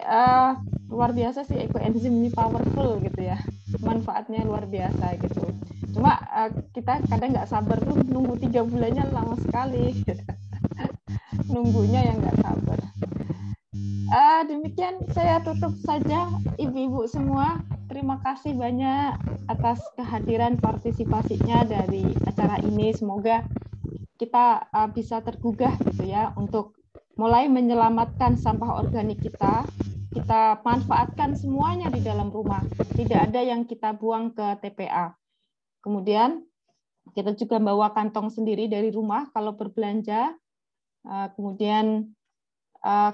Speaker 1: luar biasa sih ekoenzim ini, powerful gitu ya. Manfaatnya luar biasa gitu. Cuma kita kadang nggak sabar tuh, nunggu 3 bulannya lama sekali. Nunggunya yang nggak sabar. Demikian saya tutup saja, ibu-ibu semua. Terima kasih banyak atas kehadiran partisipasinya dari acara ini. Semoga kita bisa tergugah gitu ya untuk mulai menyelamatkan sampah organik kita. Kita manfaatkan semuanya di dalam rumah. Tidak ada yang kita buang ke TPA. Kemudian kita juga bawa kantong sendiri dari rumah kalau berbelanja. Kemudian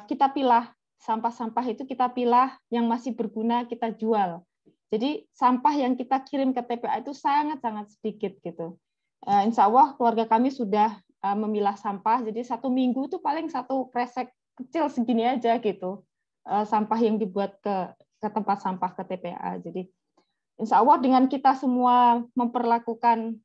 Speaker 1: kita pilah sampah-sampah itu, kita pilah yang masih berguna kita jual. Jadi sampah yang kita kirim ke TPA itu sangat-sangat sedikit gitu. Insya Allah keluarga kami sudah memilah sampah. Jadi 1 minggu itu paling 1 kresek kecil segini aja gitu. Sampah yang dibuat ke tempat sampah ke TPA. Jadi insya Allah dengan kita semua memperlakukan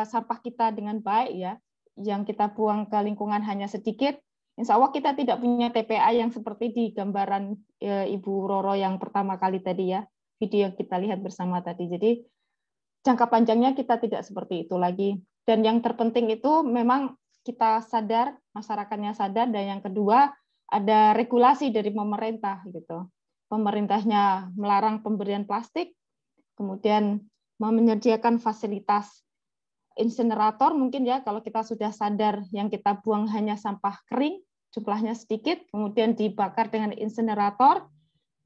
Speaker 1: sampah kita dengan baik ya, yang kita buang ke lingkungan hanya sedikit, insya Allah kita tidak punya TPA yang seperti di gambaran Ibu Roro yang pertama kali tadi ya, video yang kita lihat bersama tadi. Jadi jangka panjangnya kita tidak seperti itu lagi. Dan yang terpenting itu memang kita sadar, masyarakatnya sadar, dan yang kedua ada regulasi dari pemerintah gitu. Pemerintahnya melarang pemberian plastik, kemudian menyediakan fasilitas insinerator mungkin ya, kalau kita sudah sadar yang kita buang hanya sampah kering, jumlahnya sedikit, kemudian dibakar dengan insinerator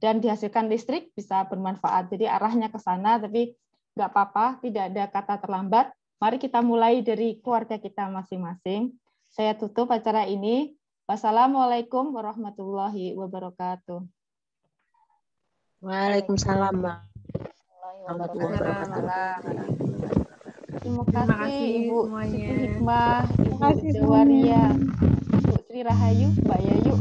Speaker 1: dan dihasilkan listrik, bisa bermanfaat. Jadi arahnya ke sana, tapi nggak apa-apa, tidak ada kata terlambat. Mari kita mulai dari keluarga kita masing-masing. Saya tutup acara ini. Wassalamualaikum warahmatullahi wabarakatuh.
Speaker 6: Waalaikumsalam.
Speaker 1: Terima kasih Ibu
Speaker 7: semuanya.
Speaker 1: Siti Hikmah, Ibu Jawaria, Ibu Sri Rahayu, Mbak Yayu.